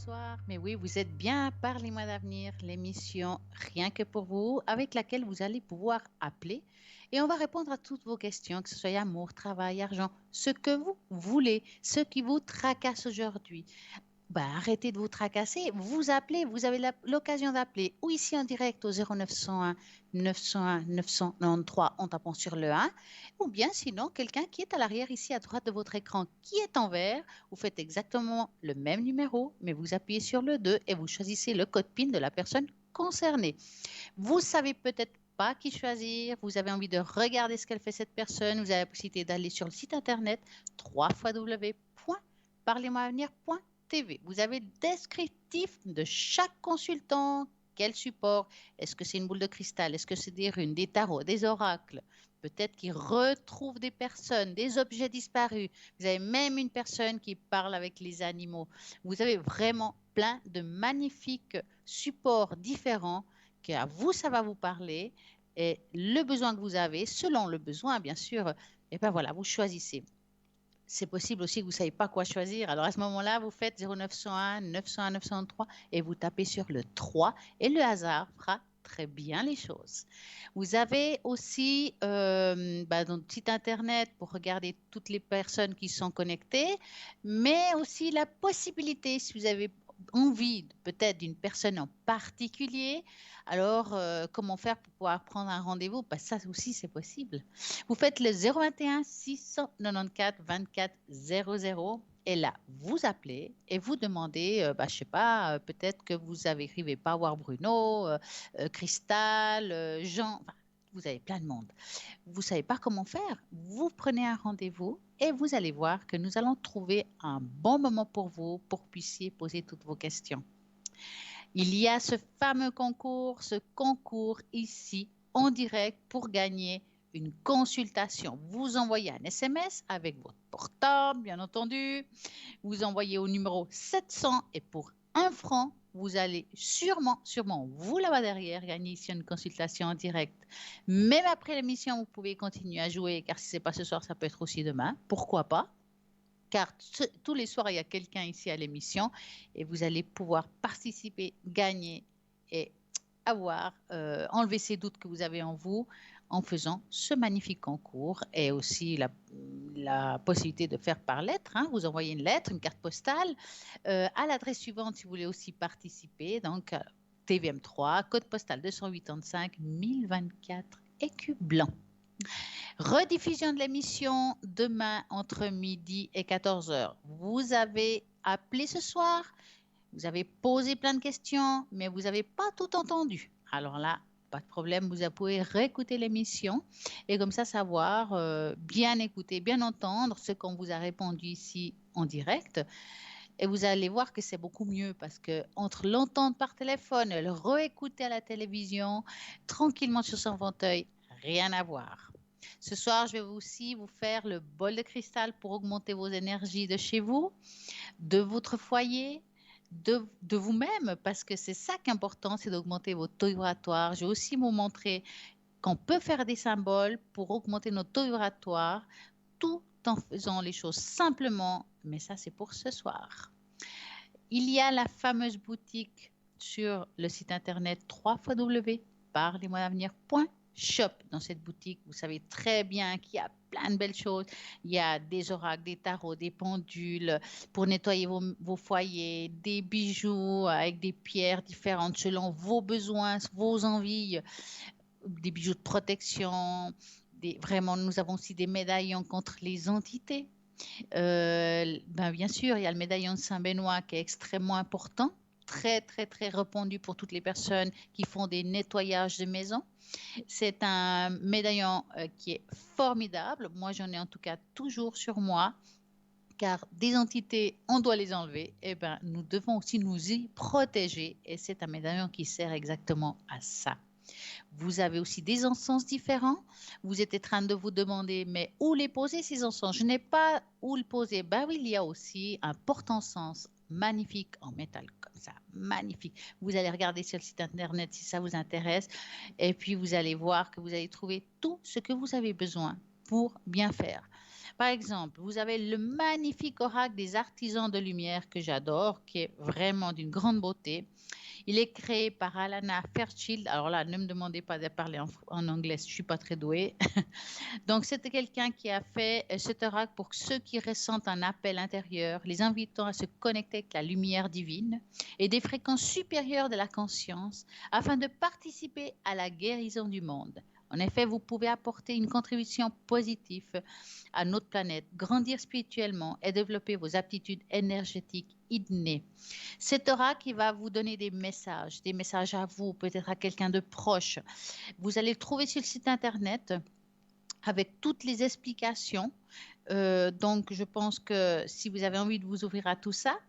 bonsoir. Mais oui, vous êtes bien à Parlez-moi d'avenir, l'émission Rien que pour vous, avec laquelle vous allez pouvoir appeler et on va répondre à toutes vos questions, que ce soit amour, travail, argent, ce que vous voulez, ce qui vous tracasse aujourd'hui. Ben, arrêtez de vous tracasser. Vous appelez, vous avez l'occasion d'appeler ou ici en direct au 0901 901 993 en tapant sur le 1 ou bien sinon quelqu'un qui est à l'arrière ici à droite de votre écran qui est en vert. Vous faites exactement le même numéro, mais vous appuyez sur le 2 et vous choisissez le code PIN de la personne concernée. Vous savez peut-être pas qui choisir, vous avez envie de regarder ce qu'elle fait cette personne, vous avez la possibilité d'aller sur le site internet www.parlez-moi-avenir.tv. Vous avez le descriptif de chaque consultant, quel support, est-ce que c'est une boule de cristal, est-ce que c'est des runes, des tarots, des oracles, peut-être qu'ils retrouvent des personnes, des objets disparus. Vous avez même une personne qui parle avec les animaux. Vous avez vraiment plein de magnifiques supports différents qu'à vous, ça va vous parler et le besoin que vous avez, selon le besoin, bien sûr, et ben voilà, vous choisissez. C'est possible aussi que vous ne savez pas quoi choisir. Alors à ce moment-là, vous faites 0901 901 903 et vous tapez sur le 3 et le hasard fera très bien les choses. Vous avez aussi notre site internet pour regarder toutes les personnes qui sont connectées, mais aussi la possibilité, si vous avez envie peut-être d'une personne en particulier, alors comment faire pour pouvoir prendre un rendez-vous? Ben, ça aussi, c'est possible. Vous faites le 021 694 24 00 et là, vous appelez et vous demandez, je sais pas, peut-être que vous n'arrivez pas à voir Bruno, Cristal, Jean, enfin, vous avez plein de monde. Vous ne savez pas comment faire. Vous prenez un rendez-vous et vous allez voir que nous allons trouver un bon moment pour vous pour que vous puissiez poser toutes vos questions. Il y a ce fameux concours, ce concours ici en direct pour gagner une consultation. Vous envoyez un SMS avec votre portable, bien entendu. Vous envoyez au numéro 700 et pour 1 franc, vous allez sûrement, vous là-bas derrière, gagner ici une consultation en direct. Même après l'émission, vous pouvez continuer à jouer, car si ce n'est pas ce soir, ça peut être aussi demain. Pourquoi pas? Car tous les soirs, il y a quelqu'un ici à l'émission et vous allez pouvoir participer, gagner et enlever ces doutes que vous avez en vous en faisant ce magnifique concours et aussi la possibilité de faire par lettre. Hein. Vous envoyez une lettre, une carte postale à l'adresse suivante si vous voulez aussi participer. Donc, TVM3, code postal 285 1024 écu blanc. Rediffusion de l'émission demain entre midi et 14 heures. Vous avez appelé ce soir, vous avez posé plein de questions, mais vous n'avez pas tout entendu. Alors là, pas de problème, vous pouvez réécouter l'émission et comme ça savoir bien écouter, bien entendre ce qu'on vous a répondu ici en direct. Et vous allez voir que c'est beaucoup mieux parce que entre l'entendre par téléphone et le réécouter à la télévision, tranquillement sur son fauteuil, rien à voir. Ce soir, je vais aussi vous faire le bol de cristal pour augmenter vos énergies de chez vous, de votre foyer, de vous-même, parce que c'est ça qui est important, c'est d'augmenter votre taux vibratoire. Je vais aussi vous montrer qu'on peut faire des symboles pour augmenter notre taux vibratoire tout en faisant les choses simplement, mais ça c'est pour ce soir. Il y a la fameuse boutique sur le site internet www.parlez-moi-d'avenir.shop. Dans cette boutique, vous savez très bien qu'il y a plein de belles choses. Il y a des oracles, des tarots, des pendules pour nettoyer vos foyers, des bijoux avec des pierres différentes selon vos besoins, vos envies, des bijoux de protection. Vraiment, nous avons aussi des médaillons contre les entités. Bien sûr, il y a le médaillon de Saint-Benoît qui est extrêmement important, très, très, très répandu pour toutes les personnes qui font des nettoyages de maison. C'est un médaillon qui est formidable. Moi, j'en ai en tout cas toujours sur moi, car des entités, on doit les enlever. Et nous devons aussi nous y protéger. Et c'est un médaillon qui sert exactement à ça. Vous avez aussi des encens différents. Vous êtes en train de vous demander, mais où les poser ces encens? Je n'ai pas où le poser. Ben oui, il y a aussi un porte-encens magnifique en métal comme ça, magnifique. Vous allez regarder sur le site internet si ça vous intéresse et puis vous allez voir que vous allez trouver tout ce que vous avez besoin pour bien faire. Par exemple, vous avez le magnifique oracle des artisans de lumière que j'adore, qui est vraiment d'une grande beauté. Il est créé par Alana Fairchild. Alors là, ne me demandez pas de parler en anglais, je ne suis pas très douée. Donc, c'était quelqu'un qui a fait cet oracle pour ceux qui ressentent un appel intérieur, les invitant à se connecter avec la lumière divine et des fréquences supérieures de la conscience afin de participer à la guérison du monde. En effet, vous pouvez apporter une contribution positive à notre planète, grandir spirituellement et développer vos aptitudes énergétiques innées. Cet oracle qui va vous donner des messages à vous, peut-être à quelqu'un de proche. Vous allez le trouver sur le site internet avec toutes les explications. Donc, je pense que si vous avez envie de vous ouvrir à tout ça,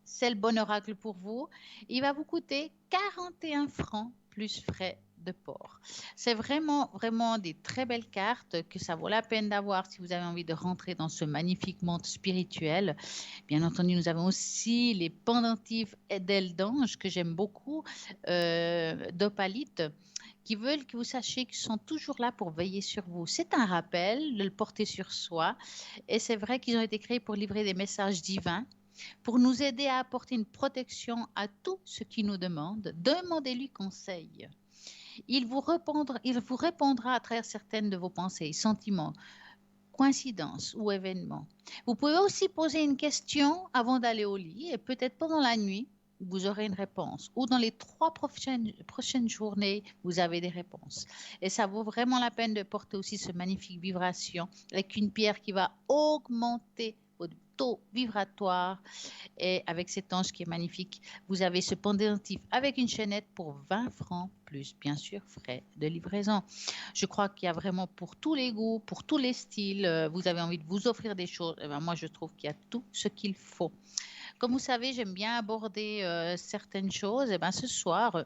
c'est le bon oracle pour vous. Il va vous coûter 41 francs plus frais de port. C'est vraiment, vraiment des très belles cartes que ça vaut la peine d'avoir si vous avez envie de rentrer dans ce magnifique monde spirituel. Bien entendu, nous avons aussi les pendentifs d'ailes d'ange que j'aime beaucoup, d'opalite, qui veulent que vous sachiez qu'ils sont toujours là pour veiller sur vous. C'est un rappel de le porter sur soi. Et c'est vrai qu'ils ont été créés pour livrer des messages divins, pour nous aider à apporter une protection à tout ce qui nous demande. Demandez-lui conseil. Il vous répondra à travers certaines de vos pensées, sentiments, coïncidences ou événements. Vous pouvez aussi poser une question avant d'aller au lit et peut-être pendant la nuit, vous aurez une réponse. Ou dans les 3 prochaines journées, vous avez des réponses. Et ça vaut vraiment la peine de porter aussi ce magnifique vibration avec une pierre qui va augmenter votre taux vibratoire. Et avec cet ange qui est magnifique, vous avez ce pendentif avec une chaînette pour 20 francs, plus bien sûr frais de livraison. Je crois qu'il y a vraiment pour tous les goûts, pour tous les styles. Vous avez envie de vous offrir des choses. Eh ben, moi, je trouve qu'il y a tout ce qu'il faut. Comme vous savez, j'aime bien aborder certaines choses. Et ben, ce soir,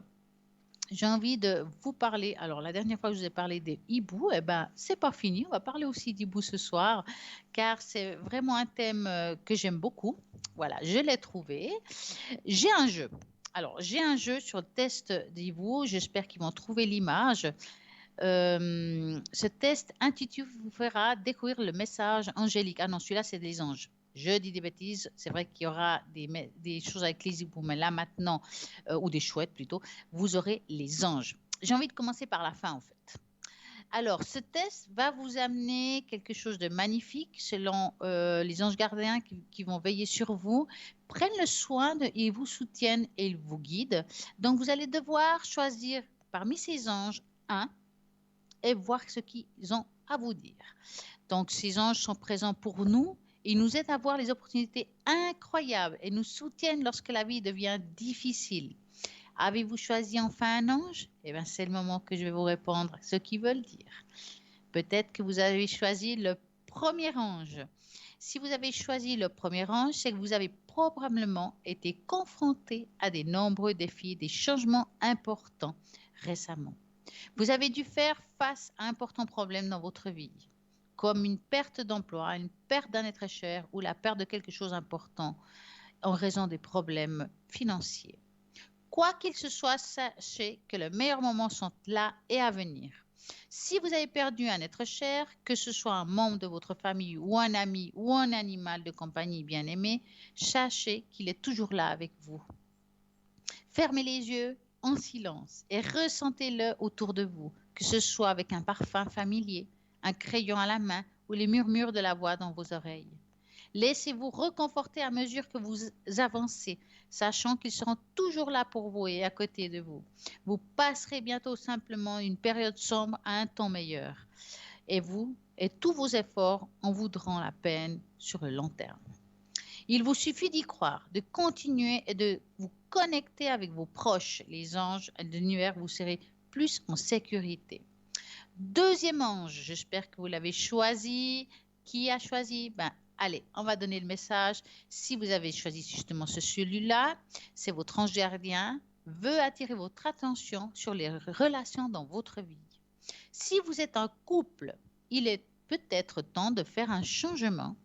j'ai envie de vous parler. Alors, la dernière fois que je vous ai parlé des hiboux, eh ben, c'est pas fini. On va parler aussi d'hiboux ce soir, car c'est vraiment un thème que j'aime beaucoup. Voilà, je l'ai trouvé. J'ai un jeu. Alors, j'ai un jeu sur le test d'hibou. J'espère qu'ils vont trouver l'image. Ce test intitulé vous fera découvrir le message angélique. Ah non, celui-là, c'est des anges. Je dis des bêtises. C'est vrai qu'il y aura des choses avec les hiboux, mais là, maintenant, ou des chouettes plutôt, vous aurez les anges. J'ai envie de commencer par la fin, en fait. Alors, ce test va vous amener quelque chose de magnifique selon les anges gardiens qui vont veiller sur vous, prennent le soin ils vous soutiennent et ils vous guident. Donc, vous allez devoir choisir parmi ces anges un et voir ce qu'ils ont à vous dire. Donc, ces anges sont présents pour nous. Ils nous aident à voir les opportunités incroyables et nous soutiennent lorsque la vie devient difficile. Avez-vous choisi enfin un ange? Eh bien, c'est le moment que je vais vous répondre ce qu'ils veulent dire. Peut-être que vous avez choisi le premier ange. Si vous avez choisi le premier ange, c'est que vous avez probablement été confronté à de nombreux défis, des changements importants récemment. Vous avez dû faire face à importants problèmes dans votre vie, comme une perte d'emploi, une perte d'un être cher ou la perte de quelque chose d'important en raison des problèmes financiers. Quoi qu'il se soit, sachez que les meilleurs moments sont là et à venir. Si vous avez perdu un être cher, que ce soit un membre de votre famille ou un ami ou un animal de compagnie bien aimé, sachez qu'il est toujours là avec vous. Fermez les yeux en silence et ressentez-le autour de vous, que ce soit avec un parfum familier, un crayon à la main ou les murmures de la voix dans vos oreilles. Laissez-vous reconforter à mesure que vous avancez, sachant qu'ils seront toujours là pour vous et à côté de vous. Vous passerez bientôt simplement une période sombre à un temps meilleur. Et vous et tous vos efforts en vaudront la peine sur le long terme. Il vous suffit d'y croire, de continuer et de vous connecter avec vos proches, les anges de l'univers, vous serez plus en sécurité. Deuxième ange, j'espère que vous l'avez choisi. Qui a choisi? Ben, allez, on va donner le message. Si vous avez choisi justement celui-là, c'est votre ange gardien, veut attirer votre attention sur les relations dans votre vie. Si vous êtes un couple, il est peut-être temps de faire un changement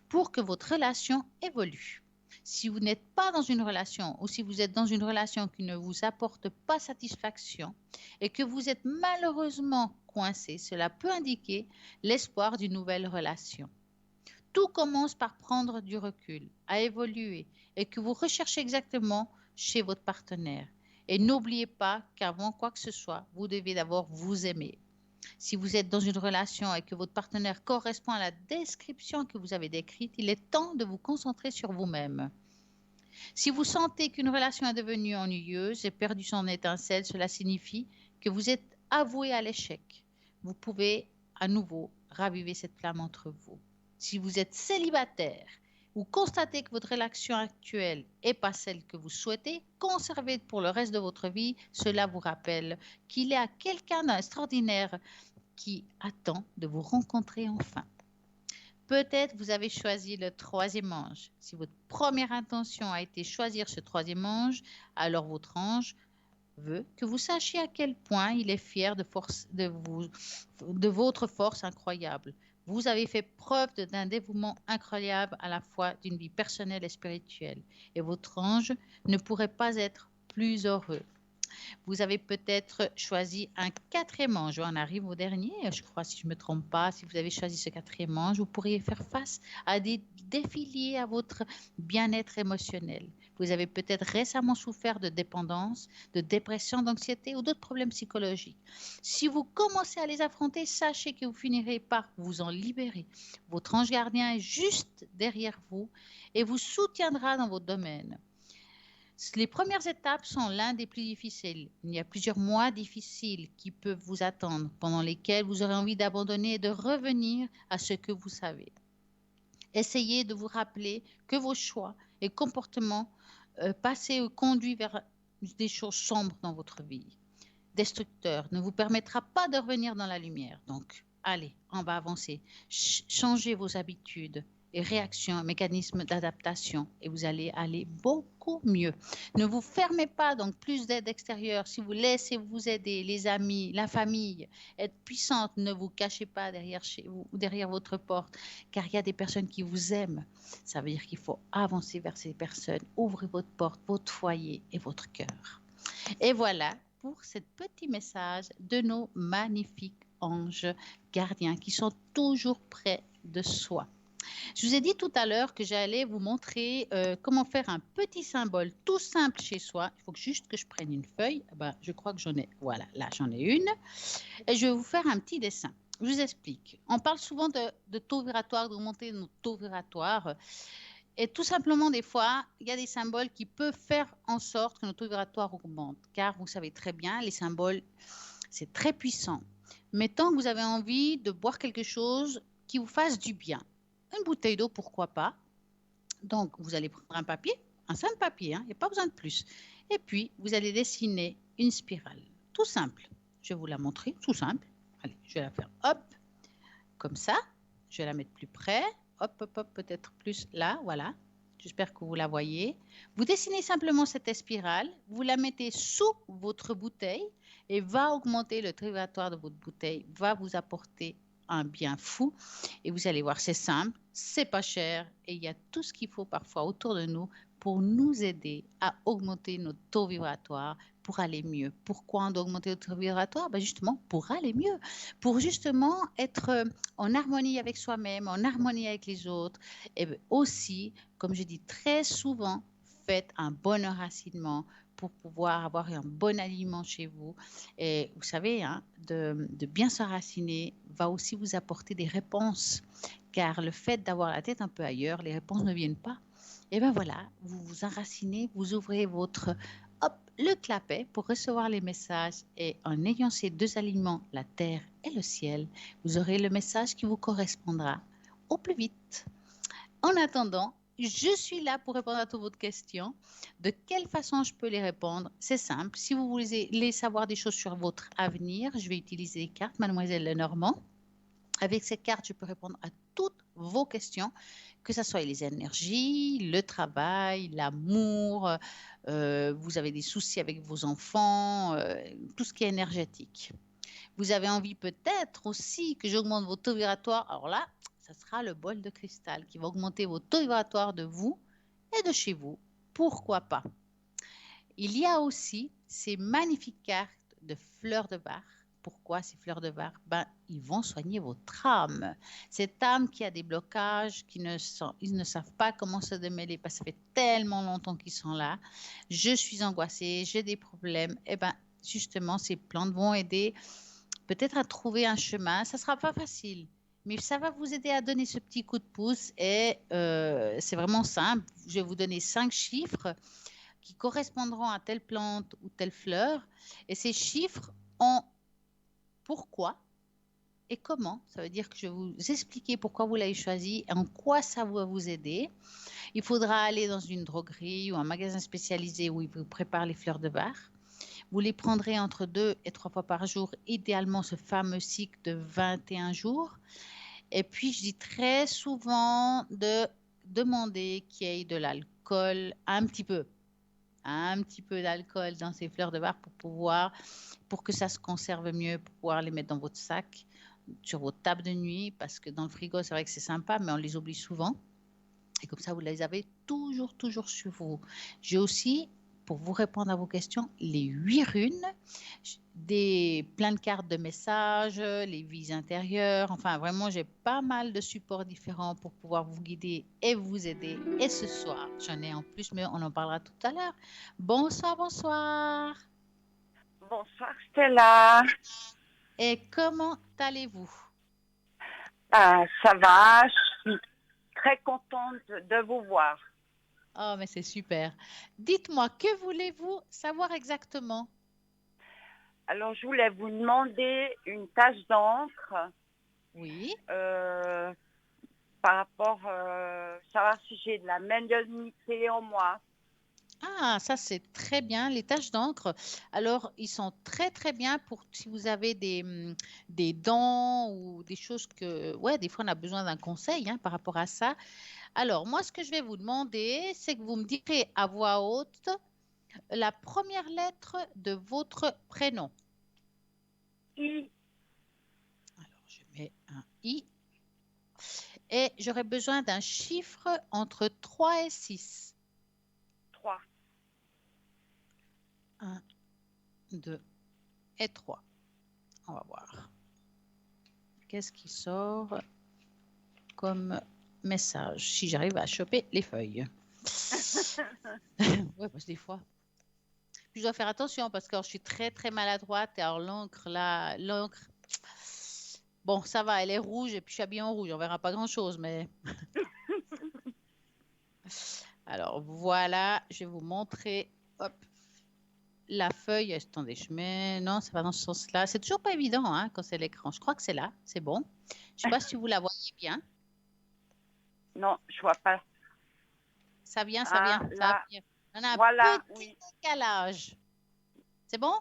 pour que votre relation évolue. Si vous n'êtes pas dans une relation ou si vous êtes dans une relation qui ne vous apporte pas satisfaction et que vous êtes malheureusement coincé, cela peut indiquer l'espoir d'une nouvelle relation. tout commence par prendre du recul, à évoluer et que vous recherchez exactement chez votre partenaire. Et n'oubliez pas qu'avant quoi que ce soit, vous devez d'abord vous aimer. Si vous êtes dans une relation et que votre partenaire correspond à la description que vous avez décrite, il est temps de vous concentrer sur vous-même. Si vous sentez qu'une relation est devenue ennuyeuse et perdu son étincelle, cela signifie que vous êtes avoué à l'échec. Vous pouvez à nouveau raviver cette flamme entre vous. Si vous êtes célibataire ou constatez que votre relation actuelle n'est pas celle que vous souhaitez conserver pour le reste de votre vie, cela vous rappelle qu'il y a quelqu'un d'extraordinaire qui attend de vous rencontrer enfin. Peut-être vous avez choisi le troisième ange. Si votre première intention a été choisir ce troisième ange, alors votre ange veut que vous sachiez à quel point il est fier de votre force incroyable. Vous avez fait preuve d'un dévouement incroyable à la fois d'une vie personnelle et spirituelle. Et votre ange ne pourrait pas être plus heureux. Vous avez peut-être choisi un quatrième ange. On arrive au dernier, je crois, si je ne me trompe pas. Si vous avez choisi ce quatrième ange, vous pourriez faire face à des défis liés à votre bien-être émotionnel. Vous avez peut-être récemment souffert de dépendance, de dépression, d'anxiété ou d'autres problèmes psychologiques. Si vous commencez à les affronter, sachez que vous finirez par vous en libérer. Votre ange gardien est juste derrière vous et vous soutiendra dans votre domaine. Les premières étapes sont l'un des plus difficiles. Il y a plusieurs mois difficiles qui peuvent vous attendre, pendant lesquels vous aurez envie d'abandonner et de revenir à ce que vous savez. Essayez de vous rappeler que vos choix et comportements passés ou conduits vers des choses sombres dans votre vie. Destructeur ne vous permettra pas de revenir dans la lumière. Donc, allez, on va avancer. Changez vos habitudes et réactions, mécanismes d'adaptation et vous allez aller beaucoup mieux. Ne vous fermez pas, donc plus d'aide extérieure. Si vous laissez vous aider, les amis, la famille, être puissante, ne vous cachez pas derrière chez vous ou derrière votre porte, car il y a des personnes qui vous aiment. Ça veut dire qu'il faut avancer vers ces personnes. Ouvrez votre porte, votre foyer et votre cœur. Et voilà pour ce petit message de nos magnifiques anges gardiens qui sont toujours près de soi. Je vous ai dit tout à l'heure que j'allais vous montrer comment faire un petit symbole tout simple chez soi. Il faut juste que je prenne une feuille. Je crois que j'en ai. Voilà, là j'en ai une. Et je vais vous faire un petit dessin. Je vous explique. On parle souvent de taux vibratoire, d'augmenter nos taux vibratoires. Et tout simplement, des fois, il y a des symboles qui peuvent faire en sorte que notre taux vibratoire augmente. Car vous savez très bien, les symboles, c'est très puissant. Mais tant que vous avez envie de boire quelque chose qui vous fasse du bien, une bouteille d'eau, pourquoi pas. Donc, vous allez prendre un papier, un simple papier, il n'y a pas besoin de plus. Et puis, vous allez dessiner une spirale. Tout simple. Je vais vous la montrer, tout simple. Allez, je vais la faire, hop, comme ça. Je vais la mettre plus près. Hop, hop, hop, peut-être plus là, voilà. J'espère que vous la voyez. Vous dessinez simplement cette spirale, vous la mettez sous votre bouteille et va augmenter le taux vibratoire de votre bouteille, va vous apporter un bien fou et vous allez voir, c'est simple, c'est pas cher et il y a tout ce qu'il faut parfois autour de nous pour nous aider à augmenter notre taux vibratoire pour aller mieux. Pourquoi on doit augmenter notre taux vibratoire? Justement pour aller mieux, pour justement être en harmonie avec soi-même, en harmonie avec les autres et aussi, comme je dis très souvent, faites un bon enracinement pour pouvoir avoir un bon aliment chez vous. Et vous savez, de bien s'enraciner va aussi vous apporter des réponses, car le fait d'avoir la tête un peu ailleurs, les réponses ne viennent pas. Et bien voilà, vous vous enracinez, vous ouvrez le clapet pour recevoir les messages et en ayant ces deux aliments, la terre et le ciel, vous aurez le message qui vous correspondra au plus vite. En attendant, je suis là pour répondre à toutes vos questions. De quelle façon je peux les répondre? C'est simple. Si vous voulez savoir des choses sur votre avenir, je vais utiliser les cartes Mademoiselle Lenormand. Avec ces cartes, je peux répondre à toutes vos questions, que ce soit les énergies, le travail, l'amour, vous avez des soucis avec vos enfants, tout ce qui est énergétique. Vous avez envie peut-être aussi que j'augmente vos taux vibratoires. Alors là, ça sera le bol de cristal qui va augmenter vos taux vibratoires de vous et de chez vous. Pourquoi pas? Il y a aussi ces magnifiques cartes de fleurs de Bach pourquoi ces fleurs de Bach? Ben, ils vont soigner votre âme. Cette âme qui a des blocages, ils ne savent pas comment se démêler parce que ça fait tellement longtemps qu'ils sont là. Je suis angoissée, j'ai des problèmes. Eh ben, justement, ces plantes vont aider peut-être à trouver un chemin. Ça ne sera pas facile, mais ça va vous aider à donner ce petit coup de pouce et c'est vraiment simple. Je vais vous donner 5 chiffres qui correspondront à telle plante ou telle fleur. Et ces chiffres ont pourquoi et comment. Ça veut dire que je vais vous expliquer pourquoi vous l'avez choisi et en quoi ça va vous aider. Il faudra aller dans une droguerie ou un magasin spécialisé où ils vous préparent les fleurs de Bach. Vous les prendrez entre 2 et 3 fois par jour, idéalement ce fameux cycle de 21 jours. Et puis, je dis très souvent de demander qu'il y ait de l'alcool, un petit peu d'alcool dans ces fleurs de Bach pour que ça se conserve mieux, pour pouvoir les mettre dans votre sac, sur votre table de nuit, parce que dans le frigo, c'est vrai que c'est sympa, mais on les oublie souvent. Et comme ça, vous les avez toujours, toujours sur vous. J'ai aussi, pour vous répondre à vos questions, les 8 runes, plein de cartes de messages, les vies intérieures. Enfin, vraiment, j'ai pas mal de supports différents pour pouvoir vous guider et vous aider. Et ce soir, j'en ai en plus, mais on en parlera tout à l'heure. Bonsoir, bonsoir. Bonsoir Stella. Et comment allez-vous? Ça va, je suis très contente de vous voir. Oh, mais c'est super. Dites-moi, que voulez-vous savoir exactement? Alors, je voulais vous demander une tache d'encre Oui. par rapport savoir si j'ai de la médiumnité en moi. Ah, ça c'est très bien. Les taches d'encre, alors ils sont très très bien pour si vous avez des dents ou des choses que, ouais, des fois on a besoin d'un conseil par rapport à ça. Alors moi, ce que je vais vous demander, c'est que vous me direz à voix haute la première lettre de votre prénom. I. Alors je mets un I et j'aurai besoin d'un chiffre entre 3 et 6. 3. 1, 2 et 3. On va voir. Qu'est-ce qui sort comme message si j'arrive à choper les feuilles? Ouais, parce que des fois. Puis je dois faire attention parce que je suis très très maladroite et alors l'encre là, bon, ça va, elle est rouge et puis je suis habillée en rouge, on verra pas grand-chose, mais alors voilà, je vais vous montrer, hop, la feuille. Attendez, je mets, non, ça va dans ce sens-là. C'est toujours pas évident quand c'est l'écran. Je crois que c'est là, c'est bon. Je sais pas si vous la voyez bien. Non, je vois pas. Ça vient, ça Ah, vient, ça là, vient. On a un voilà, petit oui. décalage. C'est bon?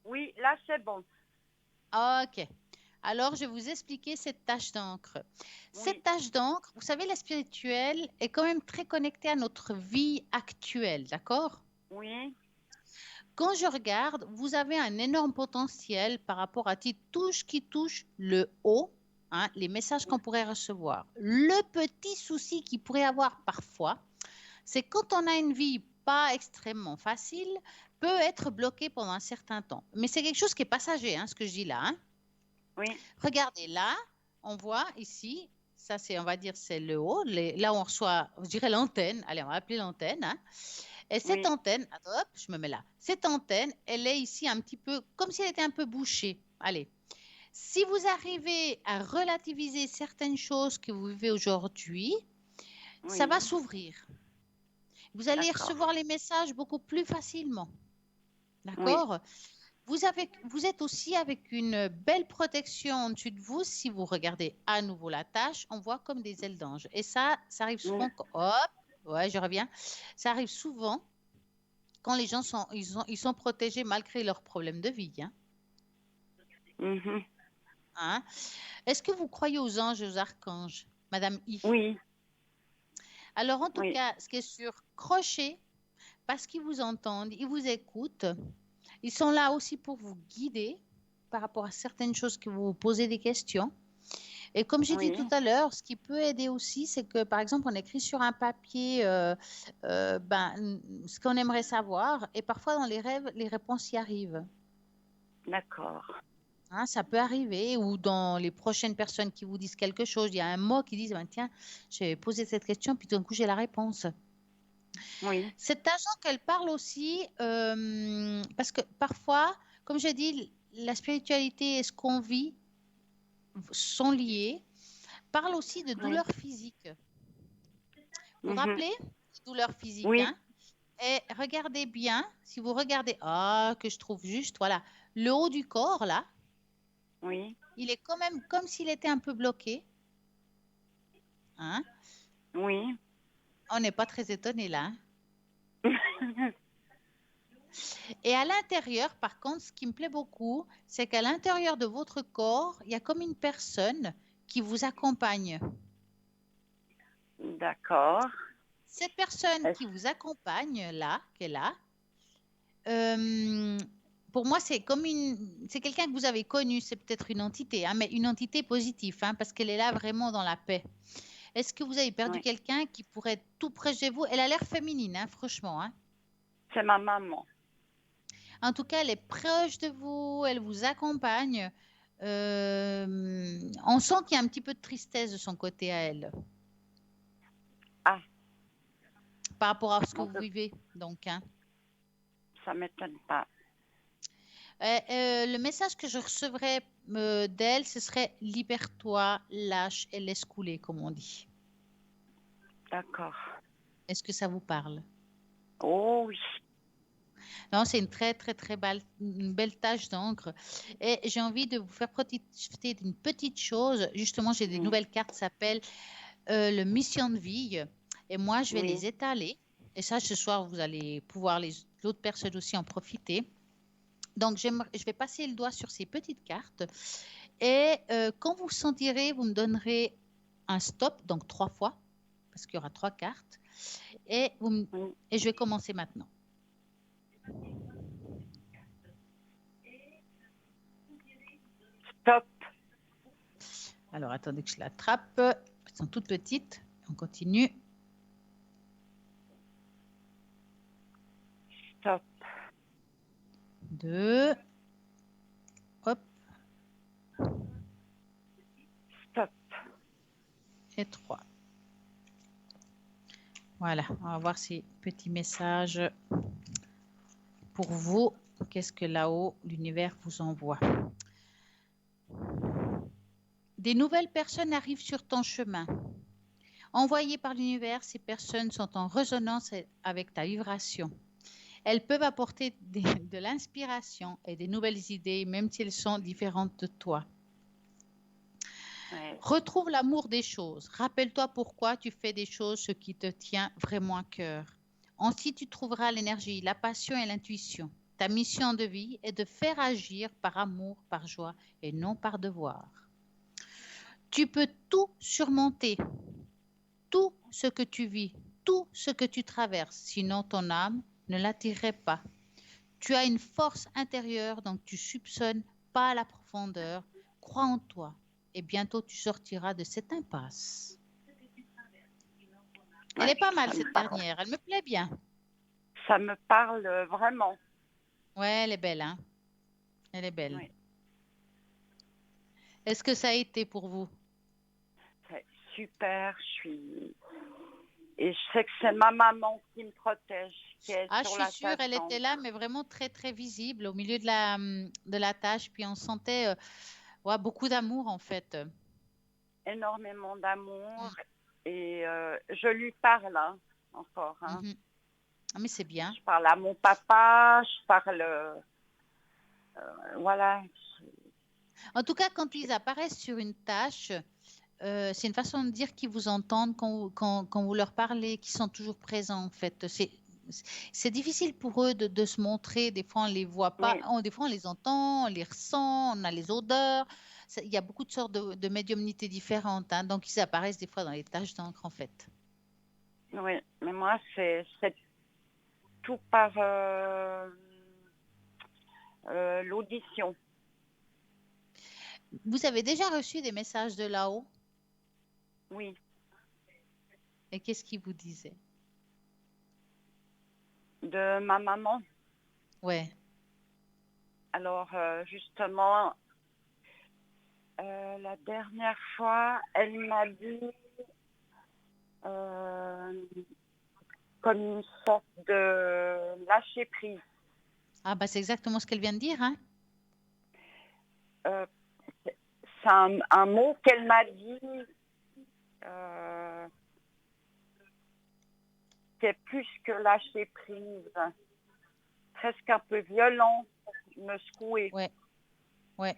Oui, là, c'est bon. Ok. Alors, je vais vous expliquer cette tache d'encre. Cette Oui, tache d'encre, vous savez, la spirituelle est quand même très connectée à notre vie actuelle, d'accord? oui, Quand je regarde, vous avez un énorme potentiel par rapport à tout ce qui touche le haut, les messages qu'on pourrait recevoir. Le petit souci qu'il pourrait avoir parfois, c'est quand on a une vie pas extrêmement facile, peut être bloqué pendant un certain temps. Mais c'est quelque chose qui est passager, ce que je dis là. oui, Regardez là, on voit ici, ça c'est, on va dire, c'est le haut, là où on reçoit, je dirais l'antenne, allez, on va appeler l'antenne. Et cette oui, antenne, attends, hop, je me mets là. Cette antenne, elle est ici un petit peu, comme si elle était un peu bouchée. Allez, si vous arrivez à relativiser certaines choses que vous vivez aujourd'hui, ça va oui, s'ouvrir. Vous allez d'accord. recevoir les messages beaucoup plus facilement. Oui, D'accord? Vous êtes aussi avec une belle protection en dessus de vous. Si vous regardez à nouveau la tâche, on voit comme des ailes d'ange. Et ça arrive oui, souvent. Hop, ouais, je reviens. Ça arrive souvent quand les gens ils sont protégés malgré leurs problèmes de vie. mhm, Hein. Est-ce que vous croyez aux anges et aux archanges, Madame I? oui, Alors, en tout oui, cas, ce qui est sûr, crochez parce qu'ils vous entendent, ils vous écoutent. Ils sont là aussi pour vous guider par rapport à certaines choses que vous vous posez des questions. Et comme j'ai dit tout oui, à l'heure, ce qui peut aider aussi, c'est que par exemple, on écrit sur un papier ce qu'on aimerait savoir et parfois dans les rêves, les réponses y arrivent. d'accord. Hein, ça peut arriver, ou dans les prochaines personnes qui vous disent quelque chose, il y a un mot qui dit, ben, tiens, j'ai posé cette question, puis d'un coup, j'ai la réponse. Oui, Cet agent qu'elle parle aussi, parce que parfois, comme j'ai dit, la spiritualité et ce qu'on vit sont liés, parle aussi de oui. douleurs physiques. Vous vous Mhm. rappelez? Douleurs physiques, Oui, hein? Et regardez bien, si vous regardez, ah, que je trouve juste, voilà, le haut du corps, là, oui, il est quand même comme s'il était un peu bloqué, hein? oui. On n'est pas très étonné là, hein. Et à l'intérieur, par contre, ce qui me plaît beaucoup, c'est qu'à l'intérieur de votre corps, il y a comme une personne qui vous accompagne. D'accord. Cette personne Est-ce- qui vous accompagne là, qui est là, euh, pour moi, c'est quelqu'un que vous avez connu, c'est peut-être une entité, hein, mais une entité positive, hein, parce qu'elle est là vraiment dans la paix. Est-ce que vous avez perdu Oui, quelqu'un qui pourrait être tout près de vous? Elle a l'air féminine, hein, franchement, hein. c'est ma maman. En tout cas, elle est proche de vous, elle vous accompagne. On sent qu'il y a un petit peu de tristesse de son côté à elle, Ah, par rapport à ce que bon, vous vivez. Donc, hein. ça m'étonne pas. Le message que je recevrais d'elle, ce serait libère-toi, lâche et laisse couler, comme on dit. D'accord. Est-ce que ça vous parle? Oh oui. Non, c'est une très, très, très une belle tache d'encre. Et j'ai envie de vous faire profiter d'une petite chose. Justement, j'ai des Oui, nouvelles cartes qui s'appellent le mission de vie. Et moi, je vais oui, les étaler. Et ça, ce soir, vous allez pouvoir l'autre personne aussi en profiter. Donc, je vais passer le doigt sur ces petites cartes. Et quand vous sentirez, vous me donnerez un stop, donc 3 fois, parce qu'il y aura 3 cartes. Et, oui. et je vais commencer maintenant. Stop, Alors, attendez que je l'attrape. Elles sont toutes petites. On continue. stop, 2. Hop. stop. Et 3. Voilà. On va voir ces petits messages pour vous. Qu'est-ce que là-haut, l'univers vous envoie? Des nouvelles personnes arrivent sur ton chemin. Envoyées par l'univers, ces personnes sont en résonance avec ta vibration. Elles peuvent apporter de l'inspiration et des nouvelles idées, même si elles sont différentes de toi. Ouais. Retrouve l'amour des choses. Rappelle-toi pourquoi tu fais des choses, ce qui te tient vraiment à cœur. Ainsi, tu trouveras l'énergie, la passion et l'intuition. Ta mission de vie est de faire agir par amour, par joie et non par devoir. Tu peux tout surmonter, tout ce que tu vis, tout ce que tu traverses, sinon ton âme ne l'attirerait pas. Tu as une force intérieure, donc tu soupçonnes pas la profondeur. Crois en toi et bientôt tu sortiras de cette impasse. Elle Ouais, est pas mal ça me cette parle. dernière, elle me plaît bien. Ça me parle vraiment. Ouais, elle est belle, hein. Elle est belle. Oui, Est-ce que ça a été pour vous? c'est super. Et je sais que c'est ma maman qui me protège, qui est Ah, je sur suis la sûre, tâche elle était là, d'encre. mais vraiment très, très visible au milieu de la tâche. Puis on sentait ouais, beaucoup d'amour, en fait. Énormément d'amour. Mm, Et je lui parle hein, encore. Hein. mhm. Ah, mais c'est bien. Je parle à mon papa, je parle. Voilà. En tout cas, quand ils apparaissent sur une tâche, c'est une façon de dire qu'ils vous entendent quand vous leur parlez, qu'ils sont toujours présents, en fait. C'est difficile pour eux de se montrer. Des fois, on ne les voit pas. Oui, Des fois, on les entend, on les ressent, on a les odeurs. Il y a beaucoup de sortes de médiumnités différentes, hein. Donc, ils apparaissent des fois dans les taches d'encre, en fait. oui. Mais moi, c'est tout par l'audition. Vous avez déjà reçu des messages de là-haut? Oui. Et qu'est-ce qu'ils vous disaient? De ma maman. Ouais. Alors, justement, La dernière fois, elle m'a dit euh, comme une sorte de lâcher prise. Ah, bah, c'est exactement ce qu'elle vient de dire, hein. Euh, c'est un mot qu'elle m'a dit c'est plus que lâcher prise, presque un peu violent, me secouer. Ouais, ouais.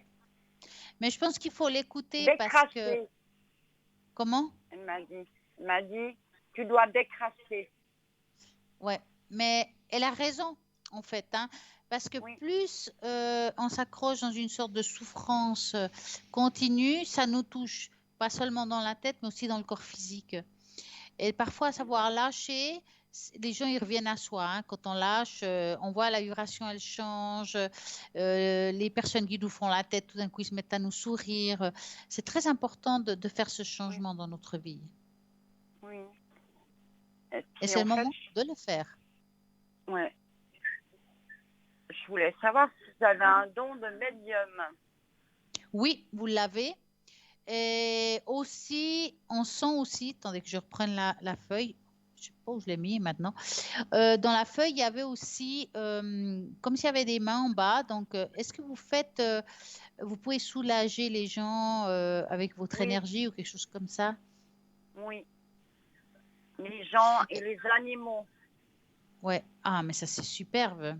Mais je pense qu'il faut l'écouter parce que... Décrasser, Comment? elle m'a dit. Elle m'a dit, tu dois décrasser. Ouais, mais elle a raison, en fait, hein, parce que Oui, plus on s'accroche dans une sorte de souffrance continue, ça nous touche, pas seulement dans la tête, mais aussi dans le corps physique. Et parfois, savoir lâcher, les gens, ils reviennent à soi, hein. Quand on lâche, on voit la vibration, elle change. Les personnes qui nous font la tête, tout d'un coup, ils se mettent à nous sourire. C'est très important de faire ce oui, changement dans notre vie. oui. Et Et puis c'est en le fait, moment de le faire. ouais, je voulais savoir si vous avez un don de médium. Oui, vous l'avez. Et aussi, on sent aussi, attendez que je reprenne la feuille, je ne sais pas où je l'ai mis maintenant. Dans la feuille, il y avait aussi, comme s'il y avait des mains en bas. Donc, est-ce que vous faites, vous pouvez soulager les gens avec votre Oui, énergie ou quelque chose comme ça? oui. Les gens et les animaux. Ouais. Ah, mais ça, c'est superbe.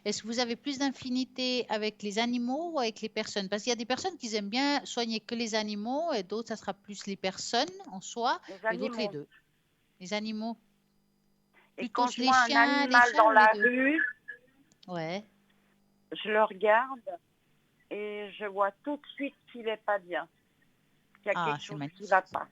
Est-ce que vous avez plus d'infinité avec les animaux ou avec les personnes? Parce qu'il y a des personnes qui aiment bien soigner que les animaux et d'autres, ça sera plus les personnes en soi Les et d'autres les animaux. deux. Les animaux. Et Plutôt quand je les vois un chiens, les animal chats dans ou les la deux? rue, Ouais. je le regarde et je vois tout de suite qu'il n'est pas bien, qu'il y a Ah, quelque c'est chose qui ne va magnifique. pas.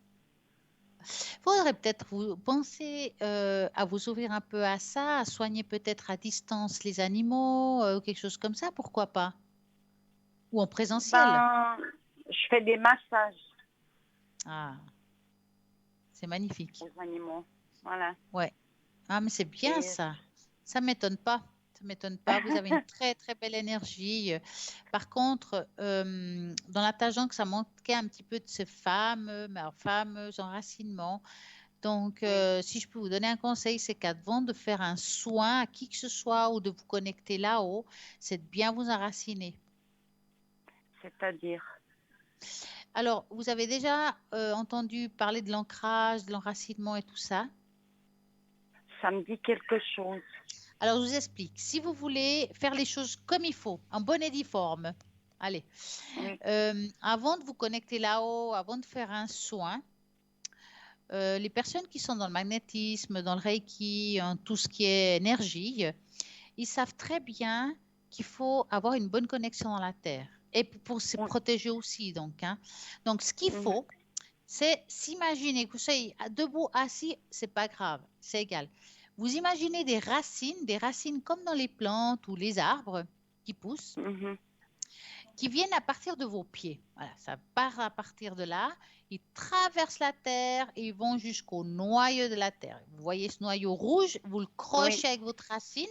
Faudrait peut-être vous penser à vous ouvrir un peu à ça, à soigner peut-être à distance les animaux, ou quelque chose comme ça, pourquoi pas? Ou en présentiel. Ben, je fais des massages Ah, c'est magnifique. aux animaux. Voilà. Ouais. Ah, mais c'est bien Et ça. Ça m'étonne pas. Ça m'étonne pas. Vous avez une très très belle énergie. Par contre, dans la tangente, ça manquait un petit peu de ce fameux enracinement. Donc, oui, si je peux vous donner un conseil, c'est qu'avant de faire un soin à qui que ce soit ou de vous connecter là-haut, c'est de bien vous enraciner. c'est-à-dire, Alors, vous avez déjà entendu parler de l'ancrage, de l'enracinement et tout ça? ça me dit quelque chose. Alors, je vous explique. Si vous voulez faire les choses comme il faut, en bonne et due forme, allez, Oui, avant de vous connecter là-haut, avant de faire un soin, les personnes qui sont dans le magnétisme, dans le Reiki, en tout ce qui est énergie, ils savent très bien qu'il faut avoir une bonne connexion dans la Terre. Et pour se oui, protéger aussi, donc, hein. Donc, ce qu'il mhm, faut, c'est s'imaginer que vous soyez debout, assis, c'est pas grave, c'est égal. Vous imaginez des racines comme dans les plantes ou les arbres qui poussent, mhm, qui viennent à partir de vos pieds. Voilà, ça part à partir de là, ils traversent la terre et ils vont jusqu'au noyau de la terre. Vous voyez ce noyau rouge, vous le oui, crochez avec votre racine.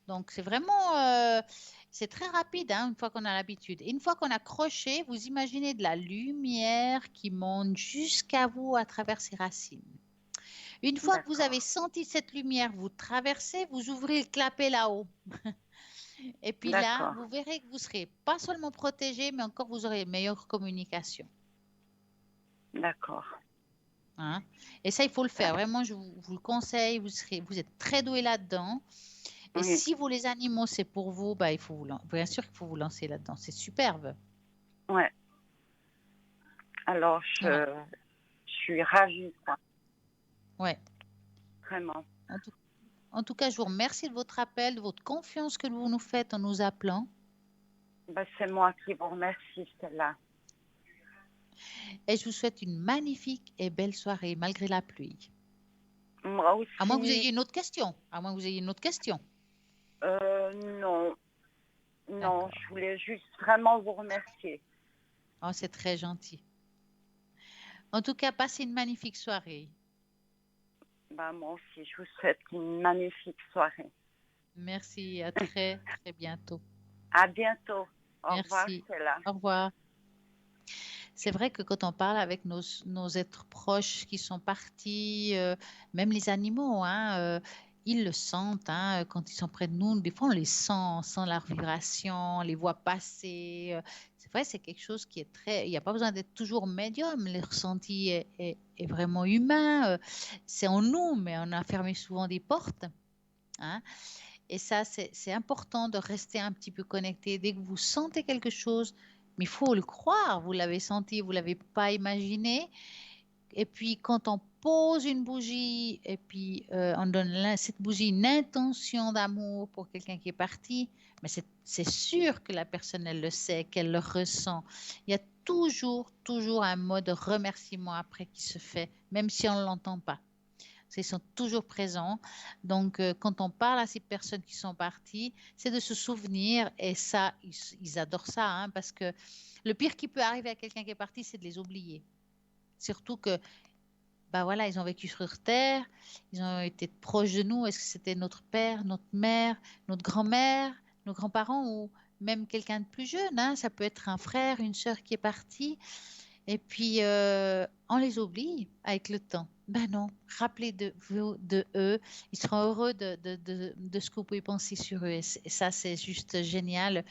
Donc, c'est vraiment, c'est très rapide, hein, une fois qu'on a l'habitude. Et une fois qu'on a croché, vous imaginez de la lumière qui monte jusqu'à vous à travers ces racines. Une fois que vous avez d'accord, senti cette lumière, vous traversez, vous ouvrez le clapet là-haut. Et puis là, d'accord, vous verrez que vous serez pas seulement protégé, mais encore vous aurez une meilleure communication, d'accord. hein. Et ça, il faut le faire. Vraiment, vous le conseille. Vous êtes très doué là-dedans. Et Oui, si vous, les animaux, c'est pour vous, bah, bien sûr qu'il faut vous lancer là-dedans. C'est superbe. ouais. Alors, Ouais, je suis ravie, quoi, ouais. vraiment. En tout, en tout cas, je vous remercie de votre appel, de votre confiance que vous nous faites en nous appelant. Ben, c'est moi qui vous remercie, Stella. Et je vous souhaite une magnifique et belle soirée, malgré la pluie. Moi À moins que vous aussi, ayez une autre question. À moins que vous ayez une autre question. non, non, D'accord. je voulais juste vraiment vous remercier. Oh, c'est très gentil. En tout cas, passez une magnifique soirée. Ben, moi aussi, je vous souhaite une magnifique soirée. Merci, à très, très bientôt. À bientôt. Au revoir, Merci. Stella. Au revoir. C'est vrai que quand on parle avec nos êtres proches qui sont partis, même les animaux, hein, ils le sentent hein, quand ils sont près de nous. Des fois, on les sent, on sent leur vibration, on les voit passer. C'est vrai, c'est quelque chose qui est très... Il n'y a pas besoin d'être toujours médium. Le ressenti est vraiment humain. C'est en nous, mais on a fermé souvent des portes. Hein. Et ça, c'est important de rester un petit peu connecté. Dès que vous sentez quelque chose, mais il faut le croire, vous l'avez senti, vous ne l'avez pas imaginé. Et puis, quand on pose une bougie et puis on donne cette bougie une intention d'amour pour quelqu'un qui est parti, mais c'est sûr que la personne, elle le sait, qu'elle le ressent. Il y a toujours un mot de remerciement après qui se fait, même si on ne l'entend pas. Ils sont toujours présents. Donc, quand on parle à ces personnes qui sont parties, c'est de se souvenir. Et ça, ils adorent ça, hein, parce que le pire qui peut arriver à quelqu'un qui est parti, c'est de les oublier. Surtout que, bah voilà, ils ont vécu sur Terre, ils ont été proches de nous. Est-ce que c'était notre père, notre mère, notre grand-mère, nos grands-parents ou même quelqu'un de plus jeune, hein? Ça peut être un frère, une sœur qui est parti. Et puis, on les oublie avec le temps. Ben non, rappelez de eux. Ils seront heureux de ce que vous pouvez penser sur eux. Et ça, c'est juste génial.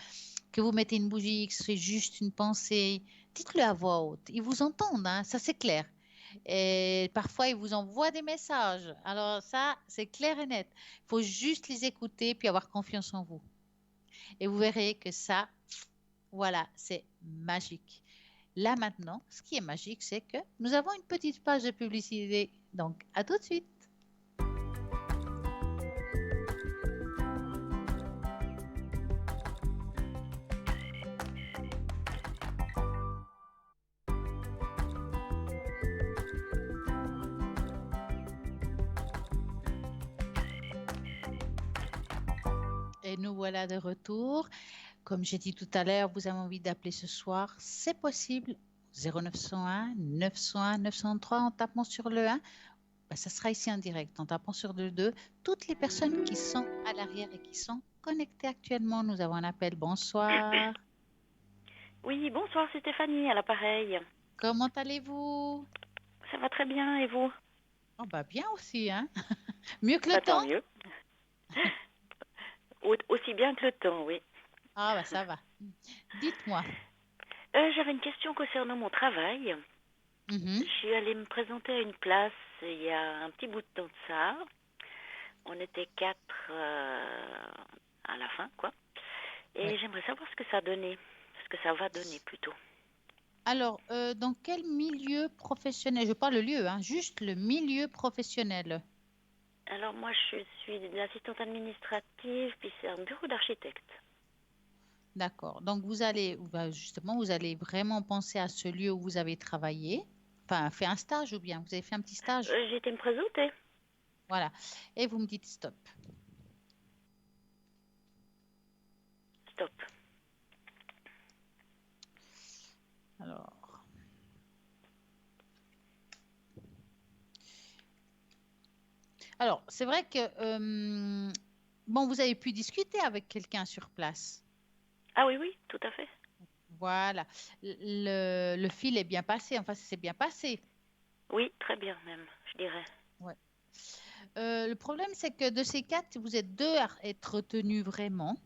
Que vous mettez une bougie, que c'est juste une pensée, dites-le à voix haute. Ils vous entendent, hein, ça c'est clair. Et parfois, ils vous envoient des messages. Alors ça, c'est clair et net. Il faut juste les écouter puis avoir confiance en vous. Et vous verrez que ça, voilà, c'est magique. Là maintenant, ce qui est magique, c'est que nous avons une petite page de publicité. Donc, à tout de suite. Et nous voilà de retour. Comme j'ai dit tout à l'heure, vous avez envie d'appeler ce soir, c'est possible. 0901 901 903 en tapant sur le 1. Ben, ça sera ici en direct. En tapant sur le 2, toutes les personnes qui sont à l'arrière et qui sont connectées actuellement, nous avons un appel. Bonsoir. Oui, bonsoir, c'est Stéphanie à l'appareil. Comment allez-vous? Ça va très bien et vous? Oh, bah bien aussi, hein? Mieux que le Bah, tant temps? mieux. Aussi bien que le temps, oui. Ah, bah ça va. Dites-moi. J'avais une question concernant mon travail. Mhm. Je suis allée me présenter à une place il y a un petit bout de temps de ça. On était 4 à la fin, quoi. Ouais. Et j'aimerais savoir ce que ça donnait. Ce que ça va donner plutôt. Alors, dans quel milieu professionnel? Je parle le lieu, hein, juste le milieu professionnel. Alors moi, je suis l'assistante administrative, puis c'est un bureau d'architecte. D'accord. Donc, justement, vous allez vraiment penser à ce lieu où vous avez travaillé. Enfin, fait un stage ou bien vous avez fait un petit stage. J'ai été me présenter. Voilà. Et vous me dites stop. Stop. Alors. Alors, c'est vrai que, bon, vous avez pu discuter avec quelqu'un sur place. Ah oui, oui, tout à fait. Voilà. Le fil est bien passé. Enfin, ça s'est bien passé. Oui, très bien même, je dirais. Ouais. Le problème, c'est que de ces 4, vous êtes 2 à être retenus vraiment.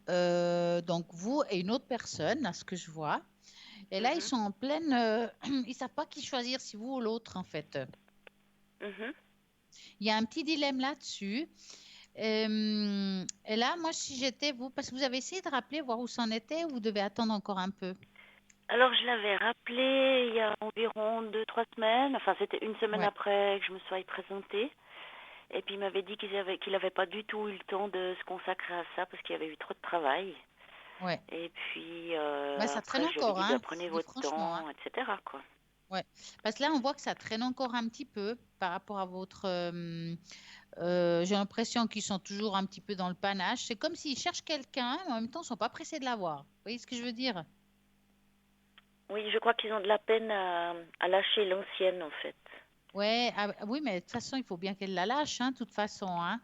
Donc, vous et une autre personne, à ce que je vois. Et là, ils sont en pleine... ils ne savent pas qui choisir, si vous ou l'autre, en fait. Il y a un petit dilemme là-dessus. Et là, moi, si j'étais vous, parce que vous avez essayé de rappeler, voir où c'en était, ou vous devez attendre encore un peu? Alors, je l'avais rappelé il y a environ 2, 3 semaines. Enfin, c'était une semaine Ouais. après que je me sois présentée. Et puis, il m'avait dit qu'il n'avait pas du tout eu le temps de se consacrer à ça parce qu'il y avait eu trop de travail. Ouais. Et puis, Bah, ça traîne après, je lui ai encore, dit, hein. bah, prenez Je dis votre franchement, hein. temps, etc., quoi. Ouais. Parce que là, on voit que ça traîne encore un petit peu par rapport à votre... j'ai l'impression qu'ils sont toujours un petit peu dans le panache. C'est comme s'ils cherchent quelqu'un, mais en même temps, ils ne sont pas pressés de l'avoir. Vous voyez ce que je veux dire? Oui, je crois qu'ils ont de la peine à lâcher l'ancienne, en fait. Ouais, oui, mais de toute façon, il faut bien qu'elle la lâche, hein, de toute façon, hein.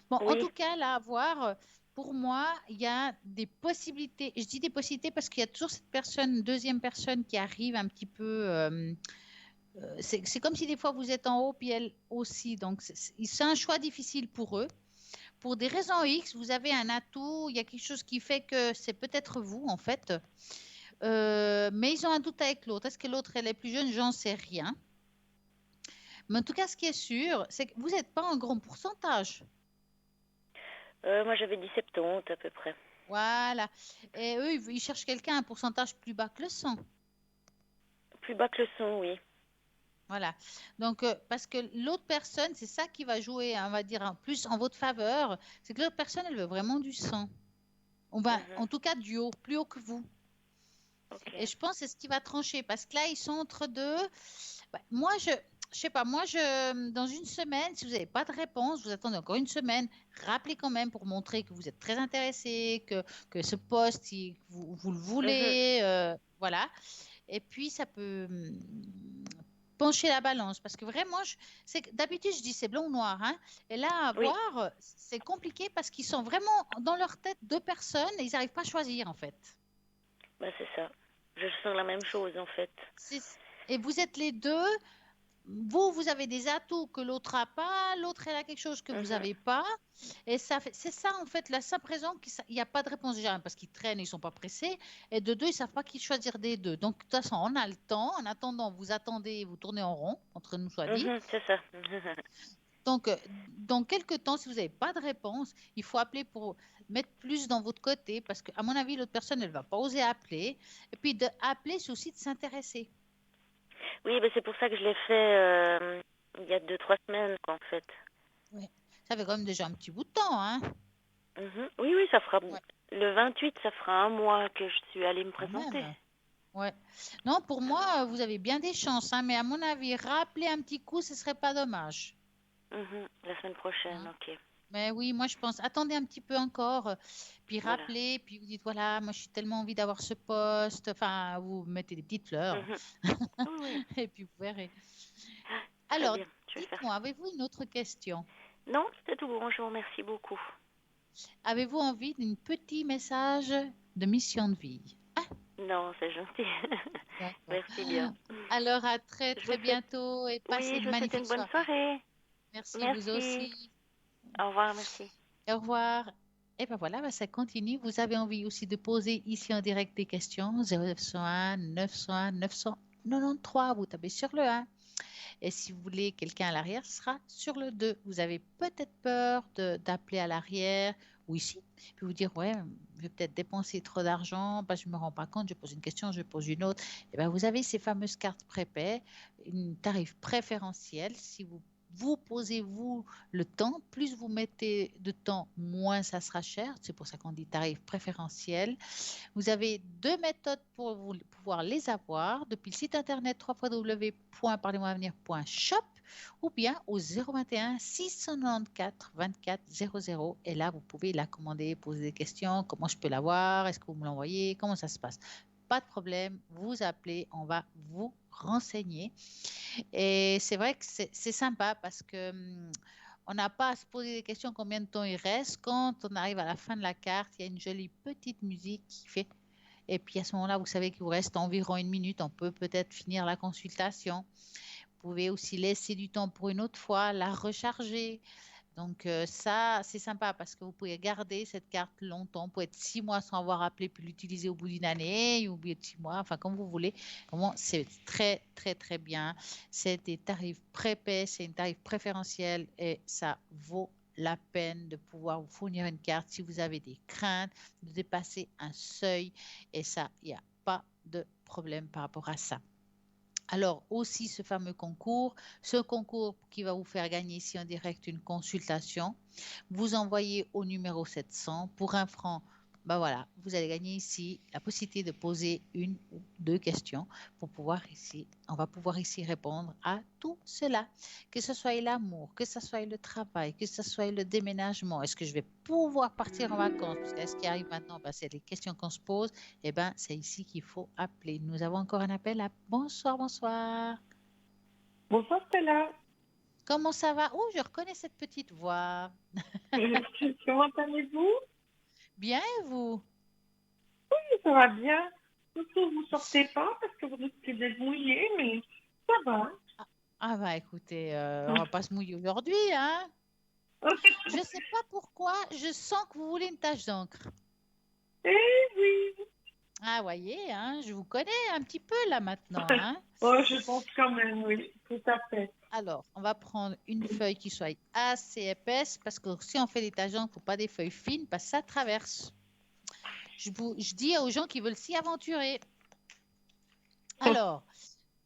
Bon, en Oui, tout cas, là, à voir. pour moi, il y a des possibilités. Je dis des possibilités parce qu'il y a toujours cette personne, deuxième personne qui arrive un petit peu. C'est comme si des fois vous êtes en haut, puis elle aussi. Donc, c'est un choix difficile pour eux. Pour des raisons X, vous avez un atout, il y a quelque chose qui fait que c'est peut-être vous, en fait. Mais ils ont un doute avec l'autre. Est-ce que l'autre, elle est plus jeune? J'en sais rien. Mais en tout cas, ce qui est sûr, c'est que vous n'êtes pas en grand pourcentage. Moi, j'avais dit 70 à peu près. Voilà. Et eux, ils cherchent quelqu'un à un pourcentage plus bas que le 100. Plus bas que le son, oui. Voilà. Donc, parce que l'autre personne, c'est ça qui va jouer, on va dire, plus en votre faveur, c'est que l'autre personne, elle veut vraiment du 100. En tout cas, du haut, plus haut que vous. Ok. Et je pense que c'est ce qui va trancher, parce que là, ils sont entre deux. Moi, je sais pas, dans une semaine, si vous n'avez pas de réponse, vous attendez encore une semaine, rappelez quand même pour montrer que vous êtes très intéressé, que ce poste, vous le voulez, voilà. Et puis, ça peut pencher la balance, parce que vraiment, d'habitude, je dis c'est blanc ou noir, hein. Et là, à Oui, voir, c'est compliqué parce qu'ils sont vraiment dans leur tête deux personnes et ils n'arrivent pas à choisir, en fait. bah c'est ça. Je sens la même chose en fait. Et vous êtes les deux. Vous avez des atouts que l'autre n'a pas, l'autre elle a quelque chose que vous n'avez pas. Et c'est ça en fait la simple raison qu'il n'y a pas de réponse déjà, parce qu'ils traînent, ils ne sont pas pressés. Et de deux, ils ne savent pas qui choisir des deux. Donc de toute façon, on a le temps. En attendant, vous attendez, vous tournez en rond, entre nous soit dit. C'est ça. Donc, dans quelques temps, si vous n'avez pas de réponse, il faut appeler pour mettre plus dans votre côté, parce qu'à mon avis, l'autre personne, elle ne va pas oser appeler. Et puis, appeler, c'est aussi de s'intéresser. Oui, bah, c'est pour ça que je l'ai fait il y a 2-3 semaines, quoi, en fait. Ouais. Ça fait quand même déjà un petit bout de temps, hein. Oui, oui, ça fera. Ouais. Le 28, ça fera un mois que je suis allée me Quand présenter. même. Ouais. Non, pour moi, vous avez bien des chances, hein, mais à mon avis, rappeler un petit coup, ce serait pas dommage. La semaine prochaine, Hein. ok. Mais oui, moi je pense, attendez un petit peu encore, puis Voilà. rappelez, puis vous dites, voilà, moi j'ai tellement envie d'avoir ce poste, enfin, vous mettez des petites fleurs, Oui, oui. et puis vous verrez. Très Alors, bien, je vais faire dites-moi, ça. avez-vous une autre question? Non, c'était tout bon, je vous remercie beaucoup. Avez-vous envie d'un petit message de mission de vie? Non, c'est gentil. D'accord. Merci bien. Alors, à très Je vous très souhaite, bientôt et passez oui, une je vous souhaite magnifique une bonne soirée. soirée. Merci, vous Merci. aussi. Au revoir, merci. Au revoir. Et ben voilà, ça continue. Vous avez envie aussi de poser ici en direct des questions. 0901 901 993, vous tapez sur le 1. Et si vous voulez quelqu'un à l'arrière, ce sera sur le 2. Vous avez peut-être peur d'appeler à l'arrière ou ici, puis vous dire, ouais, je vais peut-être dépenser trop d'argent, parce que je ne me rends pas compte, je pose une question, je pose une autre. Et ben, vous avez ces fameuses cartes prépaies, un tarif préférentiel. Si vous posez-vous le temps, plus vous mettez de temps, moins ça sera cher. C'est pour ça qu'on dit tarif préférentiel. Vous avez deux méthodes pour pouvoir les avoir depuis le site internet www.parlez-moi-avenir.shop ou bien au 021 694 24 00. Et là, vous pouvez la commander, poser des questions. Comment je peux l'avoir? Est-ce que vous me l'envoyez? Comment ça se passe? Pas de problème, vous appelez, on va vous renseigner. Et c'est vrai que c'est sympa parce que on n'a pas à se poser des questions combien de temps il reste. Quand on arrive à la fin de la carte, il y a une jolie petite musique qui fait. Et puis à ce moment-là, vous savez qu'il vous reste environ une minute. On peut peut-être finir la consultation. Vous pouvez aussi laisser du temps pour une autre fois, la recharger. Donc ça, c'est sympa parce que vous pouvez garder cette carte longtemps. Vous pouvez être 6 mois sans avoir appelé, puis l'utiliser au bout d'une année, ou au bout de 6 mois, enfin comme vous voulez. Vraiment, c'est très, très, très bien. C'est des tarifs prépais, c'est un tarif préférentiel et ça vaut la peine de pouvoir vous fournir une carte si vous avez des craintes de dépasser un seuil. Et ça, il n'y a pas de problème par rapport à ça. Alors aussi ce fameux concours, ce concours qui va vous faire gagner ici en direct une consultation, vous envoyez au numéro 700 pour 1 franc. Ben voilà, vous allez gagner ici la possibilité de poser une ou deux questions pour pouvoir ici, on va pouvoir ici répondre à tout cela, que ce soit l'amour, que ce soit le travail, que ce soit le déménagement. Est-ce que je vais pouvoir partir en vacances? Parce que ce qui arrive maintenant, ben, c'est les questions qu'on se pose. Eh bien, c'est ici qu'il faut appeler. Nous avons encore un appel. Bonsoir, bonsoir. Bonsoir Stella. Comment ça va? Oh, je reconnais cette petite voix. Comment allez-vous? Bien, et vous? Ça va bien. Surtout, vous sortez pas parce que vous risquez d'être mouillé, mais ça va. Ah bah écoutez, on va pas se mouiller aujourd'hui, hein? Je sais pas pourquoi, je sens que vous voulez une tache d'encre. Eh oui. Ah, voyez, hein, je vous connais un petit peu là maintenant, hein? Oh, je pense quand même, oui, tout à fait. Alors, on va prendre une feuille qui soit assez épaisse parce que si on fait des taches d'encre, il ne faut pas des feuilles fines parce que ça traverse. Je dis aux gens qui veulent s'y aventurer. Alors,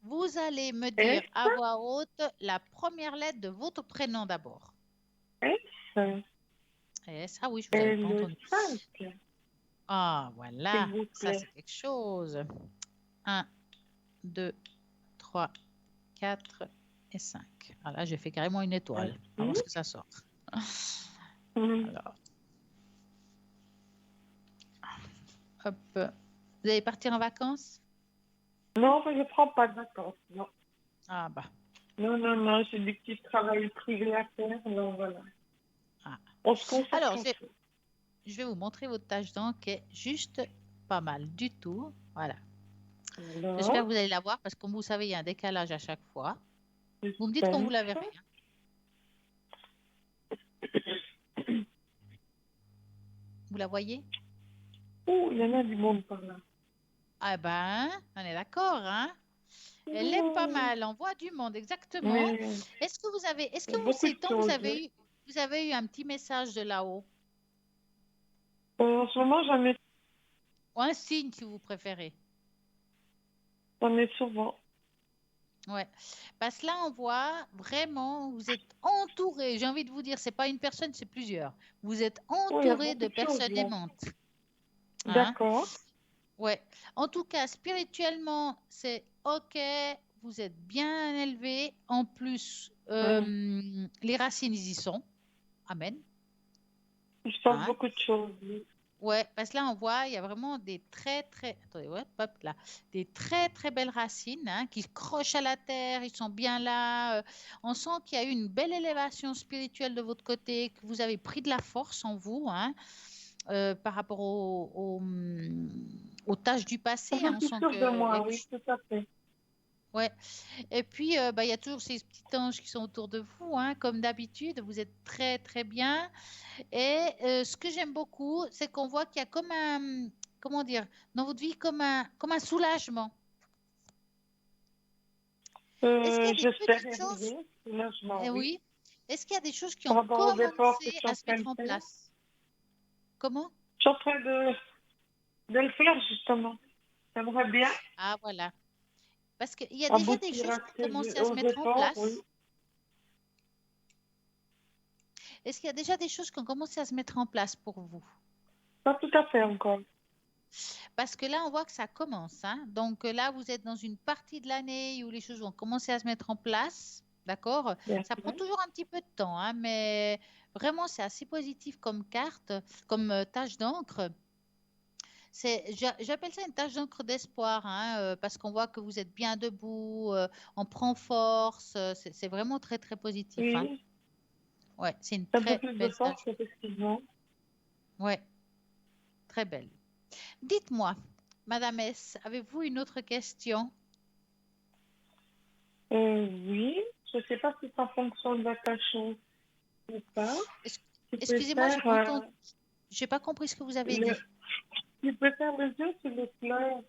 vous allez me dire S, à voix haute la première lettre de votre prénom d'abord. S, S. Ah oui, je vous avais pas L, entendu. 5, Ah, s'il voilà, vous ça c'est plaît. quelque chose. 1, 2, 3, 4 et 5. Ah là, j'ai fait carrément une étoile. On va voir ce Merci. que ça sort. Mhm. Alors, hop. Vous allez partir en vacances? Non, mais je prends pas de vacances. Non, Ah bah. non, non, non, j'ai des petits travaux privés à faire. Non, voilà. Ah. On se consacre Alors, en fait. je vais vous montrer votre tâche d'encre qui est juste pas mal du tout. Voilà. J'espère Alors, que vous allez la voir parce que comme vous savez, il y a un décalage à chaque fois. Vous me dites quand vous la suspense. verrez, hein. Vous la voyez? Oh, il y en a du monde par là. Ah ben, on est d'accord, hein? Elle est pas Non, mal. On voit du monde, exactement. mais Est-ce il y a que beaucoup ces de temps choses. vous avez eu un petit message de là-haut En ce moment, ou un signe si vous préférez? j'en ai souvent. Ouais. Parce que là, on voit vraiment, vous êtes entouré. J'ai envie de vous dire, c'est pas une personne, c'est plusieurs. Vous êtes Oh, il y a entouré beaucoup de de choses personnes là. aimantes. Hein? D'accord. Ouais. En tout cas, spirituellement, c'est OK. Vous êtes bien élevé. En plus, Hum. les racines, ils y sont. Amen. Il se passe Hein? beaucoup de choses. Oui. Ouais, parce que là, on voit, il y a vraiment des très, très, attendez, ouais, hop, là, des très, très belles racines hein, qui crochent à la terre, ils sont bien là. On sent qu'il y a eu une belle élévation spirituelle de votre côté, que vous avez pris de la force en vous hein, par rapport aux tâches du passé. Je Hein. On suis sent sûre de qu'il y a moi, quelque oui, chose. tout à fait. Ouais. Et puis, bah, il y a toujours ces petits anges qui sont autour de vous, hein, comme d'habitude. Vous êtes très, très bien. Et ce que j'aime beaucoup, c'est qu'on voit qu'il y a comme un, comment dire, dans votre vie, comme un soulagement. Est-ce qu'il y a des J'espère y petites choses, arriver. Soulagement, eh oui. oui, est-ce qu'il y a des choses qui Par ont rapport aux efforts que je commencé suis à en se train de mettre en faire. place? Comment? Je suis en train de le faire, justement. J'aimerais bien Ah, voilà. Parce qu'il y a déjà des aboutir choses à qui ont commencé à se aux mettre en efforts, oui. place. Est-ce qu'il y a déjà des choses qui ont commencé à se mettre en place pour vous? Pas tout à fait encore. Parce que là, on voit que ça commence. Hein. Donc là, vous êtes dans une partie de l'année où les choses vont commencer à se mettre en place. D'accord? Bien Ça sûr. prend toujours un petit peu de temps, hein, mais vraiment, c'est assez positif comme carte, comme tâche d'encre. J'appelle ça une tâche d'encre d'espoir, hein, parce qu'on voit que vous êtes bien debout, on prend force. C'est vraiment très, très positif. Hein. Oui, Ouais, c'est une un peu très plus de belle force, tâche. effectivement. Ouais, très belle. Dites-moi, Madame S, avez-vous une autre question? Oui, je ne sais pas si c'est en fonction de la tâche ou pas. Est-ce- Tu peux Excusez-moi, j'ai faire, pas entendu. J'ai pas compris ce que vous avez le, dit. tu peux faire le jeu sur les fleurs.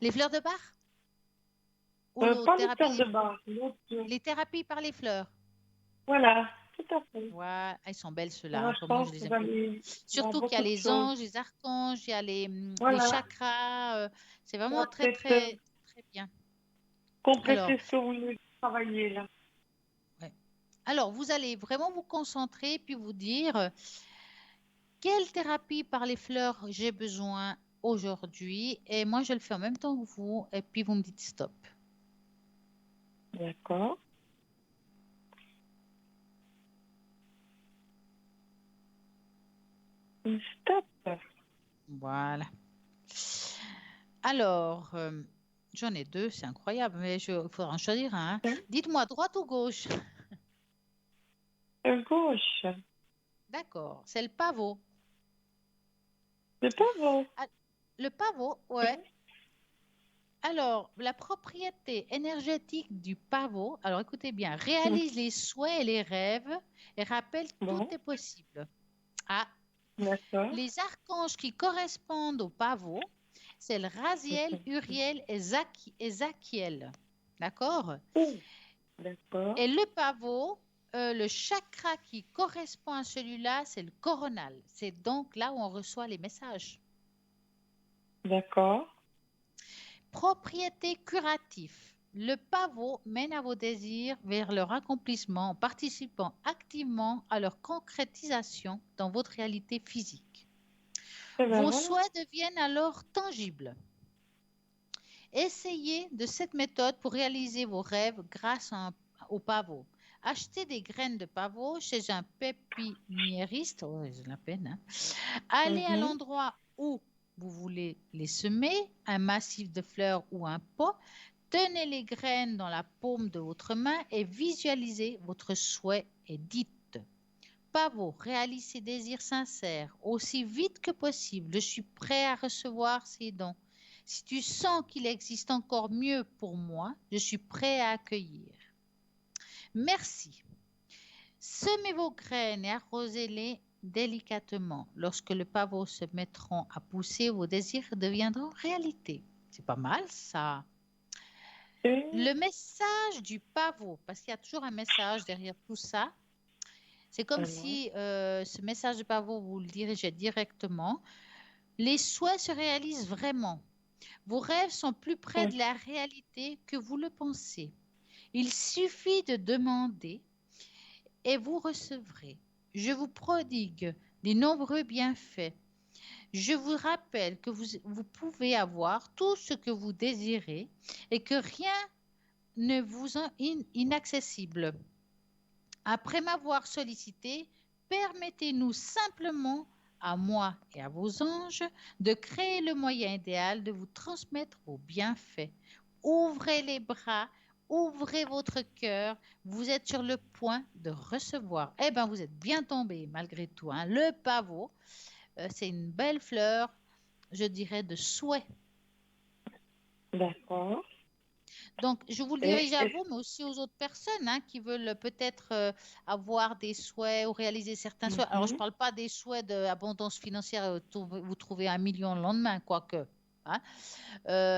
Les fleurs de bar ou l'autre Pas les thérapie, fleurs de bar, l'autre jeu. les thérapies par les fleurs. Voilà, tout à fait. Ouais, elles sont belles ceux-là. Là, Hein, je comment pense je les qu'il aime va beaucoup. y avoir Surtout qu'il y a beaucoup de les choses. anges, les archanges, il y a les Voilà, chakras. C'est on vraiment va très, peut-être très, très bien. Alors, compléter ce que vous voulez travailler là. ouais. Alors, vous allez vraiment vous concentrer puis vous dire quelle thérapie par les fleurs j'ai besoin aujourd'hui. Et moi, je le fais en même temps que vous. Et puis, vous me dites stop. D'accord. Stop. Voilà. Alors, j'en ai deux, c'est incroyable, mais il faudra en choisir un. Hein. Dites-moi, droite ou gauche? Gauche. D'accord, c'est le pavot. Le pavot. Ah, le pavot, ouais. Alors, la propriété énergétique du pavot, alors écoutez bien, réalise les souhaits et les rêves et rappelle tout Bon, est possible. Ah, d'accord. les archanges qui correspondent au pavot, c'est le Raziel, Uriel et Zachiel. D'accord? Oh, d'accord. Et le pavot, le chakra qui correspond à celui-là, c'est le coronal. C'est donc là où on reçoit les messages. D'accord. Propriété curative. Le pavot mène à vos désirs vers leur accomplissement en participant activement à leur concrétisation dans votre réalité physique. Et ben Vos voilà. souhaits deviennent alors tangibles. Essayez de cette méthode pour réaliser vos rêves grâce au pavot. Achetez des graines de pavot chez un pépiniériste. Oh, j'ai la peine, hein. Allez à l'endroit où vous voulez les semer, un massif de fleurs ou un pot. Tenez les graines dans la paume de votre main et visualisez votre souhait et dites: pavot, réalise ses désirs sincères aussi vite que possible. Je suis prêt à recevoir ces dons. Si tu sens qu'il existe encore mieux pour moi, je suis prêt à accueillir. Merci. Semez vos graines et arrosez-les délicatement. Lorsque le pavot se mettront à pousser, vos désirs deviendront réalité. C'est pas mal ça. Et Le message du pavot, parce qu'il y a toujours un message derrière tout ça, c'est comme voilà. si ce message de pavot, vous le dirigez directement. Les souhaits se réalisent vraiment. Vos rêves sont plus près de la réalité que vous le pensez. Il suffit de demander et vous recevrez. Je vous prodigue des nombreux bienfaits. Je vous rappelle que vous pouvez avoir tout ce que vous désirez et que rien ne vous est inaccessible. Après m'avoir sollicité, permettez-nous simplement, à moi et à vos anges, de créer le moyen idéal de vous transmettre vos bienfaits. Ouvrez les bras, ouvrez votre cœur, vous êtes sur le point de recevoir. Eh bien, vous êtes bien tombé malgré tout, hein. Le pavot, c'est une belle fleur, je dirais, de souhait. D'accord. Donc, je vous le dirige à vous, mais aussi aux autres personnes, hein, qui veulent peut-être avoir des souhaits ou réaliser certains souhaits. Alors, je ne parle pas des souhaits d'abondance financière, vous trouvez 1 million le lendemain, quoique. Hein.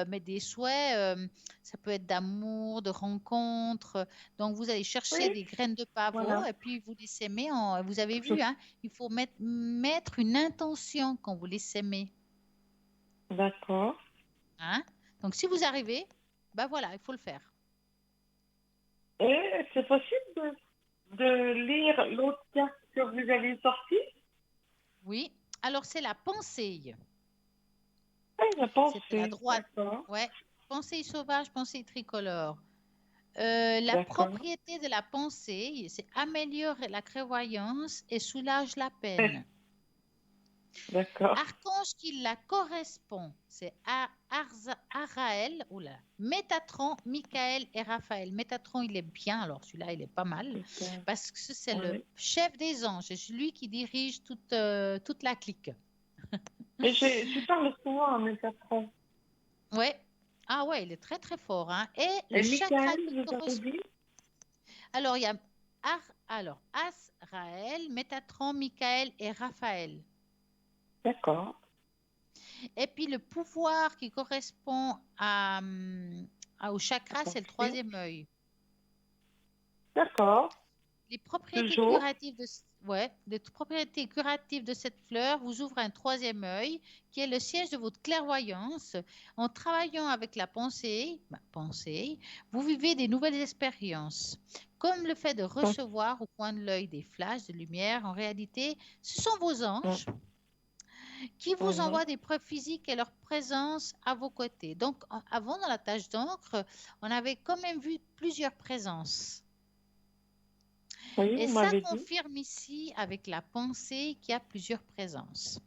Mais des souhaits, ça peut être d'amour, de rencontre. Donc, vous allez chercher Oui, des graines de pavot voilà. et puis vous les sémez. Vous avez vu, hein, il faut mettre une intention quand vous les sémez. D'accord. Hein. Donc, si vous arrivez, ben voilà, il faut le faire. Et c'est possible de lire l'autre carte que vous avez sortie? Oui. Alors, c'est la pensée. Ah, je pense C'est à la droite. D'accord. Ouais. Pensée sauvage, pensée tricolore. La D'accord. propriété de la pensée, c'est améliorer la clairvoyance et soulage la peine. D'accord. Archange qui la correspond, c'est Araël, oula, Métatron, Michael et Raphaël. Métatron, il est bien, alors celui-là, il est pas mal, parce que c'est le chef des anges, c'est celui qui dirige toute la clique. Et je parle souvent à Métatron. Ouais. Ah ouais, il est très très fort. Hein. Et le Et chakra Michael, qui vous avez dit? Alors, il y a Azraël, Métatron, Michael et Raphaël. D'accord. Et puis le pouvoir qui correspond au chakra, c'est le troisième œil. D'accord. Les propriétés Toujours. curatives les propriétés curatives de cette fleur vous ouvrent un troisième œil qui est le siège de votre clairvoyance. En travaillant avec la pensée, vous vivez des nouvelles expériences. Comme le fait de recevoir au coin de l'œil des flashs de lumière, en réalité, ce sont vos anges qui vous envoient des preuves physiques et leur présence à vos côtés. Donc, avant, dans la tâche d'encre, on avait quand même vu plusieurs présences. Oui, Et vous ça m'avez dit. confirme ici avec la pensée qu'il y a plusieurs présences.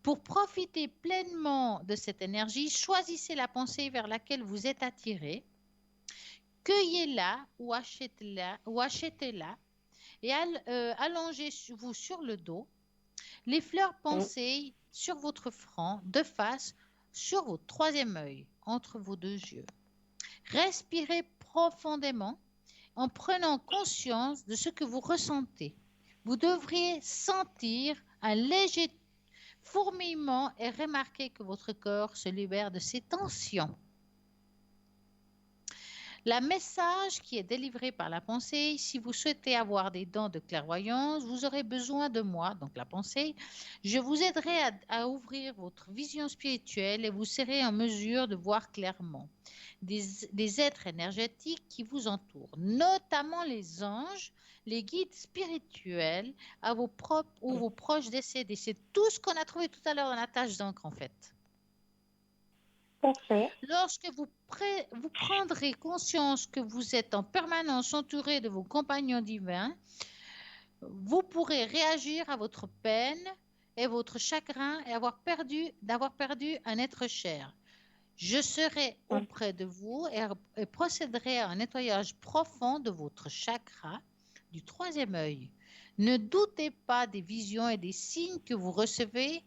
Pour profiter pleinement de cette énergie, choisissez la pensée vers laquelle vous êtes attiré, cueillez-la ou achetez-la et allongez-vous sur le dos. Les fleurs pensées sur votre front, de face, sur votre troisième œil, entre vos deux yeux. Respirez profondément en prenant conscience de ce que vous ressentez. Vous devriez sentir un léger fourmillement et remarquer que votre corps se libère de ses tensions. Le message qui est délivré par la pensée, si vous souhaitez avoir des dons de clairvoyance, vous aurez besoin de moi, donc la pensée. Je vous aiderai à ouvrir votre vision spirituelle et vous serez en mesure de voir clairement des êtres énergétiques qui vous entourent, notamment les anges, les guides spirituels à vos propres ou vos proches décédés. C'est tout ce qu'on a trouvé tout à l'heure dans la tâche d'encre en fait. Parfait. Lorsque vous prendrez conscience que vous êtes en permanence entouré de vos compagnons divins, vous pourrez réagir à votre peine et votre chagrin et d'avoir perdu un être cher. Je serai auprès de vous et procéderai à un nettoyage profond de votre chakra du troisième œil. Ne doutez pas des visions et des signes que vous recevez.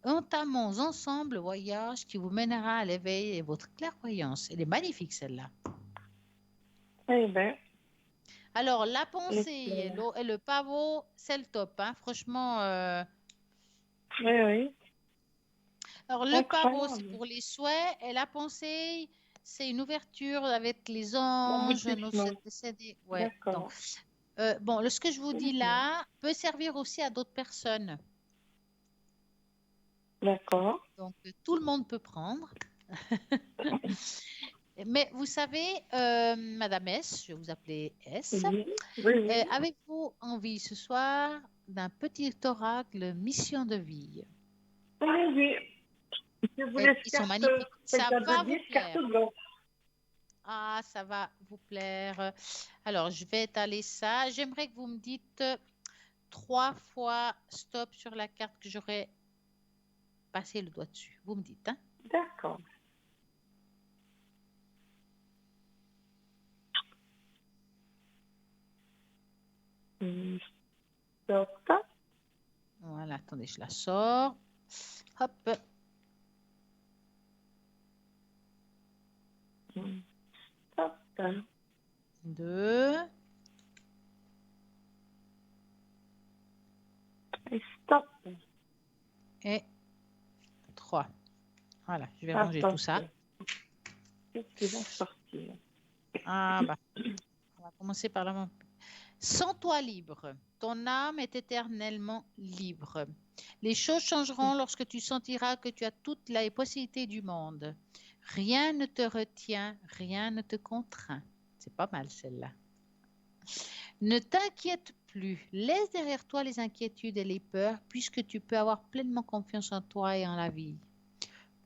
Entamons ensemble le voyage qui vous mènera à l'éveil et votre clairvoyance. Elle est magnifique celle-là. Eh bien, Alors la pensée et le pavot, c'est le top, hein, franchement. oui. Alors le pavot, c'est pour les souhaits et la pensée, c'est une ouverture avec les anges, nos décédés. Ouais. D'accord. Donc, ce que je vous dis là peut servir aussi à d'autres personnes. D'accord. Donc, tout le monde peut prendre. Mais vous savez, Madame S, je vais vous appeler S, Oui. avez-vous envie ce soir d'un petit oracle mission de vie? Oui. Je vous laisse Ils sont magnifiques. Ça va vous plaire. carte blanche. Ah, ça va vous plaire. Alors, je vais étaler ça. J'aimerais que vous me dites 3 fois stop sur la carte que j'aurais passé le doigt dessus. Vous me dites, hein? D'accord. Stop. Voilà, attendez, je la sors. Hop. Stop. 2. Et stop. Et 3. Voilà, je vais ranger tout ça. Qu'est-ce qui va sortir? Ah bah, on va commencer par la main. Sens-toi libre. Ton âme est éternellement libre. Les choses changeront lorsque tu sentiras que tu as toutes les possibilités du monde. Rien ne te retient, rien ne te contraint. C'est pas mal celle-là. Ne t'inquiète plus. Laisse derrière toi les inquiétudes et les peurs puisque tu peux avoir pleinement confiance en toi et en la vie.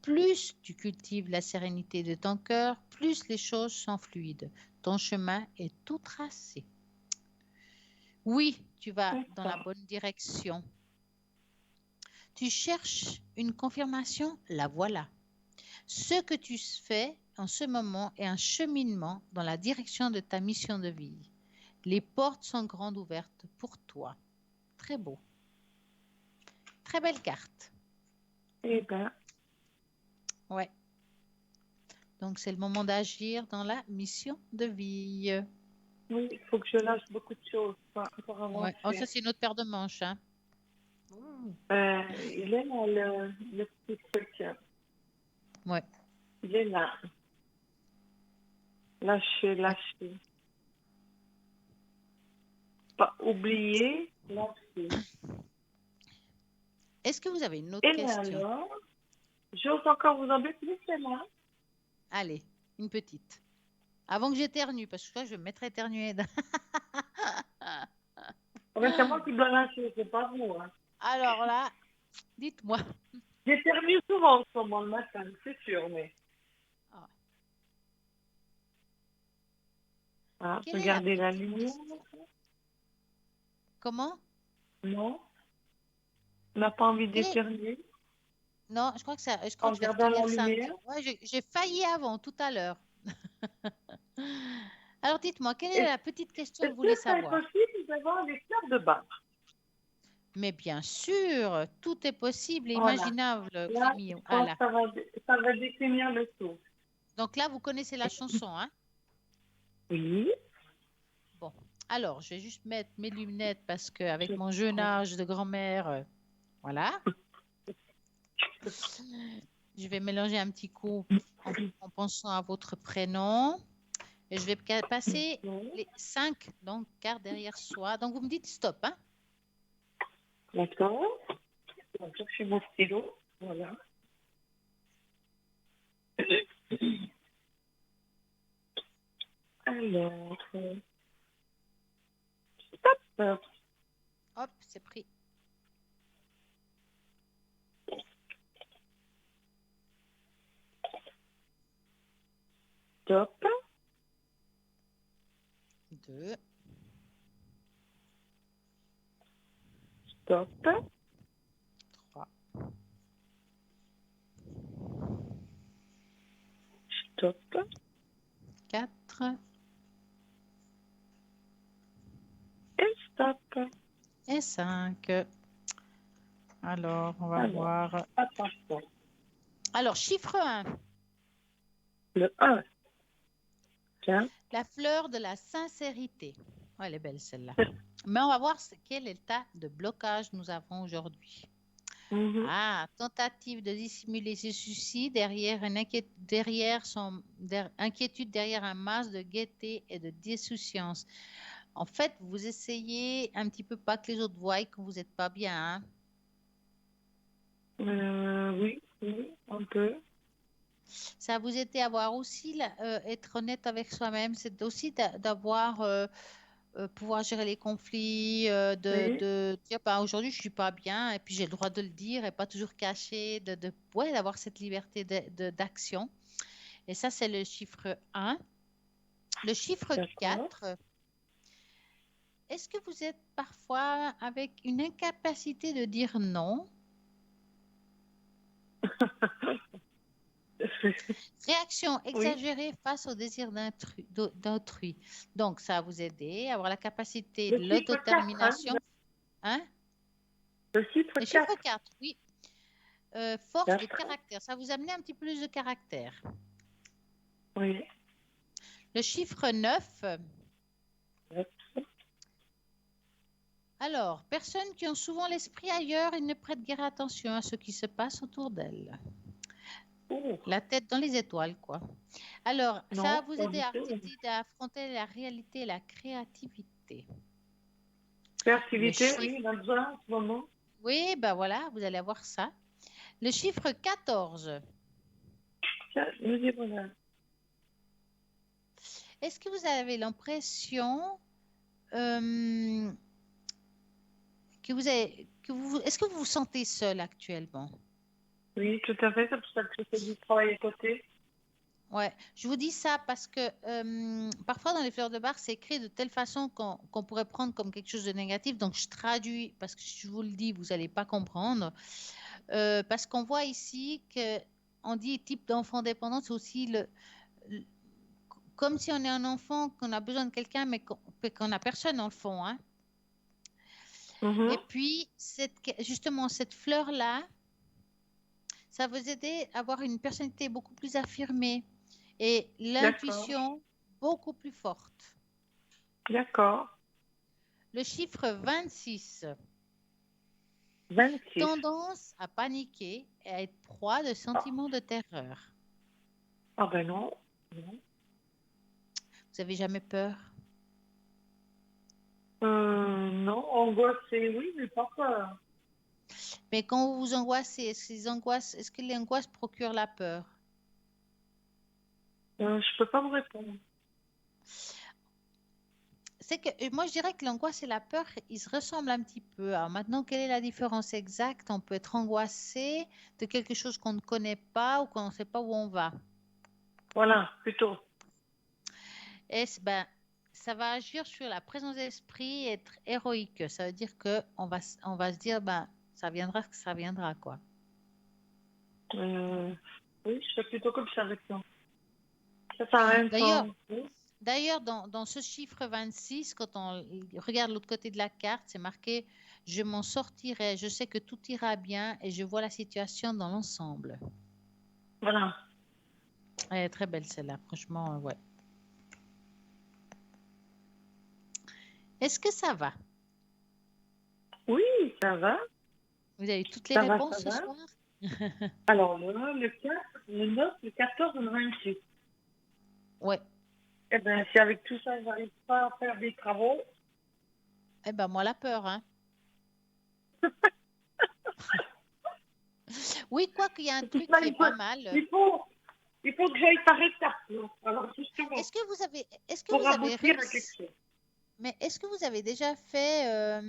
Plus tu cultives la sérénité de ton cœur, plus les choses sont fluides. Ton chemin est tout tracé. Oui, tu vas dans la bonne direction. Tu cherches une confirmation, la voilà. Ce que tu fais en ce moment est un cheminement dans la direction de ta mission de vie. Les portes sont grandes ouvertes pour toi. Très beau. Très belle carte. Eh bien. Ouais. Donc, c'est le moment d'agir dans la mission de vie. Oui, il faut que je lâche beaucoup de choses pour avancer. Ouais. Oh, ça, c'est une autre paire de manches. Hein. Il est là, le petit truc. Ouais. Il est là. Lâcher. Pas oublier, lâcher. Est-ce que vous avez une autre question? Alors, j'ose encore vous embêter, celle-là. Allez, une petite. Avant que j'éternue, parce que je vais me mettre à éternuer. C'est moi qui dois lâcher, c'est pas vous. Hein. Alors là, dites-moi. J'éternue souvent en ce moment le matin, c'est sûr, mais... Ah, regardez la lumière. Comment? Non. On n'a pas envie d'éternuer. Non, je crois que ça. Je crois que je vais retenir ça. Ouais, j'ai failli avant, tout à l'heure. Alors, dites-moi, quelle est la petite question que vous voulez savoir? Est-ce possible d'avoir les fleurs de bar? Mais bien sûr, tout est possible et Voilà. imaginable, Là, Clémy. je pense Voilà. que ça va définir le tout. Donc là, vous connaissez la chanson, hein? Oui. Bon. Alors, je vais juste mettre mes lunettes parce qu'avec Je mon jeune prends. âge de grand-mère, voilà. Je vais mélanger un petit coup en pensant à votre prénom. Et je vais passer les 5 donc, cartes derrière soi. Donc, vous me dites stop, hein? D'accord. Donc, je suis mon stylo. Voilà. Alors, stop. Hop, c'est pris. Stop. 2, Stop. 3, Stop. 4 Et stop. et 5. Alors, on va Alors, voir. attention. Alors, chiffre 1. Le 1. Tiens. La fleur de la sincérité. Oh, elle est belle celle-là. Mais on va voir quel état de blocage nous avons aujourd'hui. Mhm. Ah, tentative de dissimuler ses soucis derrière une inquiétude derrière un masque de gaieté et de dissouciance. En fait, vous essayez un petit peu pas que les autres voient que vous n'êtes pas bien, hein. Oui, un peu. Ça vous aide à voir aussi, être honnête avec soi-même, c'est aussi d'avoir, pouvoir gérer les conflits, Oui. de dire, bah, aujourd'hui, je suis pas bien, et puis j'ai le droit de le dire, et pas toujours cacher, ouais, d'avoir cette liberté d'action. Et ça, c'est le chiffre 1. Le chiffre D'accord. 4, est-ce que vous êtes parfois avec une incapacité de dire non? Réaction Oui. exagérée face au désir d'autrui. Donc, ça va vous aider à avoir la capacité Le de chiffre 4, hein? l'autodétermination. Hein? Le chiffre Le 4. chiffre 4, oui. Force de D'accord. caractère. Ça vous amène un petit peu plus de caractère. Oui. Le chiffre 9. Alors, personnes qui ont souvent l'esprit ailleurs et ne prêtent guère attention à ce qui se passe autour d'elles. Oh, La tête dans les étoiles, quoi. Alors, ça va non, vous pas aider du tout. à affronter la réalité et la créativité. Le Créativité, chiffre, oui, il a besoin en ce moment. oui, ben voilà, vous allez avoir ça. Le chiffre 14. Tiens, nous y voilà. Est-ce que vous avez l'impression que est-ce que vous vous sentez seul actuellement? Oui, tout à fait, c'est pour ça que je fais du travail à côté. Ouais, je vous dis ça parce que parfois dans les fleurs de bar, c'est écrit de telle façon qu'on pourrait prendre comme quelque chose de négatif. Donc, je traduis parce que si je vous le dis, vous n'allez pas comprendre. Parce qu'on voit ici que on dit type d'enfant dépendant, c'est aussi le- comme si on est un enfant, qu'on a besoin de quelqu'un, mais qu'on n'a personne dans le fond, hein. Mhm. Et puis, justement, cette fleur-là, ça vous aider à avoir une personnalité beaucoup plus affirmée et D'accord, l'intuition beaucoup plus forte. d'accord. Le chiffre 26. 26. Tendance à paniquer et à être proie de Ah, sentiments de terreur. ah ben non. Non. Vous avez jamais peur? Non, angoissé, oui, mais pas peur. Mais quand vous vous angoissez, est-ce que les angoisses procurent la peur? Je peux pas vous répondre. C'est que moi je dirais que l'angoisse et la peur, ils se ressemblent un petit peu. Alors maintenant, quelle est la différence exacte? On peut être angoissé de quelque chose qu'on ne connaît pas ou qu'on ne sait pas où on va. Voilà, plutôt. Ben, ça va agir sur la présence d'esprit et être héroïque. Ça veut dire que on va se dire, ben, ça viendra que ça viendra, quoi. Oui, je fais plutôt comme ça avec toi. Ça sert à rien de D'ailleurs, s'en... Oui. D'ailleurs, dans ce chiffre 26, quand on regarde l'autre côté de la carte, c'est marqué je m'en sortirai, je sais que tout ira bien et je vois la situation dans l'ensemble. Voilà. Elle est très belle celle-là, franchement, ouais. Est-ce que ça va? Oui, ça va. Vous avez toutes les Ça réponses ce va. soir? Alors, moi, le 4, je note le 14 et le 28. Ouais. Eh bien, si avec tout ça, j'arrive pas à faire des travaux, Eh ben, moi, la peur, hein. Oui, quoi qu'il y a un truc là, qui est pas mal. il faut que j'aille par étapes. Là. Alors, justement, Est-ce que pour vous avez aboutir à quelque réussi, chose. mais est-ce que vous avez déjà fait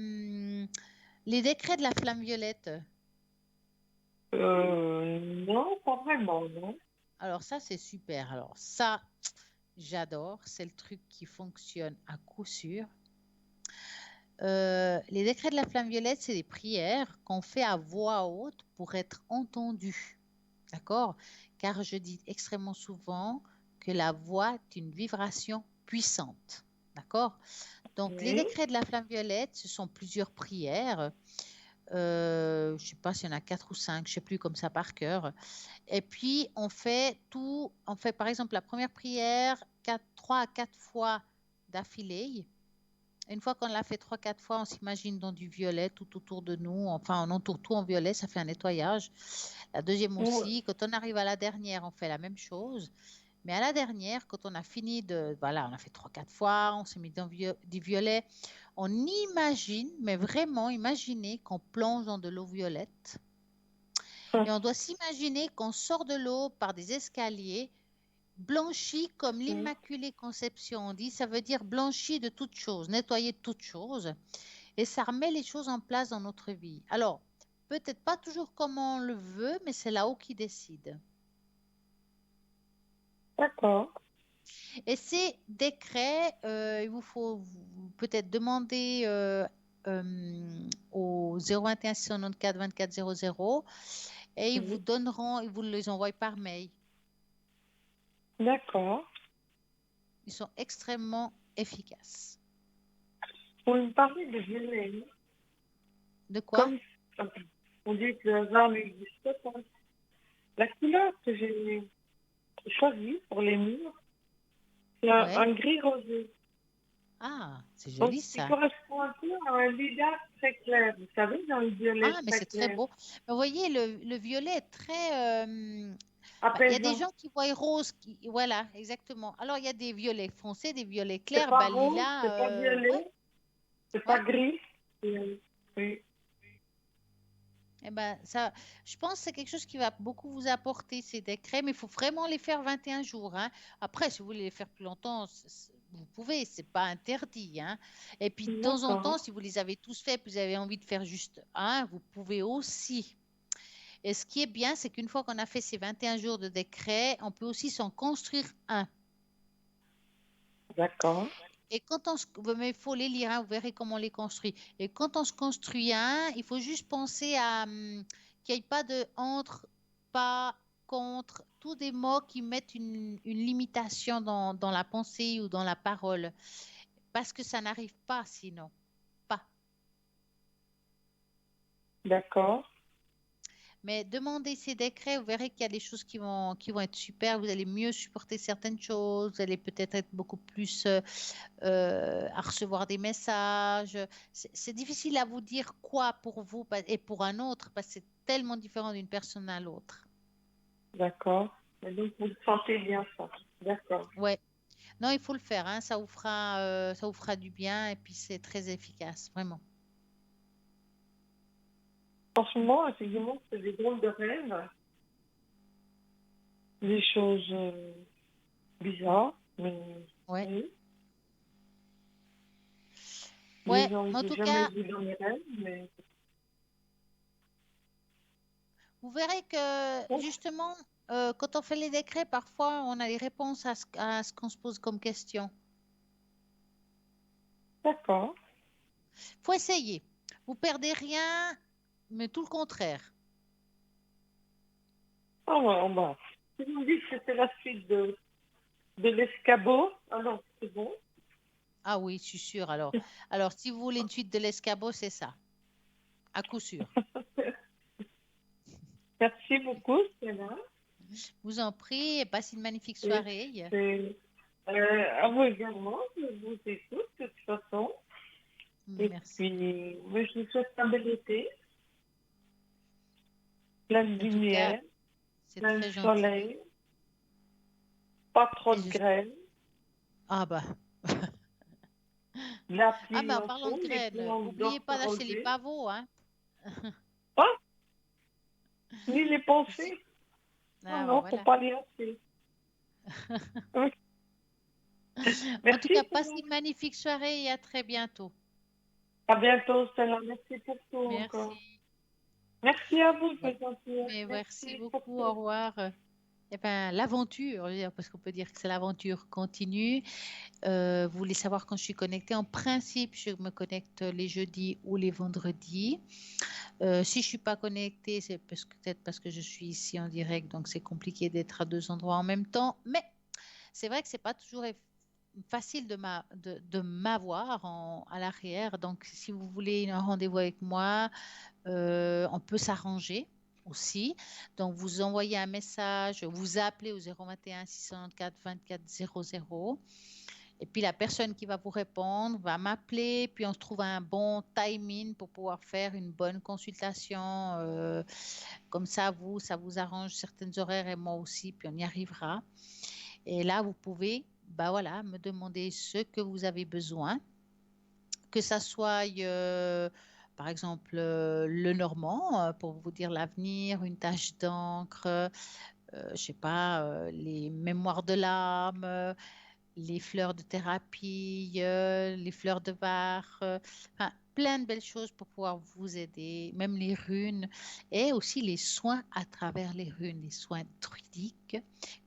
les décrets de la flamme violette? Non, pas vraiment, non. Alors ça, c'est super. Alors ça, j'adore. C'est le truc qui fonctionne à coup sûr. Les décrets de la flamme violette, c'est des prières qu'on fait à voix haute pour être entendues. D'accord? Car je dis extrêmement souvent que la voix est une vibration puissante. D'accord? Donc, les Oui. décrets de la flamme violette, ce sont plusieurs prières. Je ne sais pas s'il y en a 4 ou 5, je ne sais plus comme ça par cœur. Et puis, on fait par exemple la première prière 3 à 4 fois d'affilée. Une fois qu'on l'a fait 3-4 fois, on s'imagine dans du violet tout autour de nous. Enfin, on entoure tout en violet, ça fait un nettoyage. La deuxième aussi. Quand on arrive à la dernière, on fait la même chose. Mais à la dernière, quand on a fini voilà, on a fait 3-4 fois, on s'est mis dans du violet, on imagine, mais vraiment imaginer qu'on plonge dans de l'eau violette. Et on doit s'imaginer qu'on sort de l'eau par des escaliers blanchi comme l'Immaculée Conception. On dit, ça veut dire blanchi de toutes choses, nettoyer de toutes choses. Et ça remet les choses en place dans notre vie. Alors, peut-être pas toujours comme on le veut, mais c'est là-haut qui décide. D'accord. Et ces décrets, il vous faut peut-être demander au 021 694 24 00 et ils vous donneront, ils vous les envoient par mail. D'accord. Ils sont extrêmement efficaces. Vous me parlez de violet. De quoi? Comme on dit que le hasard n'existe pas. La couleur que j'ai choisie pour les murs, c'est Ouais. un gris rosé. Ah, c'est Donc, joli il ça. correspond un peu à un lilas très clair. Vous savez, dans le violet Ah, mais très c'est très clair. beau. Mais vous voyez, le violet est très... il y a des Apaisant. gens qui voient rose. Voilà, exactement. Alors, il y a des violets foncés, des violets C'est clairs. pas Bah, rose, lilas, c'est pas ouais, violet, c'est pas ouais. gris. Oui. Eh ben, ça, je pense que c'est quelque chose qui va beaucoup vous apporter ces décrets, mais il faut vraiment les faire 21 jours. Hein. Après, si vous voulez les faire plus longtemps, vous pouvez, c'est pas interdit. Hein. Et puis, de temps en temps, D'accord. si vous les avez tous faits, puis vous avez envie de faire juste un, vous pouvez aussi. Et ce qui est bien, c'est qu'une fois qu'on a fait ces 21 jours de décret, on peut aussi s'en construire un. D'accord. Et quand mais il faut les lire, hein, vous verrez comment on les construit. Et quand on se construit un, il faut juste penser à qu'il n'y ait pas de entre, pas, contre, tous des mots qui mettent une limitation dans la pensée ou dans la parole. Parce que ça n'arrive pas sinon. Pas. D'accord. Mais demandez ces décrets, vous verrez qu'il y a des choses qui vont être super. Vous allez mieux supporter certaines choses. Vous allez peut-être être beaucoup plus à recevoir des messages. C'est difficile à vous dire quoi pour vous et pour un autre parce que c'est tellement différent d'une personne à l'autre. D'accord. Et donc, vous le sentez bien, ça. D'accord. Ouais. Non, il faut le faire. Hein. Ça vous fera du bien et puis c'est très efficace, vraiment. En ce moment, effectivement, c'est des drôles de rêves, des choses bizarres, mais Ouais. oui. Ouais. Des gens que En j'ai tout jamais cas, vus dans mes rêves, mais vous verrez que justement, quand on fait les décrets, parfois on a les réponses à ce qu'on se pose comme question. d'accord. Faut essayer. Vous perdez rien, mais tout le contraire. Alors, bah, si vous me dites que c'est la suite de l'escabeau, alors c'est bon. Ah oui, je suis sûre. Alors, si vous voulez une suite de l'escabeau, c'est ça, à coup sûr. Merci beaucoup, Stella. Vous en prie, et passez une magnifique Et soirée. c'est, à vous également, je vous écoute de toute façon. Et Merci. puis, moi, je vous souhaite un bel été, plein de En tout cas, lumière, c'est plein de très gentil. soleil, pas trop Et de je- grêle, Ah bah, de la ah pluie bah, en en parlant de fond, les graines, plantes oubliez doivent pas d'acheter les s'arroser. pavots, hein. Pas ni les penser. Non, Ah bah non, faut voilà. pas les acheter. Oui. En tout Merci, cas, passez Stella. une magnifique soirée et à très bientôt. À bientôt, Stella. Merci pour tout encore. Merci. Merci à vous, Ouais. c'est gentil. Mais merci Merci pour beaucoup, tout. au revoir. Eh ben, l'aventure, je veux dire, parce qu'on peut dire que c'est l'aventure continue. Vous voulez savoir quand je suis connectée? En principe, je me connecte les jeudis ou les vendredis. Si je ne suis pas connectée, c'est peut-être parce que je suis ici en direct, donc c'est compliqué d'être à deux endroits en même temps. Mais c'est vrai que c'est pas toujours facile de m'avoir à l'arrière. Donc, si vous voulez un rendez-vous avec moi, on peut s'arranger aussi. Donc, vous envoyez un message, vous appelez au 021 694 24 00. Et puis, la personne qui va vous répondre va m'appeler, puis on se trouve un bon timing pour pouvoir faire une bonne consultation. Comme ça vous arrange certaines horaires et moi aussi, puis on y arrivera. Et là, vous pouvez, bah voilà, me demander ce que vous avez besoin, que ça soit, par exemple, le normand pour vous dire l'avenir, une tache d'encre, je sais pas, les mémoires de l'âme, les fleurs de thérapie, les fleurs de Bach, enfin, plein de belles choses pour pouvoir vous aider, même les runes et aussi les soins à travers les runes, les soins druidiques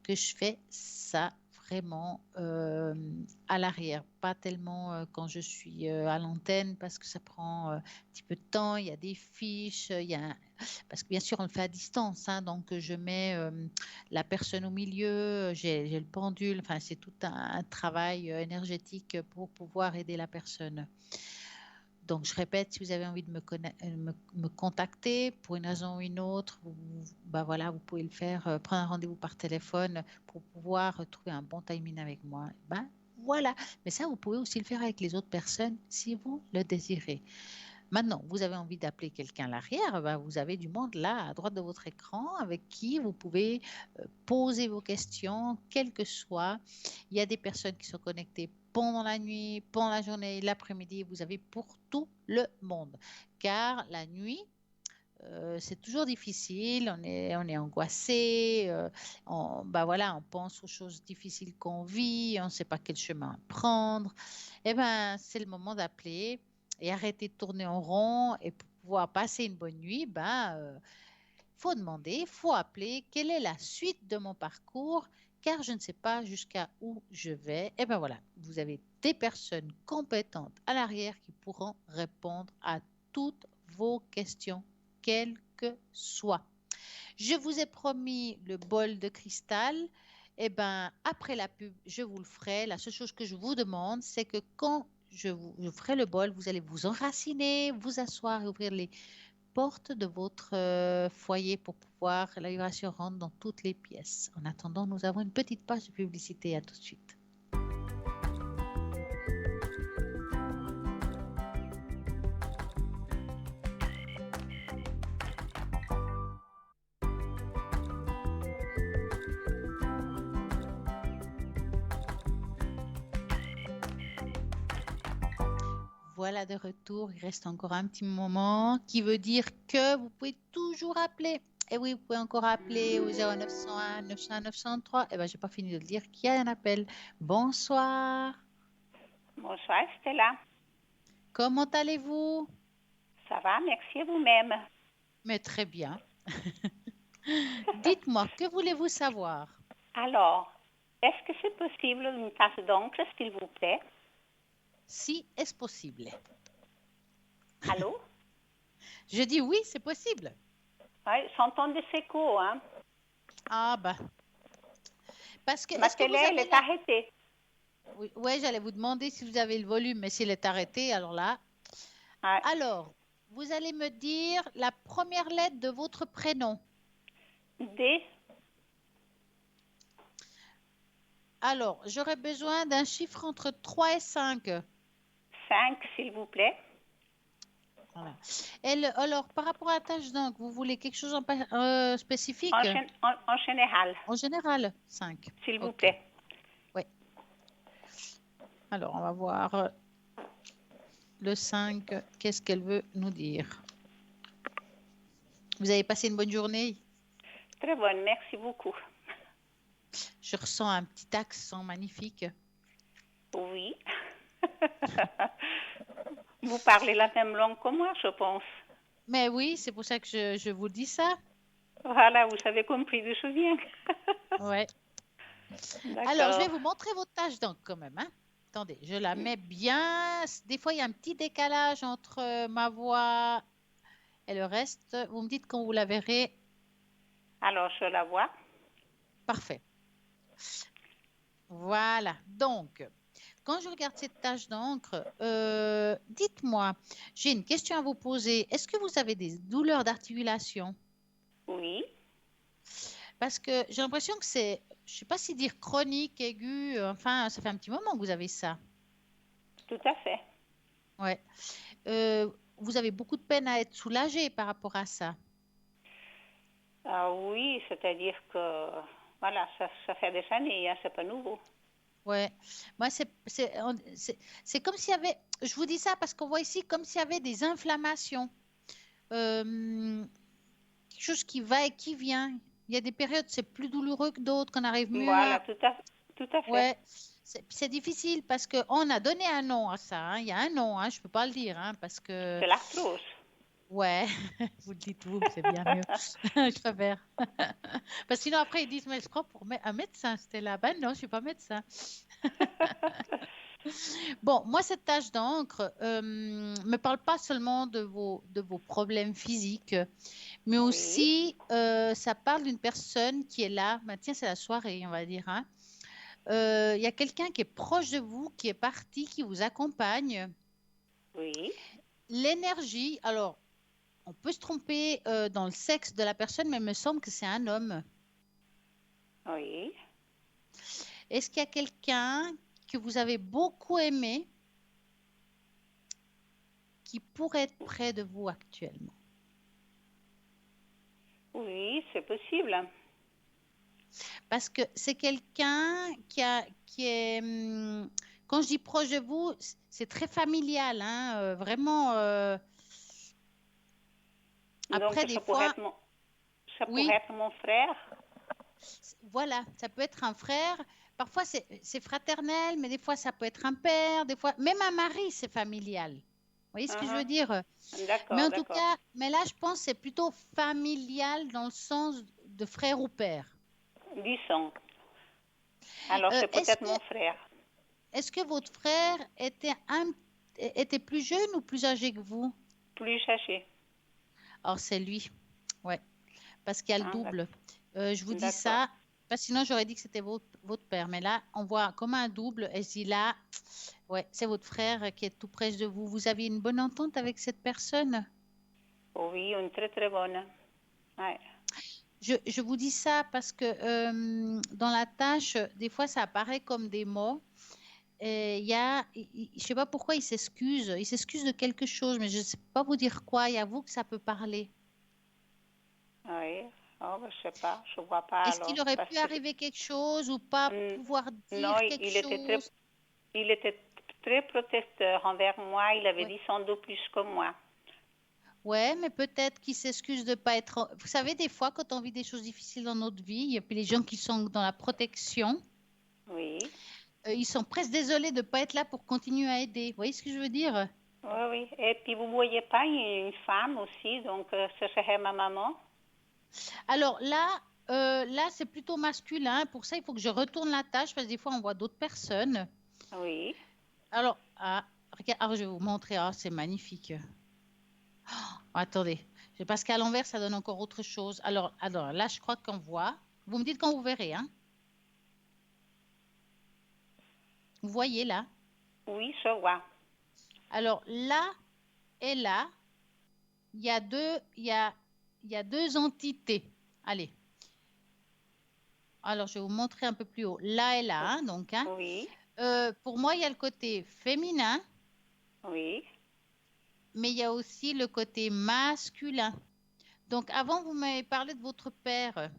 que je fais ça vraiment à l'arrière, pas tellement quand je suis à l'antenne parce que ça prend un petit peu de temps, il y a des fiches, parce que bien sûr on le fait à distance, hein, donc je mets la personne au milieu, j'ai le pendule, enfin c'est tout un travail énergétique pour pouvoir aider la personne. Donc je répète, si vous avez envie de me contacter pour une raison ou une autre, bah voilà, vous pouvez le faire, prendre un rendez-vous par téléphone pour pouvoir trouver un bon timing avec moi. Ben voilà, mais ça vous pouvez aussi le faire avec les autres personnes si vous le désirez. Maintenant, vous avez envie d'appeler quelqu'un à l'arrière, ben, vous avez du monde là à droite de votre écran avec qui vous pouvez poser vos questions, quelles que soient. Il y a des personnes qui sont connectées pendant la nuit, pendant la journée, l'après-midi. Vous avez pour tout le monde. Car la nuit, c'est toujours difficile, on est angoissé, bah voilà, on pense aux choses difficiles qu'on vit, on ne sait pas quel chemin prendre. Eh ben, c'est le moment d'appeler et arrêter de tourner en rond et pour pouvoir passer une bonne nuit, ben, faut demander, faut appeler quelle est la suite de mon parcours, car je ne sais pas jusqu'à où je vais. Et ben voilà, vous avez des personnes compétentes à l'arrière qui pourront répondre à toutes vos questions, quelles que soient. Je vous ai promis le bol de cristal. Eh ben, après la pub, je vous le ferai. La seule chose que je vous demande, c'est que quand je ferai le bol, vous allez vous enraciner, vous asseoir et ouvrir les porte de votre foyer pour pouvoir la vibration rentre dans toutes les pièces. En attendant, nous avons une petite page de publicité. À tout de suite. Voilà de retour. Il reste encore un petit moment qui veut dire que vous pouvez toujours appeler. Et oui, vous pouvez encore appeler au 0901 901 903. Eh bien, je n'ai pas fini de le dire qu'il y a un appel. Bonsoir. Bonsoir Stella. Comment allez-vous? Ça va, merci à vous-même. Mais très bien. Dites-moi, que voulez-vous savoir? Alors, est-ce que c'est possible une tasse d'encre, s'il vous plaît? Si, est-ce possible? Allô? Je dis oui, c'est possible. Oui, j'entends des échos, hein? Ah bah. Parce que Ma est-ce que télé, vous elle avez est arrêtée. Oui, ouais, j'allais vous demander si vous avez le volume, mais s'il est arrêté, alors là. Ouais. Alors, vous allez me dire la première lettre de votre prénom. D, Alors, j'aurais besoin d'un chiffre entre 3 et 5. 5, s'il vous plaît. Voilà. Alors, par rapport à la tâche d'encre, vous voulez quelque chose spécifique? En général, En général, 5. s'il vous Ok. plaît. Oui. Alors, on va voir le 5. Qu'est-ce qu'elle veut nous dire? Vous avez passé une bonne journée? Très bonne, merci beaucoup. Je ressens un petit accent magnifique. Oui. Vous parlez la même langue que moi, je pense. Mais oui, c'est pour ça que je vous dis ça. Voilà, vous avez compris d'où je viens. Ouais. Alors, je vais D'accord. vous montrer votre tâche d'encre quand même, hein. Attendez, je la mets bien. Des fois, il y a un petit décalage entre ma voix et le reste. Vous me dites quand vous la verrez. Alors, je la vois. Parfait. Voilà. Donc, quand je regarde cette tâche d'encre, dites-moi, j'ai une question à vous poser. Est-ce que vous avez des douleurs d'articulation? Oui, Parce que j'ai l'impression que c'est, je ne sais pas si dire chronique, aigu, enfin, ça fait un petit moment que vous avez ça. tout à fait. Ouais. Vous avez beaucoup de peine à être soulagé par rapport à ça. Ah oui, c'est-à-dire que, voilà, ça fait des années, hein, c'est pas nouveau. Ouais. Moi, c'est comme s'il y avait, je vous dis ça parce qu'on voit ici comme s'il y avait des inflammations. Quelque chose qui va et qui vient. Il y a des périodes, c'est plus douloureux que d'autres, qu'on arrive mieux Voilà, à. tout à fait. Ouais, c'est difficile parce qu'on a donné un nom à ça, hein. Il y a un nom, hein, je ne peux pas le dire, hein, parce que. C'est l'arthrose. Ouais, vous le dites vous, c'est bien mieux. Je préfère. Parce que sinon, après, ils disent, mais je crois pour un médecin, c'était là. Ben non, je ne suis pas médecin. Bon, moi, cette tâche d'encre me parle pas seulement de vos problèmes physiques, mais Oui, aussi, ça parle d'une personne qui est là. Ben, tiens, c'est la soirée, on va dire, hein. Il y a quelqu'un qui est proche de vous, qui est parti, qui vous accompagne. oui, L'énergie, alors, on peut se tromper dans le sexe de la personne, mais il me semble que c'est un homme. oui. Est-ce qu'il y a quelqu'un que vous avez beaucoup aimé qui pourrait être près de vous actuellement? Oui, c'est possible. Parce que c'est quelqu'un qui est, quand je dis proche de vous, c'est très familial, hein, vraiment. Donc, Après, des fois, ça pourrait oui, être mon frère. voilà, ça peut être un frère. Parfois, c'est fraternel, mais des fois, ça peut être un père. Des fois, même un mari, c'est familial. Vous voyez ce que je veux Mhm. dire? Mais D'accord, en tout d'accord. cas, mais là, je pense que c'est plutôt familial dans le sens de frère ou père. Du sang. Alors, Euh, c'est est-ce peut-être que, mon frère. est-ce que votre frère était plus jeune ou plus âgé que vous? Plus âgé. Alors, c'est lui. Ouais, parce qu'il y a le Hein, double. Je vous dis d'accord. ça, parce que sinon, j'aurais dit que c'était votre père. Mais là, on voit comme un double. Et si là, ouais, c'est votre frère qui est tout près de vous. Vous aviez une bonne entente avec cette personne? Oui, une très très bonne. Ouais. Je vous dis ça parce que dans la tâche, des fois, ça apparaît comme des mots. Et je ne sais pas pourquoi il s'excuse. Il s'excuse de quelque chose, mais je ne sais pas vous dire quoi. Il y a vous que ça peut parler. Oui. Oh, ben, je sais pas, je vois pas Est-ce alors. qu'il aurait Parce pu que arriver quelque chose ou pas Hum, pouvoir non, dire quelque chose? il était très protecteur envers moi. Il avait Ouais. 10 ans de plus que moi. Ouais, mais peut-être qu'il s'excuse de pas être. Vous savez, des fois, quand on vit des choses difficiles dans notre vie, et puis les gens qui sont dans la protection, Oui, ils sont presque désolés de ne pas être là pour continuer à aider. Vous voyez ce que je veux dire? oui, oui. Et puis vous voyez pas une femme aussi, donc ce serait ma maman. Alors là, c'est plutôt masculin. Pour ça, il faut que je retourne la tâche parce que des fois, on voit d'autres personnes. Oui, Alors, regarde, je vais vous montrer. Ah, c'est magnifique. Attendez, parce qu'à l'envers, ça donne encore autre chose. Alors là, je crois qu'on voit. Vous me dites quand vous verrez, hein? Vous voyez là? Oui, je vois. Alors là et là, il y a deux entités. Allez. Alors, je vais vous montrer un peu plus haut. Là et là, hein, donc. Hein. Oui, Pour moi, il y a le côté féminin, oui. mais il y a aussi le côté masculin. Donc, avant, vous m'avez parlé de votre père.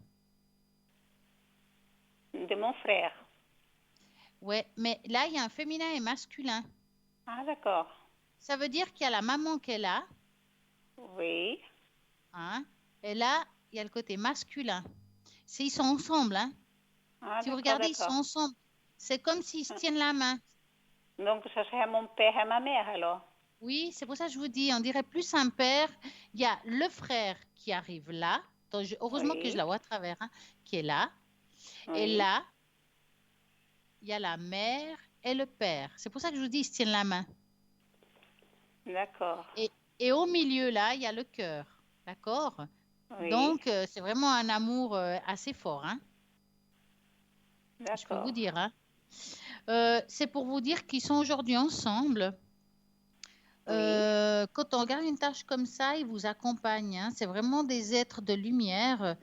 De mon frère. Ouais, mais là, il y a un féminin et masculin. Ah, d'accord. Ça veut dire qu'il y a la maman qu'elle a, Oui. hein, et là, il y a le côté masculin. Ils sont ensemble, hein. Ah, Si vous d'accord, regardez, ils sont d'accord. ensemble. C'est comme s'ils se tiennent la main. Donc, ça serait mon père et ma mère, alors. Oui, c'est pour ça que je vous dis, on dirait plus un père. Il y a le frère qui arrive là. Donc, heureusement que je Oui, la vois à travers, hein, qui est là. Et oui. là, il y a la mère et le père. C'est pour ça que je vous dis, ils se tiennent la main. D'accord. Et au milieu, là, il y a le cœur. D'accord? Oui, Donc, c'est vraiment un amour assez fort, hein, je peux vous d'accord. dire. Hein. C'est pour vous dire qu'ils sont aujourd'hui ensemble. Oui. Quand on regarde une tâche comme ça, ils vous accompagnent. Hein. C'est vraiment des êtres de lumière.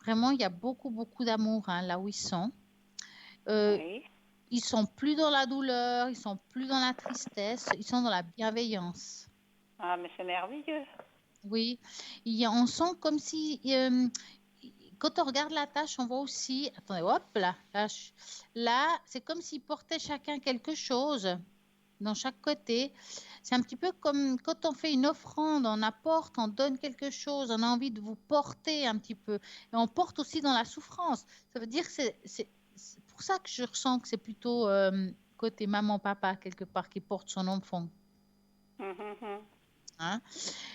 Vraiment, il y a beaucoup, beaucoup d'amour hein, là où ils sont. Oui. Ils sont plus dans la douleur, ils sont plus dans la tristesse, ils sont dans la bienveillance. Ah, mais c'est merveilleux. Oui, on sent comme si, quand on regarde la tâche, on voit aussi, attendez, hop là, là, c'est comme s'ils portaient chacun quelque chose dans chaque côté. C'est un petit peu comme quand on fait une offrande, on apporte, on donne quelque chose, on a envie de vous porter un petit peu. Et on porte aussi dans la souffrance. Ça veut dire que c'est pour ça que je ressens que c'est plutôt côté maman-papa, quelque part, qui porte son enfant. Mhm, Hein.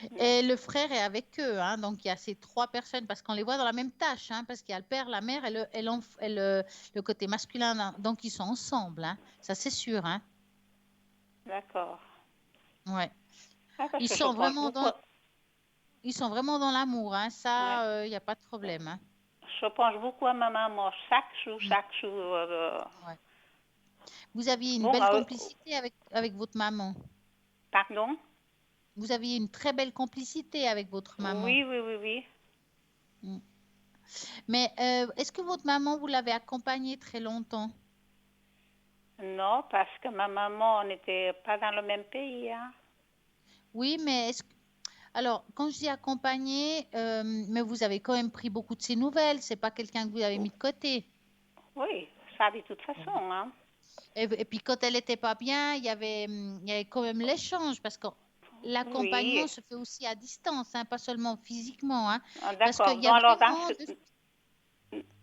mhm. Et le frère est avec eux. Hein. Donc, il y a ces trois personnes, parce qu'on les voit dans la même tâche, hein, parce qu'il y a le père, la mère et le côté masculin. Hein. Donc, ils sont ensemble. Hein. Ça, c'est sûr. Hein. D'accord. Ouais. Ah, parce Ils que je sont pense vraiment beaucoup. dans, ils sont vraiment dans l'amour. Hein. Ouais. Ça, il n'y a pas de problème. Hein. Je pense beaucoup à ma maman chaque jour, Mm. chaque jour. Ouais. Vous aviez une Bon, belle complicité avec votre maman. pardon? Vous aviez une très belle complicité avec votre maman. Oui, oui, oui, oui. Mm. Mais est-ce que votre maman, vous l'avez accompagnée très longtemps? Non, parce que ma maman n'était pas dans le même pays. Hein. Oui, mais alors, quand je dis accompagnée, mais vous avez quand même pris beaucoup de ses nouvelles. C'est pas quelqu'un que vous avez mis de côté. Oui, ça de toute façon. Hein. Et puis quand elle n'était pas bien, il y avait quand même l'échange parce que l'accompagnement Oui, se fait aussi à distance, hein, pas seulement physiquement, hein, ah, parce d'accord. qu'il y Bon, a alors, vraiment,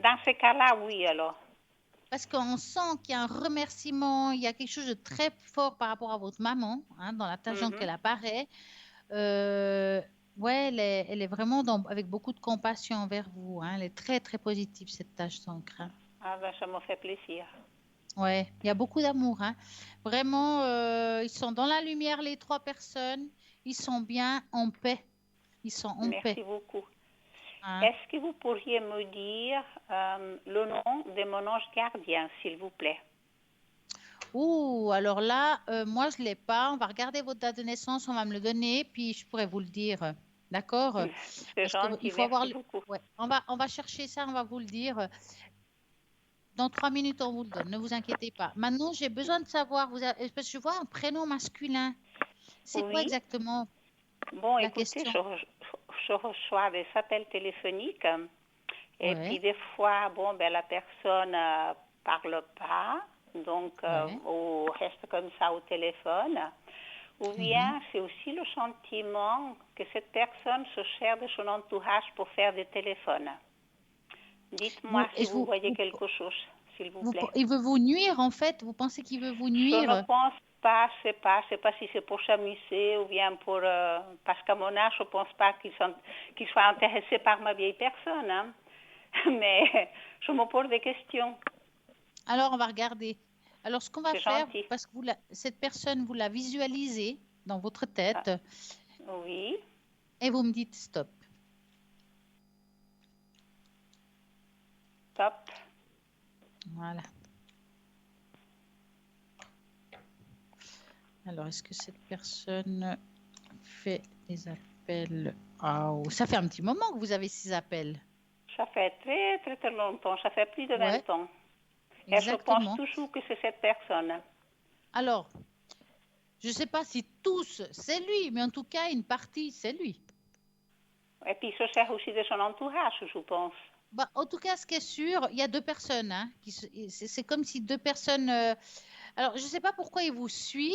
dans ces cas-là, oui, alors. parce qu'on sent qu'il y a un remerciement, il y a quelque chose de très fort par rapport à votre maman, hein, dans la tâche dont Mhm. elle apparaît. Euh, ouais, elle est vraiment avec beaucoup de compassion envers vous. Hein, elle est très très positive cette tâche d'encre. Hein. Ah, ben, ça me fait plaisir. Ouais, il y a beaucoup d'amour. Hein. Vraiment, ils sont dans la lumière, les trois personnes. Ils sont bien en paix. Ils sont en paix. Merci beaucoup. Hein. Est-ce que vous pourriez me dire le nom de mon ange gardien, s'il vous plaît? Ouh, alors là, moi, je ne l'ai pas. On va regarder votre date de naissance, on va me le donner, puis je pourrais vous le dire. D'accord? C'est Parce qu'il gentil, faut avoir... merci beaucoup. Ouais, on va chercher ça, on va vous le dire. Dans 3 minutes, on vous le donne. Ne vous inquiétez pas. Maintenant, j'ai besoin de savoir, parce que je vois un prénom masculin. C'est quoi Oui. exactement Bon, la écoutez, question? je reçois des appels téléphoniques et Ouais, puis des fois, bon, ben, la personne parle pas, donc ouais. ou reste comme ça au téléphone. Ou Mhm. bien c'est aussi le sentiment que cette personne se sert de son entourage pour faire des téléphones. Dites-moi Vous, si est-ce vous vous, voyez vous, quelque chose, s'il vous plaît. il veut vous nuire, en fait? Vous pensez qu'il veut vous Je ne nuire? pense pas, je sais pas si c'est pour s'amuser ou bien pour, parce qu'à mon âge, je pense pas qu'il soit intéressé par ma vieille personne, hein. Mais je me pose des questions. Alors, on va regarder. Alors, ce qu'on va C'est faire, gentil. parce que cette personne, vous la visualisez dans votre Ah, tête oui, et vous me dites stop. top. Voilà. Alors, est-ce que cette personne fait des appels? Ça fait un petit moment que vous avez ces appels. Ça fait très, très, très longtemps. Ça fait plus de 20 Ouais, ans. Et je pense exactement. toujours que c'est cette personne. Alors, je ne sais pas si tous, c'est lui, mais en tout cas, une partie, c'est lui. Et puis, il se sert aussi de son entourage, je pense. Bah, en tout cas, ce qui est sûr, il y a deux personnes. Hein, c'est comme si deux personnes. Alors, je ne sais pas pourquoi il vous suit,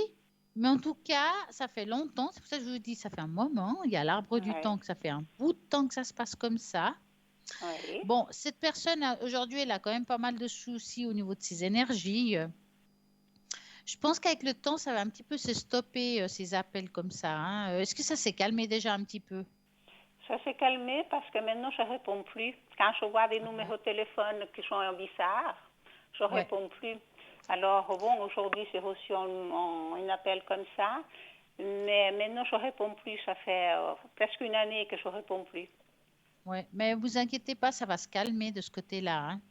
mais en tout cas, ça fait longtemps. C'est pour ça que je vous dis, ça fait un moment. Il y a l'arbre du Ouais. temps que ça fait un bout de temps que ça se passe comme ça. Oui. Bon, cette personne, aujourd'hui, elle a quand même pas mal de soucis au niveau de ses énergies. Je pense qu'avec le temps, ça va un petit peu se stopper, ces appels comme ça. Hein. Est-ce que ça s'est calmé déjà un petit peu? Ça s'est calmé parce que maintenant, je ne réponds plus. Quand je vois des numéros de téléphone qui sont bizarres, je ne Ouais. réponds plus. Alors, bon, aujourd'hui, j'ai reçu un appel comme ça, mais maintenant, je ne réponds plus. Ça fait presque une année que je ne réponds plus. Ouais, mais vous inquiétez pas, ça va se calmer de ce côté-là. Hein.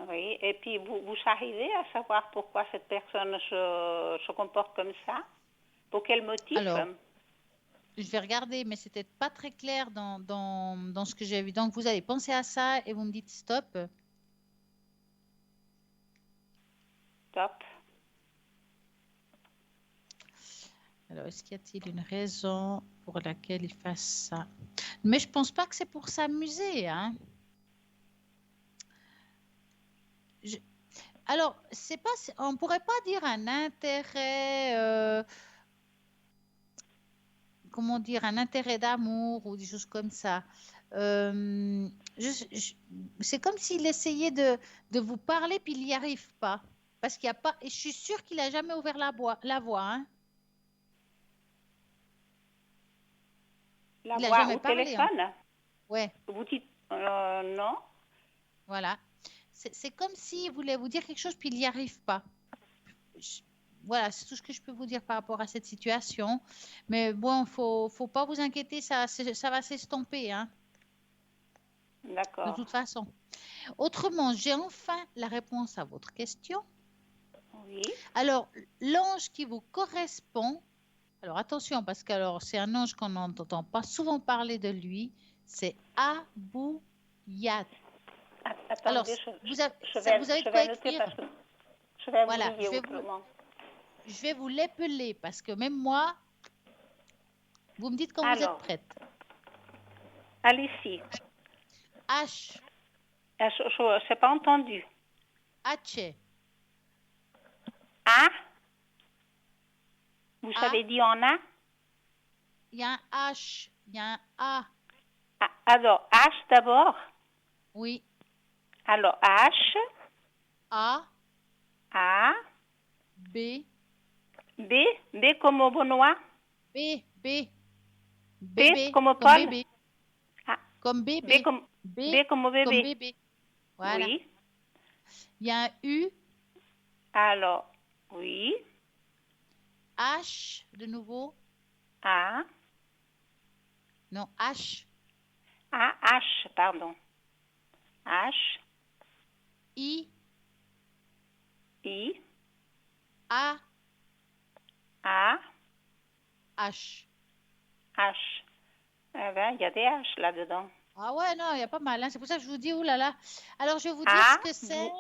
Oui, et puis vous arrivez à savoir pourquoi cette personne se comporte comme ça? Pour quel motif? Alors, je vais regarder, mais c'était pas très clair dans ce que j'ai vu. Donc, vous allez penser à ça et vous me dites stop. Top. Alors, est-ce qu'il y a-t-il une raison pour laquelle il fasse ça? Mais je pense pas que c'est pour s'amuser. Hein. Alors, c'est pas, on pourrait pas dire un intérêt, comment dire, un intérêt d'amour ou des choses comme ça. C'est comme s'il essayait de vous parler puis il n'y arrive pas. Parce qu'il n'y a pas, et je suis sûre qu'il n'a jamais ouvert la voix. Hein. La Il n'a voix jamais au parlé. téléphone? Hein. Ouais, Vous dites non? voilà. C'est comme s'il voulait vous dire quelque chose puis il n'y arrive pas. Voilà, c'est tout ce que je peux vous dire par rapport à cette situation. Mais bon, faut pas vous inquiéter, ça va s'estomper, hein, de D'accord. toute façon. Autrement, j'ai enfin la réponse à votre question. Oui. Alors, l'ange qui vous correspond, alors attention, parce que c'est un ange qu'on n'entend pas souvent parler de lui, c'est Abou Yat. Alors, Attendez, vous avez je de quoi vais noter écrire? parce que je vais Voilà, oublier autrement. je vais vous l'épeler parce que même moi, vous me dites quand vous êtes Alors, prête. allez-y. H, Je n'ai pas entendu. H, A? Vous A. avez dit en A? Il y a un H, il y a un A. Ah, alors, H d'abord. Oui, Alors, H, A, A, B, B, B comme au Benoît. B, P bébé, comme comme Paul. bébé, Ah, comme bébé, B comme au comme bébé. bébé. Voilà. Oui. Il y a un U, Alors, oui. H, de nouveau. A, Non, H, A, H, pardon. H, I, I, A, A, H. H. Eh ben, il y a des H là-dedans. Ah ouais, non, il y a pas mal. Hein. C'est pour ça que je vous dis, oulala. Alors, je vais vous dire A, ce que c'est.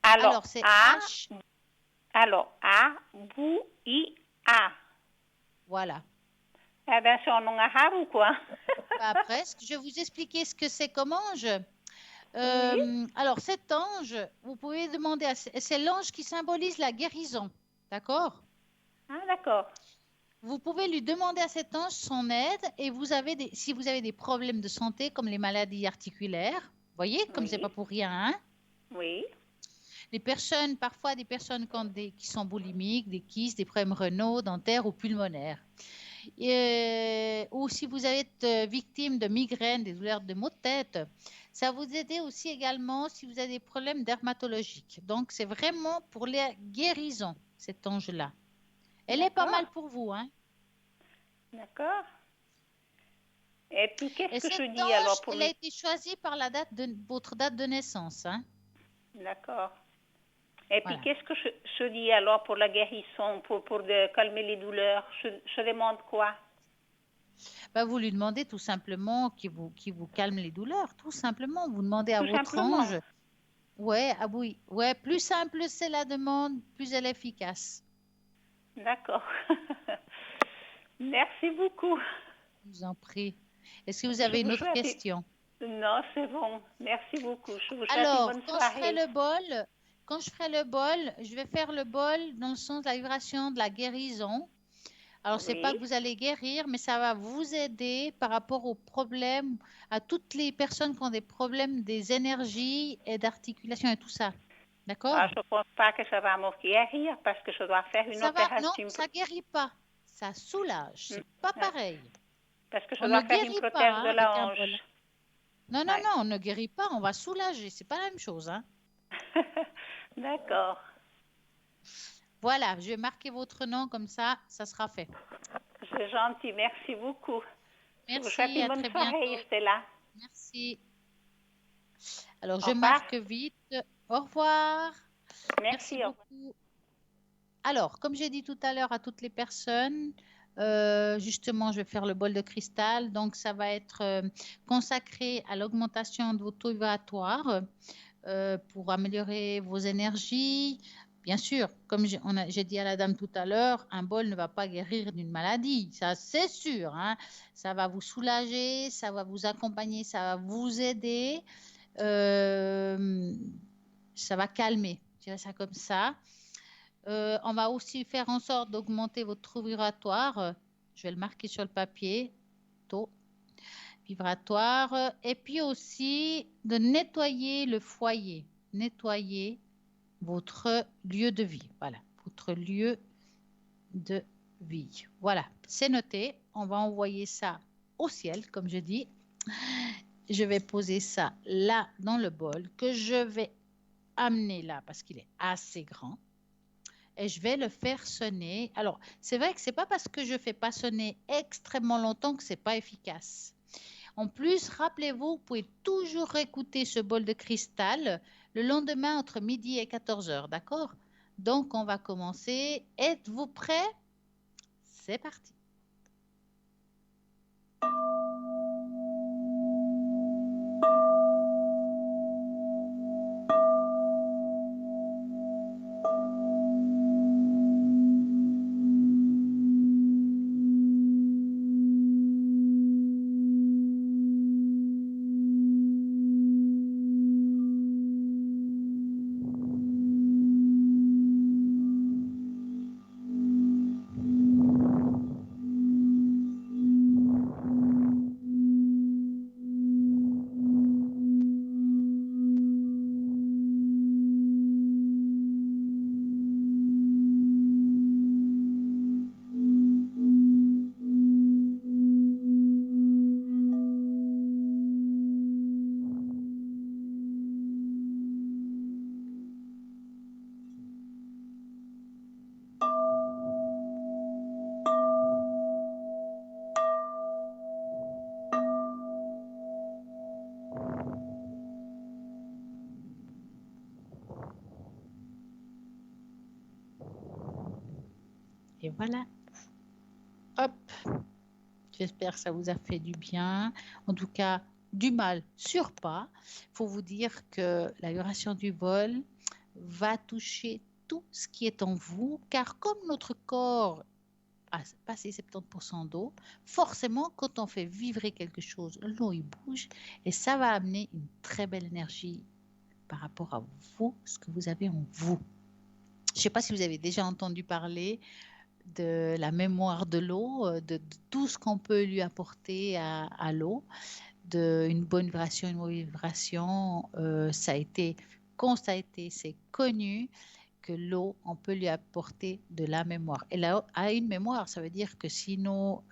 Alors, c'est A, H. alors, A, Bou, I, A. Voilà. Eh ben, c'est un nom arabe ou quoi? Bah, presque. Je vais vous expliquer ce que c'est comme ange. Oui. Alors, cet ange, vous pouvez demander c'est l'ange qui symbolise la guérison. D'accord? Ah, d'accord. Vous pouvez lui demander à cet ange son aide et si vous avez des problèmes de santé comme les maladies articulaires, voyez, comme c'est Oui. pas pour rien, hein? Oui. Parfois des personnes qui sont boulimiques, des kystes, des problèmes rénaux, dentaires ou pulmonaires. Ou si vous êtes victime de migraines, des douleurs de maux de tête, ça va vous aider aussi également si vous avez des problèmes dermatologiques. Donc, c'est vraiment pour la guérison, cet ange-là. Elle est pas mal pour vous, hein? D'accord. Et puis, qu'est-ce Et que je cet dis ange, alors pour elle a lui? été choisie par votre date de naissance, hein? D'accord. Et puis, Voilà. qu'est-ce que je dis alors pour la guérison, pour calmer les douleurs? Je demande quoi? Bah, vous lui demandez tout simplement qu'il vous calme les douleurs, tout simplement. Vous demandez à Tout votre simplement. ange. Ouais, ah oui, ouais, plus simple c'est la demande, plus elle est efficace. D'accord. Merci beaucoup. Je vous en prie. Est-ce que vous Je avez une vous autre souhaite... question? Non, c'est bon. Merci beaucoup. Je vous souhaite une Alors, bonne quand je ferai soirée. le bol, je vais faire le bol dans le sens de la vibration de la guérison. Alors, c'est pas Oui. que vous allez guérir, mais ça va vous aider par rapport aux problèmes, à toutes les personnes qui ont des problèmes des énergies et d'articulation et tout ça. D'accord? Ah, je ne pense pas que ça va me guérir parce que je dois faire une Ça va, non, opération. ça guérit pas. Ça soulage. C'est pas pareil. Parce que je On ne dois faire une guérit prothèse pas de hein, avec la un bol. hanche. Non, non, Ouais. non, on ne guérit pas, on va soulager. C'est pas la même chose, hein. D'accord. Voilà, je vais marquer votre nom comme ça sera fait. C'est gentil. Merci beaucoup. Je vous souhaite Merci, une à bonne très soirée, bientôt. Stella. Merci. Alors, Au je revoir. marque vite. Au revoir. Merci Merci. Au revoir. beaucoup. Alors, comme j'ai dit tout à l'heure à toutes les personnes, justement, je vais faire le bol de cristal. Donc, ça va être consacré à l'augmentation de votre taux vibratoire pour améliorer vos énergies. Bien sûr, comme j'ai dit à la dame tout à l'heure, un bol ne va pas guérir d'une maladie, ça c'est sûr, hein. Ça va vous soulager, ça va vous accompagner, ça va vous aider, ça va calmer, je dirais ça comme ça. On va aussi faire en sorte d'augmenter votre taux vibratoire. Je vais le marquer sur le papier, taux vibratoire. Et puis aussi de nettoyer le foyer, nettoyer votre lieu de vie. Voilà, votre lieu de vie. Voilà, c'est noté. On va envoyer ça au ciel, comme je dis. Je vais poser ça là dans le bol que je vais amener là parce qu'il est assez grand. Et je vais le faire sonner. Alors, c'est vrai que c'est pas parce que je fais pas sonner extrêmement longtemps que c'est pas efficace. En plus, rappelez-vous, vous pouvez toujours écouter ce bol de cristal le lendemain entre midi et 14 heures, d'accord? Donc, on va commencer. Êtes-vous prêts? C'est parti. Et voilà. Hop. J'espère que ça vous a fait du bien. En tout cas, du mal sur pas. Il faut vous dire que la vibration du vol va toucher tout ce qui est en vous, car comme notre corps a passé 70% d'eau, forcément, quand on fait vibrer quelque chose, l'eau il bouge et ça va amener une très belle énergie par rapport à vous, ce que vous avez en vous. Je ne sais pas si vous avez déjà entendu parler de la mémoire de l'eau, de tout ce qu'on peut lui apporter à l'eau, d'une bonne vibration, une mauvaise vibration. Ça a été constaté, c'est connu que l'eau, on peut lui apporter de la mémoire. Et là, a une mémoire, ça veut dire que si l'eau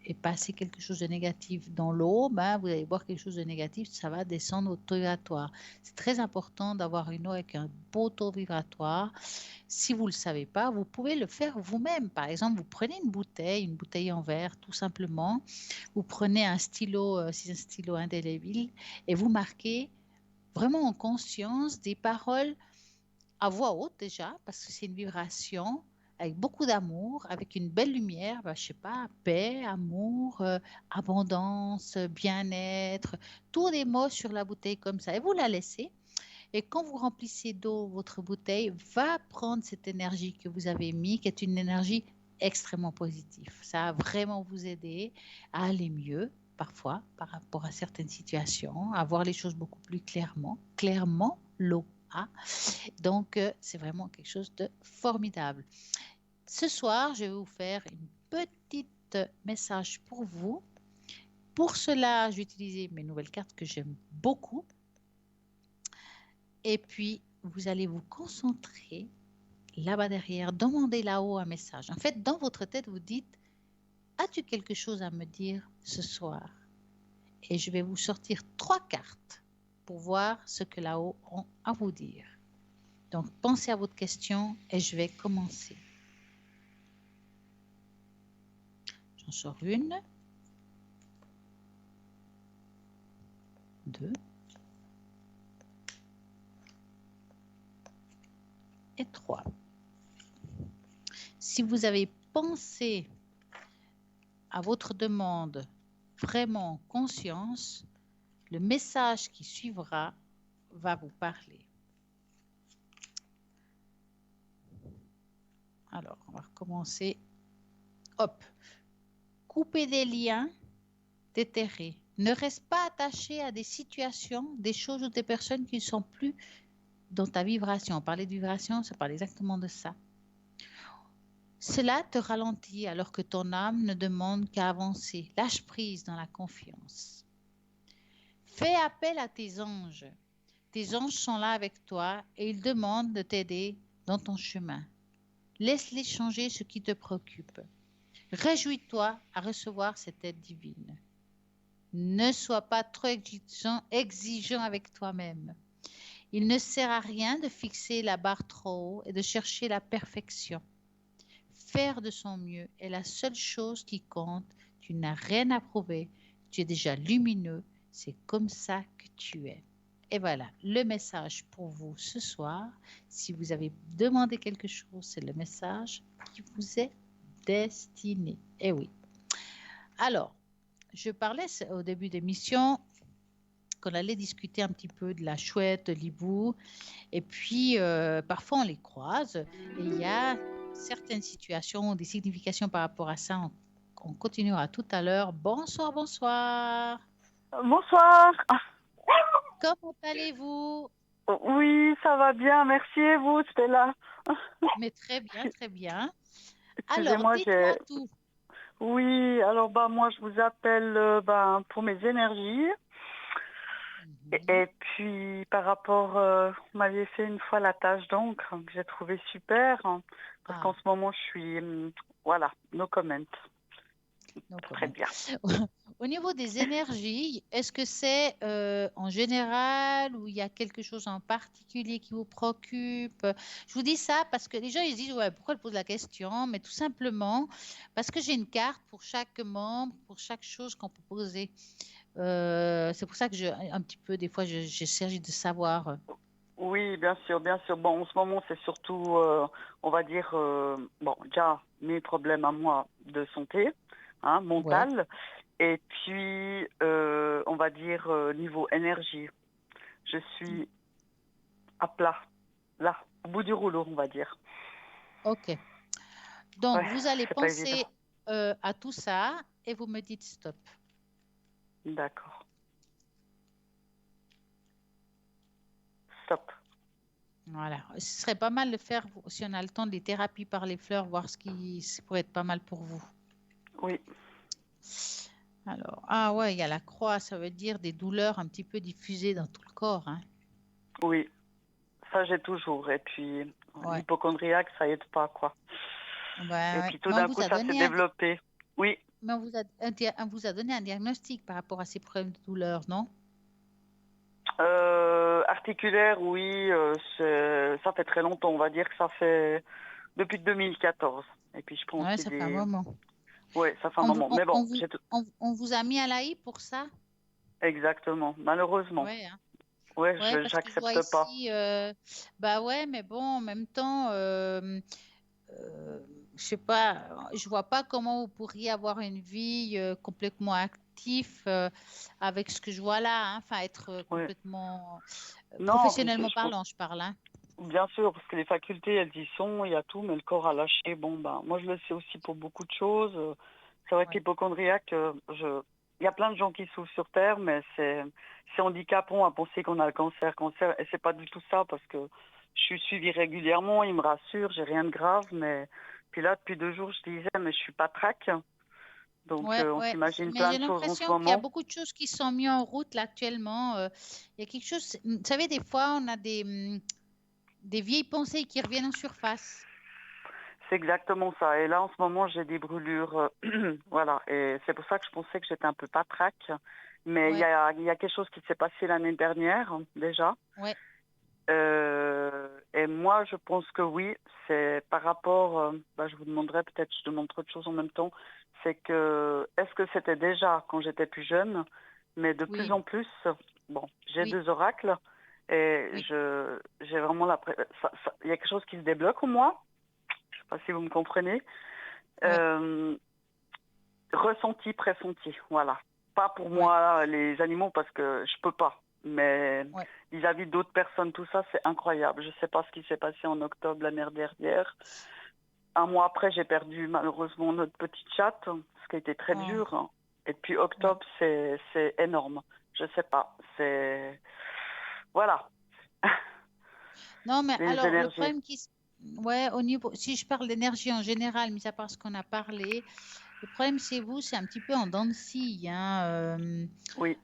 est passé quelque chose de négatif dans l'eau, ben, vous allez boire quelque chose de négatif, ça va descendre au taux vibratoire. C'est très important d'avoir une eau avec un beau taux vibratoire. Si vous ne le savez pas, vous pouvez le faire vous-même. Par exemple, vous prenez une bouteille en verre, tout simplement. Vous prenez un stylo, c'est un stylo indélébile, et vous marquez vraiment en conscience des paroles à voix haute déjà, parce que c'est une vibration avec beaucoup d'amour, avec une belle lumière, je sais pas, paix, amour, abondance, bien-être, tous les mots sur la bouteille comme ça. Et vous la laissez. Et quand vous remplissez d'eau, votre bouteille va prendre cette énergie que vous avez mis, qui est une énergie extrêmement positive. Ça va vraiment vous aider à aller mieux, parfois, par rapport à certaines situations, à voir les choses beaucoup plus clairement. Clairement, l'eau. Donc, c'est vraiment quelque chose de formidable. Ce soir, je vais vous faire une petite message pour vous. Pour cela, je vais utiliser mes nouvelles cartes que j'aime beaucoup. Et puis, vous allez vous concentrer là-bas derrière, demandez là-haut un message. En fait, dans votre tête, vous dites, as-tu quelque chose à me dire ce soir? Et je vais vous sortir 3 cartes pour voir ce que là-haut ont à vous dire. Donc, pensez à votre question et je vais commencer. J'en sors une, 2 et 3. Si vous avez pensé à votre demande vraiment en conscience, le message qui suivra va vous parler. Alors, on va recommencer. Hop. Couper des liens, déterrer. Ne reste pas attaché à des situations, des choses ou des personnes qui ne sont plus dans ta vibration. On parlait de vibration, ça parle exactement de ça. Cela te ralentit alors que ton âme ne demande qu'à avancer. Lâche prise dans la confiance. Fais appel à tes anges. Tes anges sont là avec toi et ils demandent de t'aider dans ton chemin. Laisse-les changer ce qui te préoccupe. Réjouis-toi à recevoir cette aide divine. Ne sois pas trop exigeant avec toi-même. Il ne sert à rien de fixer la barre trop haut et de chercher la perfection. Faire de son mieux est la seule chose qui compte. Tu n'as rien à prouver. Tu es déjà lumineux. C'est comme ça que tu es. Et voilà, le message pour vous ce soir. Si vous avez demandé quelque chose, c'est le message qui vous est destiné. Eh oui. Alors, je parlais au début de l'émission qu'on allait discuter un petit peu de la chouette, de l'hibou. Et puis, parfois, on les croise. Et il y a certaines situations, des significations par rapport à ça. On continuera tout à l'heure. Bonsoir, bonsoir. Bonsoir. Comment allez-vous? Oui, ça va bien, merci. Et vous, Stella? Mais très bien, très bien. Alors, Excusez-moi, dites-moi tout. Oui, alors moi je vous appelle pour mes énergies. Et puis par rapport, vous m'aviez fait une fois la tâche d'encre que j'ai trouvé super, parce qu'en ce moment je suis, voilà, no comment. Très bien. Au niveau des énergies, est-ce que c'est en général ou il y a quelque chose en particulier qui vous préoccupe? Je vous dis ça parce que les gens ils disent ouais, pourquoi elle pose la question? Mais tout simplement parce que j'ai une carte pour chaque membre, pour chaque chose qu'on peut poser. C'est pour ça que un petit peu des fois j'essaie de savoir. Oui, bien sûr, bien sûr. Bon, en ce moment c'est surtout, on va dire, déjà mes problèmes à moi de santé, mentale. Ouais. Et puis, on va dire, niveau énergie, je suis à plat, là, au bout du rouleau, on va dire. Ok. Donc, vous allez penser à tout ça et vous me dites stop. D'accord. Stop. Voilà. Ce serait pas mal de faire, si on a le temps, des thérapies par les fleurs, voir ce qui pourrait être pas mal pour vous. Oui. Alors, ouais, il y a la croix, ça veut dire des douleurs un petit peu diffusées dans tout le corps. Hein. Oui, ça j'ai toujours. Et puis, l'hypochondriaque, ça aide pas, quoi. Et puis tout d'un coup, ça s'est développé. Oui. Mais on vous a donné un diagnostic par rapport à ces problèmes de douleur, non? Articulaire, oui, ça fait très longtemps. On va dire que ça fait depuis 2014. Et puis je prends aussi ça fait un moment. Oui, ça fait un moment. Mais bon, on vous a mis à l'AI pour ça? Exactement, malheureusement. Ouais, hein. Ouais, Ouais, parce que je vois j'accepte pas. ici, bah ouais, mais bon, en même temps, je sais pas, je vois pas comment vous pourriez avoir une vie complètement active avec ce que je vois là, hein. Enfin, être Ouais. complètement Non, puis professionnellement parlant, je parle, hein. bien sûr, parce que les facultés, elles y sont, il y a tout, mais le corps a lâché. Bon, ben, moi, je le sais aussi pour beaucoup de choses. C'est vrai que Ouais. l'hypochondriaque, il y a plein de gens qui souffrent sur Terre, mais c'est handicapant à penser qu'on a le cancer, et c'est pas du tout ça, parce que je suis suivie régulièrement, ils me rassurent, j'ai rien de grave, mais puis là, depuis 2 jours, je disais, mais je suis pas trac, donc Ouais, on ouais. s'imagine Mais plein j'ai de choses en ce l'impression qu'il y a moment. beaucoup de choses qui sont mises en route là actuellement. Il y a quelque chose, vous savez, des fois, on a des vieilles pensées qui reviennent en surface. C'est exactement ça. Et là, en ce moment, j'ai des brûlures. Voilà. Et c'est pour ça que je pensais que j'étais un peu patraque. Mais Ouais, il y a quelque chose qui s'est passé l'année dernière, déjà. ouais, Et moi, je pense que oui, c'est par rapport. Je vous demanderai peut-être, je demande trop de choses en même temps. C'est que, est-ce que c'était déjà quand j'étais plus jeune? Mais de plus oui, en plus, bon, j'ai oui, 2 oracles. Et oui, j'ai vraiment il y a quelque chose qui se débloque en moi. Je sais pas si vous me comprenez. ouais, Euh, Ressenti, pressenti, voilà. Pas pour ouais, moi les animaux parce que je peux pas, mais ouais. vis-à-vis d'autres personnes, tout ça, c'est incroyable. Je sais pas ce qui s'est passé en octobre l'année dernière. Un mois après, j'ai perdu malheureusement notre petite chatte, ce qui a été très Oh, dur. Et puis ouais. octobre, c'est énorme. Je sais pas, c'est voilà Non, mais les alors, le énergies. problème ouais, au niveau, si je parle d'énergie en général, mis à part ce qu'on a parlé, le problème chez vous, c'est un petit peu en dents de scie, hein. Oui,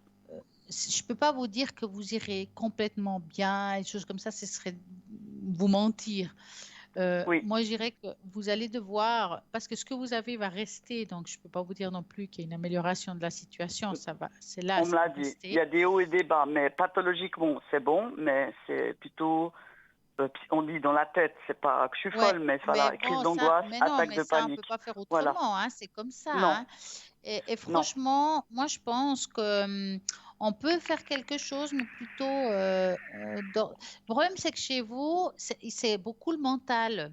Je peux pas vous dire que vous irez complètement bien, et des choses comme ça, ce serait vous mentir. oui. Moi, je dirais que vous allez devoir, parce que ce que vous avez va rester, donc je peux pas vous dire non plus qu'il y a une amélioration de la situation, ça va, c'est là, On me ça l'a va dit. Il y rester. a des hauts et des bas, mais pathologiquement, c'est bon, mais c'est plutôt, on dit dans la tête, c'est pas que je suis Ouais, folle, mais mais voilà, crise bon, ça, d'angoisse, mais non, attaque mais de ça, on peut panique. pas faire Voilà. autrement, hein, c'est comme ça, Non, hein. Et non. franchement, moi, je pense que on peut faire quelque chose, mais plutôt, le problème, c'est que chez vous, c'est beaucoup le mental.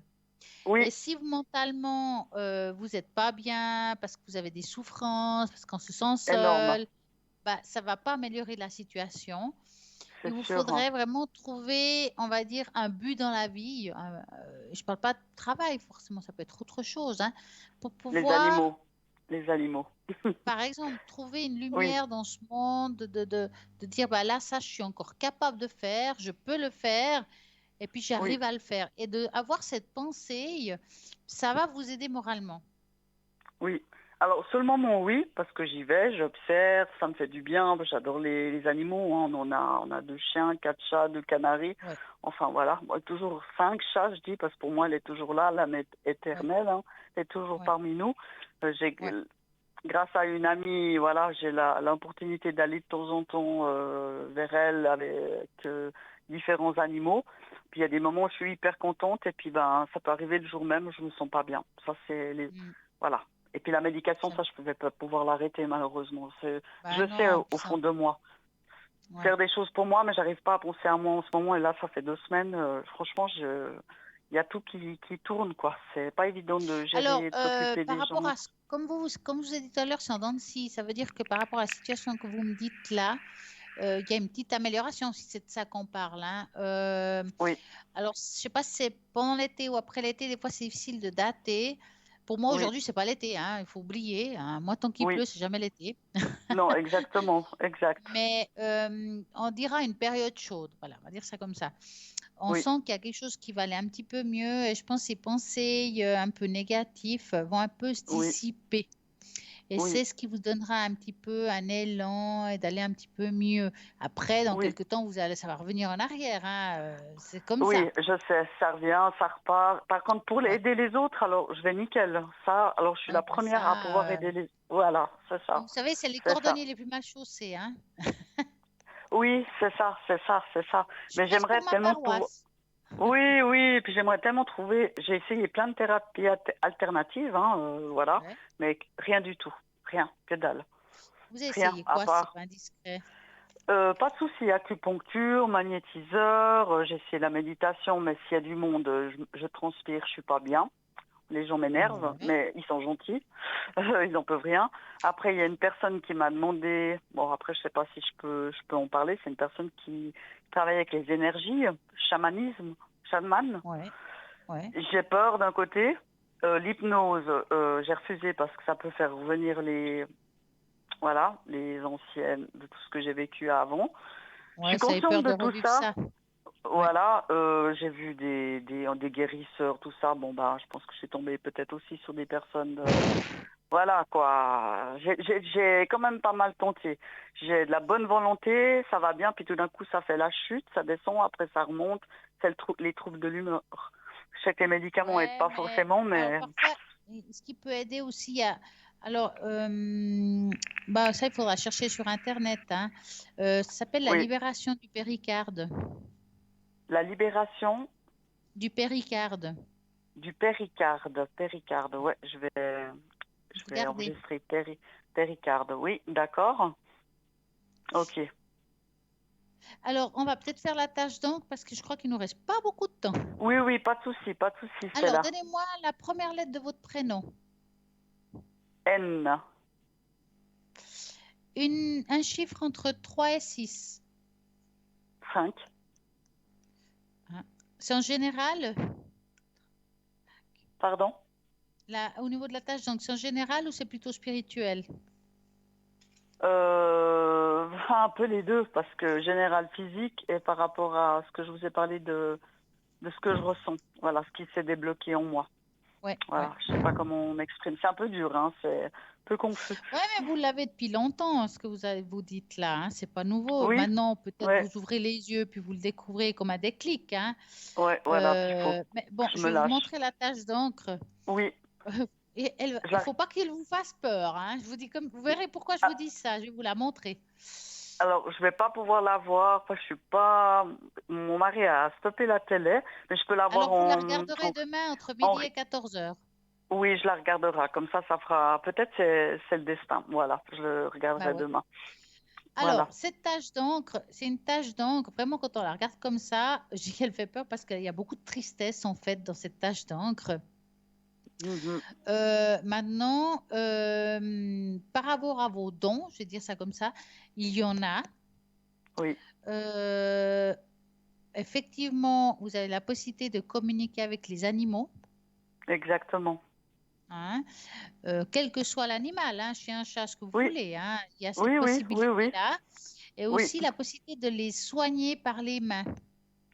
Et Oui, si mentalement, vous n'êtes pas bien, parce que vous avez des souffrances, parce qu'on se sent énorme, seul, bah, ça va pas améliorer la situation. Il c'est vous sûr, hein. faudrait vraiment trouver, on va dire, un but dans la vie. Je parle pas de travail, forcément, ça peut être autre chose, hein, pour Les pouvoir, animaux, les animaux. par exemple, trouver une Oui, lumière dans ce monde, de dire, bah là, ça, je suis encore capable de faire, je peux le faire, et puis oui. j'arrive à le faire. Et d'avoir cette pensée, ça va vous aider moralement. Oui. Alors, sur le moment, oui, parce que j'y vais, j'observe, ça me fait du bien. J'adore les animaux, hein. On a 2 chiens, 4 chats, 2 canaris. Ouais, Enfin, voilà. Moi, toujours 5 chats, je dis, parce que pour moi, elle est toujours là, l'âme est ouais, éternelle, hein. Elle est toujours ouais, parmi nous. ouais, Grâce à une amie, voilà, j'ai l'opportunité d'aller de temps en temps vers elle avec différents animaux. Puis il y a des moments où je suis hyper contente et puis ben ça peut arriver le jour même où je me sens pas bien. Ça c'est mm, voilà. Et puis la médication, ça- ça je pouvais pas pouvoir l'arrêter malheureusement. bah Je sais non, au ça, fond de moi ouais. faire des choses pour moi, mais j'arrive pas à penser à moi en ce moment. Et là, ça fait 2 semaines. Franchement, il y a tout qui tourne quoi. C'est pas évident de Alors, gérer, de s'occuper par des rapport gens. à comme vous avez dit tout à l'heure, c'est en dents de scie. Ça veut dire que par rapport à la situation que vous me dites là, il y a une petite amélioration si c'est de ça qu'on parle, hein. Oui, Alors, je sais pas si c'est pendant l'été ou après l'été, des fois c'est difficile de dater. Pour moi, oui, aujourd'hui, c'est pas l'été, hein, il faut oublier, hein. Moi, tant qu'il oui. pleut, c'est jamais l'été. Non, exactement, exact. Mais on dira une période chaude. Voilà, on va dire ça comme ça. On Oui, sent qu'il y a quelque chose qui va aller un petit peu mieux et je pense que ces pensées un peu négatives vont un peu se oui, dissiper. Et oui, c'est ce qui vous donnera un petit peu un élan et d'aller un petit peu mieux. Après, dans oui, quelques temps, ça va revenir en arrière, hein. C'est comme oui, ça. je sais, ça revient, ça repart. Par contre, pour Ouais. aider les autres, alors je vais nickel. Ça, alors je suis Ah, la bah première à pouvoir ça, aider les. Voilà, c'est ça, vous savez, c'est les c'est ça. cordonniers les plus mal chaussés, hein. Oui, c'est ça, c'est ça, c'est ça. Je Mais prêche j'aimerais pour ma tellement pour. paroisse. Oui, oui, et puis j'aimerais tellement trouver. J'ai essayé plein de thérapies alternatives, hein, voilà, Ouais. mais rien du tout, rien, que dalle, Vous avez rien essayé à quoi, si c'est part. pas indiscret? Pas de souci, acupuncture, magnétiseur, j'ai essayé la méditation, mais s'il y a du monde, je transpire, je suis pas bien. Les gens m'énervent, Ouais. mais ils sont gentils, ils n'en peuvent rien. Après, il y a une personne qui m'a demandé, bon après je sais pas si je peux en parler, c'est une personne qui travaille avec les énergies, chaman. Ouais. Ouais. J'ai peur d'un côté, l'hypnose, j'ai refusé parce que ça peut faire revenir les anciennes, de tout ce que j'ai vécu avant. Je Ouais, suis ça a eu consciente peur de de tout revivre ça. ça. Ouais. Voilà, j'ai vu des guérisseurs, tout ça. Bon, bah, je pense que je suis tombée peut-être aussi sur des personnes. Voilà, quoi. J'ai quand même pas mal tenté. J'ai de la bonne volonté, ça va bien, puis tout d'un coup, ça fait la chute, ça descend, après ça remonte. C'est les troubles de l'humeur. Je sais que les médicaments aident Ouais, pas mais forcément, alors mais parfois, ce qui peut aider aussi à. Alors, bah, ça, il faudra chercher sur Internet, hein. Ça s'appelle la oui, libération du péricarde. la libération Du péricarde. du péricarde. Péricarde, ouais, je vais Regardez. enregistrer péricarde. Oui, d'accord. Ok. Alors, on va peut-être faire la tâche d'encre parce que je crois qu'il nous reste pas beaucoup de temps. Oui, oui, pas de souci, Alors, Stella. donnez-moi la première lettre de votre prénom. N, Un chiffre entre 3 et 6. 5. Hein. C'est en général, Pardon? au niveau de la tâche d'encre, c'est en général ou c'est plutôt spirituel? Un peu les deux, parce que général physique et par rapport à ce que je vous ai parlé de ce que je ressens. Voilà, ce qui s'est débloqué en moi. Ouais, Voilà, ouais. je sais pas comment on m'exprime. C'est un peu dur, hein, c'est un peu confus. Ouais, mais vous l'avez depuis longtemps, ce que vous dites là, hein. C'est pas nouveau. Oui, Maintenant, peut-être ouais, vous ouvrez les yeux puis vous le découvrez comme un déclic, hein. ouais, voilà, puis Mais bon, je je me vais vous lâche. montrer la tâche d'encre. Oui, Et je il la- faut pas qu'elle vous fasse peur, hein. Je vous dis comme, vous verrez pourquoi je vous ah, dis ça. Je vais vous la montrer. alors, je vais pas pouvoir la voir, parce que je suis pas. Mon mari a stoppé la télé, mais je peux la voir Alors, vous la regarderez demain entre en, midi et 14 heures. Oui, je la regarderai. Comme ça fera. Peut-être c'est le destin. Voilà, je le Bah regarderai ouais. demain. Alors, Voilà. cette tache d'encre, c'est une tache d'encre, vraiment quand on la regarde comme ça, je dis qu'elle fait peur parce qu'il y a beaucoup de tristesse en fait dans cette tache d'encre. Mhm. Maintenant, par rapport à vos dons, je vais dire ça comme ça, il y en a. Oui, Euh, Effectivement, vous avez la possibilité de communiquer avec les animaux, exactement. hein, quel que soit l'animal, hein, chien, chat, ce que vous Oui, voulez, hein, il y a cette oui, oui, oui, oui, possibilité-là. Et oui, aussi la possibilité de les soigner par les mains.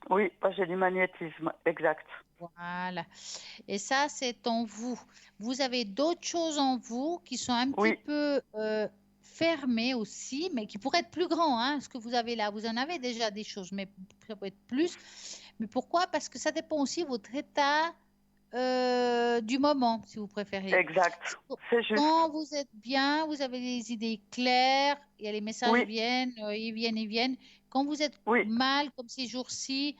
oui. J'ai du magnétisme, exact. Voilà. Et ça, c'est en vous. Vous avez d'autres choses en vous qui sont un petit Oui, peu fermées aussi, mais qui pourraient être plus grands, hein, ce que vous avez là. Vous en avez déjà des choses, mais ça peut être plus. Mais pourquoi? Parce que ça dépend aussi de votre état du moment, si vous préférez. exact. C'est juste. Quand vous êtes bien, vous avez les idées claires, et les messages Oui, viennent, ils viennent, ils viennent. Quand vous êtes oui. mal, comme ces jours-ci,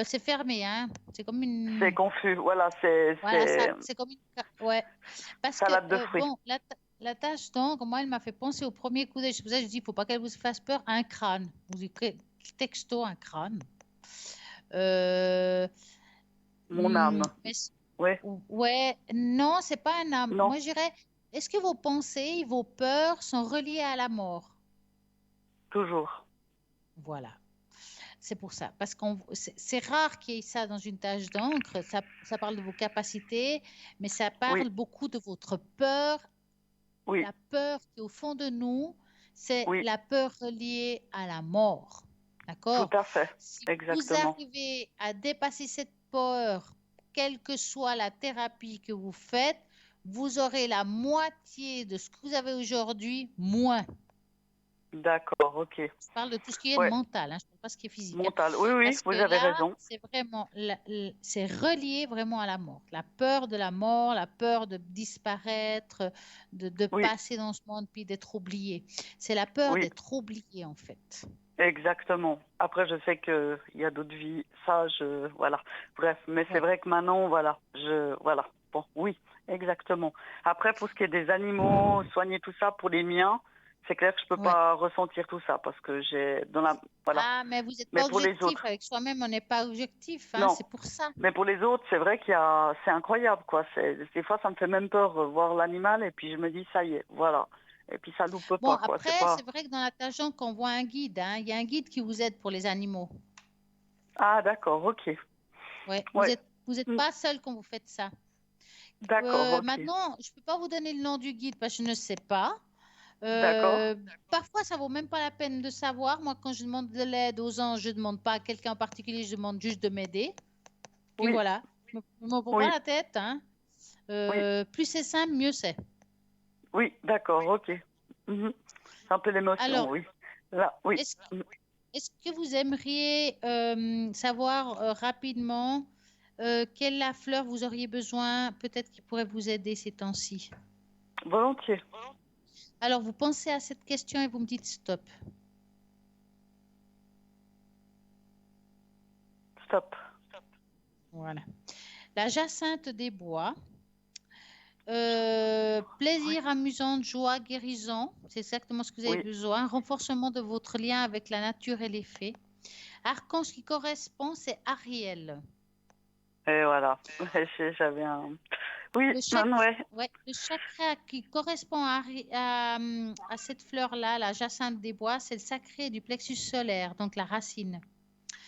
c'est fermé, hein. C'est comme C'est une. confus. Voilà, Voilà, c'est comme une. Ouais. Parce que, salade de fruits. bon, la tâche d'encre, moi, elle m'a fait penser au premier coup d'œil. C'est pour ça que je dis, il ne faut pas qu'elle vous fasse peur, un crâne. Vous écrivez texto un crâne. Euh, Mon âme. mais Oui, ouais, non, c'est pas un âme. non, Moi, je dirais, est-ce que vos pensées, vos peurs sont reliées à la mort? toujours. Voilà. C'est pour ça. Parce qu'on, c'est rare qu'il y ait ça dans une tâche d'encre. Ça parle de vos capacités, mais ça Oui, parle beaucoup de votre peur. oui, La peur qui est au fond de nous, c'est oui. la peur reliée à la mort. Tout D'accord? à fait. Si vous Exactement. arrivez à dépasser cette peur, quelle que soit la thérapie que vous faites, vous aurez la moitié de ce que vous avez aujourd'hui, moins. D'accord, ok. Je parle de tout ce qui est Ouais, mental, hein, je ne parle pas de ce qui est physique, hein. mental. Oui, oui, Parce vous que avez là, raison. c'est vraiment, c'est relié vraiment à la mort. La peur de la mort, la peur de disparaître, de Oui, passer dans ce monde puis d'être oublié. C'est la peur oui. d'être oublié, en fait. Exactement. Après, je sais qu'il y a d'autres vies. Ça, voilà. Bref, mais c'est Ouais. vrai que maintenant, voilà. Voilà. Bon, oui, exactement. Après, pour ce qui est des animaux, soigner tout ça, pour les miens, C'est clair que je peux Ouais. pas ressentir tout ça parce que j'ai dans la voilà. Ah, mais vous n'êtes Mais pas pour les objectif. autres, Avec soi-même, on n'est pas objectif, hein, non. c'est pour ça. Mais pour les autres, c'est vrai c'est incroyable quoi. Des fois, ça me fait même peur voir l'animal et puis je me dis ça y est, voilà. Et puis ça loupe Bon, pas quoi. C'est après, pas. c'est vrai que dans la Tajon, qu'on voit un guide, hein, il y a un guide qui vous aide pour les animaux. Ah d'accord, ok. Ouais, Ouais. vous êtes Mm, pas seul quand vous faites ça. d'accord, ok. Maintenant, je peux pas vous donner le nom du guide parce que je ne sais pas. D'accord. Parfois, ça vaut même pas la peine de savoir. Moi, quand je demande de l'aide aux gens, je demande pas à quelqu'un en particulier, je demande juste de m'aider. Puis Oui, voilà, je me prends pas oui, la tête, hein. oui, Plus c'est simple, mieux c'est. oui, d'accord, ok. Mhm. C'est un peu l'émotion, Alors, oui. Là, oui. est-ce est-ce que vous aimeriez savoir rapidement quelle la fleur vous auriez besoin, peut-être qui pourrait vous aider ces temps-ci? Volontiers. Alors, vous pensez à cette question et vous me dites stop. Stop. Voilà. La jacinthe des bois. Oui, Plaisir, amusante, joie, guérison, c'est exactement ce que vous avez oui. besoin. Renforcement de votre lien avec la nature et les fées. Archange qui correspond, c'est Ariel. Et voilà. J'avais un. Oui, Le non, chakra, ouais. ouais, le chakra qui correspond à cette fleur-là, la jacinthe des bois, c'est le sacré du plexus solaire, donc la racine.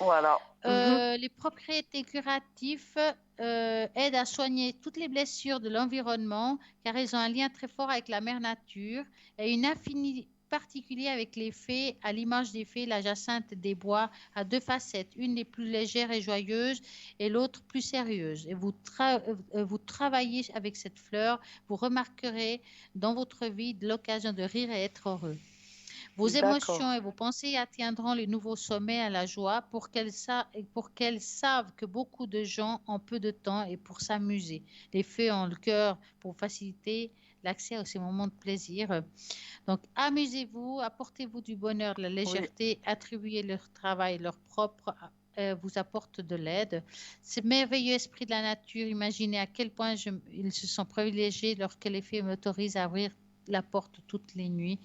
Voilà. Mhm. Les propriétés curatives aident à soigner toutes les blessures de l'environnement car elles ont un lien très fort avec la mère nature et une affinité particulière avec les fées. À l'image des fées, la jacinthe des bois a deux facettes, une des plus légères et joyeuse et l'autre plus sérieuse. Et vous travaillez avec cette fleur, vous remarquerez dans votre vie de l'occasion de rire et être heureux. Vos D'accord. émotions et vos pensées atteindront les nouveaux sommets à la joie pour qu'elles savent que beaucoup de gens ont peu de temps et pour s'amuser. Les fées ont le cœur pour faciliter l'accès à ces moments de plaisir. Donc, amusez-vous, apportez-vous du bonheur, de la Oui, légèreté, attribuez leur travail, leur propre vous apporte de l'aide. Ce merveilleux esprit de la nature, imaginez à quel point ils se sont privilégiés lorsque les fées m'autorisent à ouvrir la porte toutes les nuits.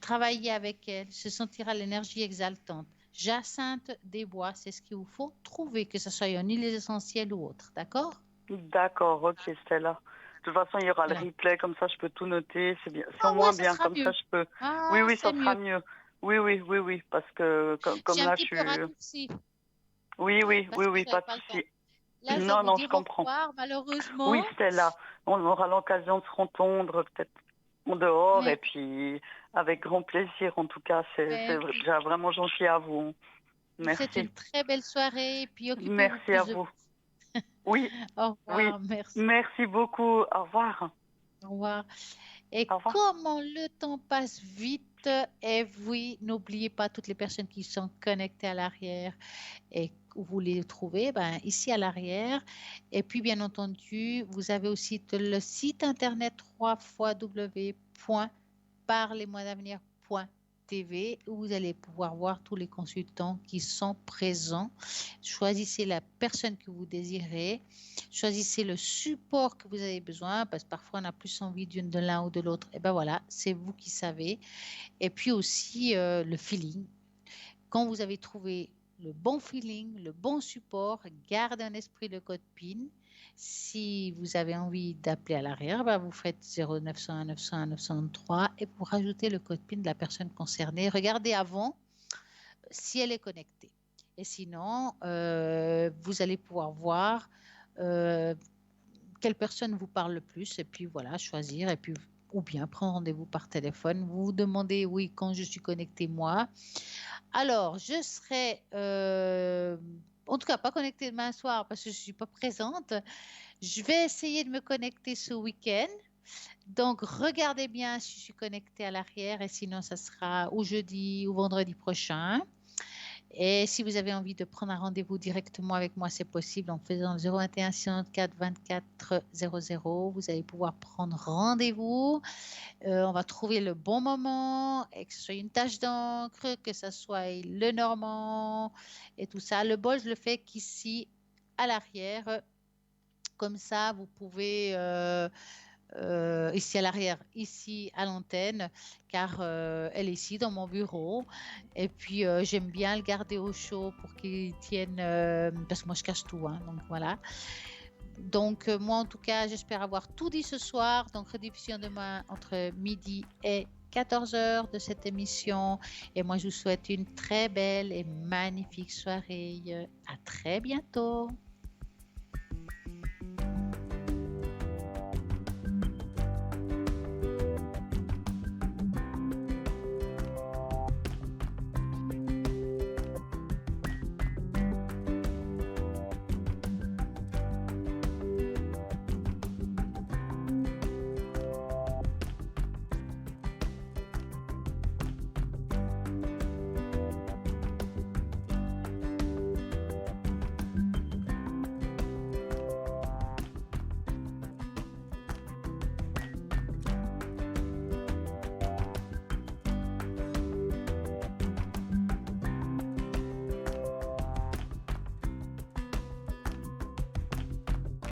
Travailler avec elle, se sentira l'énergie exaltante. Jacinthe des bois, c'est ce qu'il vous faut trouver, que ce soit en huile essentielle ou autre. D'accord? d'accord, ok, Stella. De toute façon, il y aura le Voilà. replay, comme ça je peux tout noter. C'est bien, c'est au Ah ouais, moins ça bien, sera comme ça mieux. je peux. Oui, Ah, oui, ça c'est sera mieux. mieux. Oui, oui, oui, oui, parce que comme J'ai un là, petit peu raccourci Oui, oui, oui, parce que oui, j'avais pas de pas le temps. souci. Là, je dois Non, vous non, je dire au comprends. revoir, malheureusement. Oui, Stella, on aura l'occasion de se rencontrer peut-être en dehors et Mais, puis avec grand plaisir. En tout cas, c'est mais oui, déjà vraiment gentil à vous. je vous souhaite Merci. une très belle soirée et puis occupez-vous Merci à plus de vous. vous. Oui, Au oui. revoir, merci. Merci beaucoup. Au revoir. Au revoir. Et Au revoir. comment le temps passe vite. Et oui, n'oubliez pas toutes les personnes qui sont connectées à l'arrière et où vous les trouvez ben, ici à l'arrière. Et puis, bien entendu, vous avez aussi le site internet www.parlez-moi-d'avenir.tv où vous allez pouvoir voir tous les consultants qui sont présents. Choisissez la personne que vous désirez. Choisissez le support que vous avez besoin parce que parfois on a plus envie de l'un ou de l'autre. Et ben voilà, c'est vous qui savez. Et puis aussi le feeling. Quand vous avez trouvé le bon feeling, le bon support, gardez en esprit le code PIN. Si vous avez envie d'appeler à l'arrière, ben vous faites 0901 901 903 et vous rajoutez le code PIN de la personne concernée. Regardez avant si elle est connectée. Et sinon, vous allez pouvoir voir euh, quelle personne vous parle le plus et puis voilà, choisir et puis ou bien prendre rendez-vous par téléphone. Vous vous demandez, oui, quand je suis connectée, moi. Alors, je serai, en tout cas, pas connectée demain soir parce que je ne suis pas présente. Je vais essayer de me connecter ce week-end. Donc, regardez bien si je suis connectée à l'arrière et sinon, ça sera ou jeudi ou vendredi prochain. Et si vous avez envie de prendre un rendez-vous directement avec moi, c'est possible en faisant 021 64 24 00. Vous allez pouvoir prendre rendez-vous. On va trouver le bon moment, et que ce soit une tache d'encre, que ce soit le normand et tout ça. Le bol, je le fais qu'ici, à l'arrière. Comme ça, vous pouvez ici à l'arrière, ici à l'antenne, car elle est ici dans mon bureau. Et puis j'aime bien le garder au chaud pour qu'il tienne, parce que moi je cache tout, hein, donc voilà. Donc moi en tout cas, j'espère avoir tout dit ce soir. Donc rediffusion demain entre midi et 14h de cette émission. Et moi je vous souhaite une très belle et magnifique soirée. À très bientôt.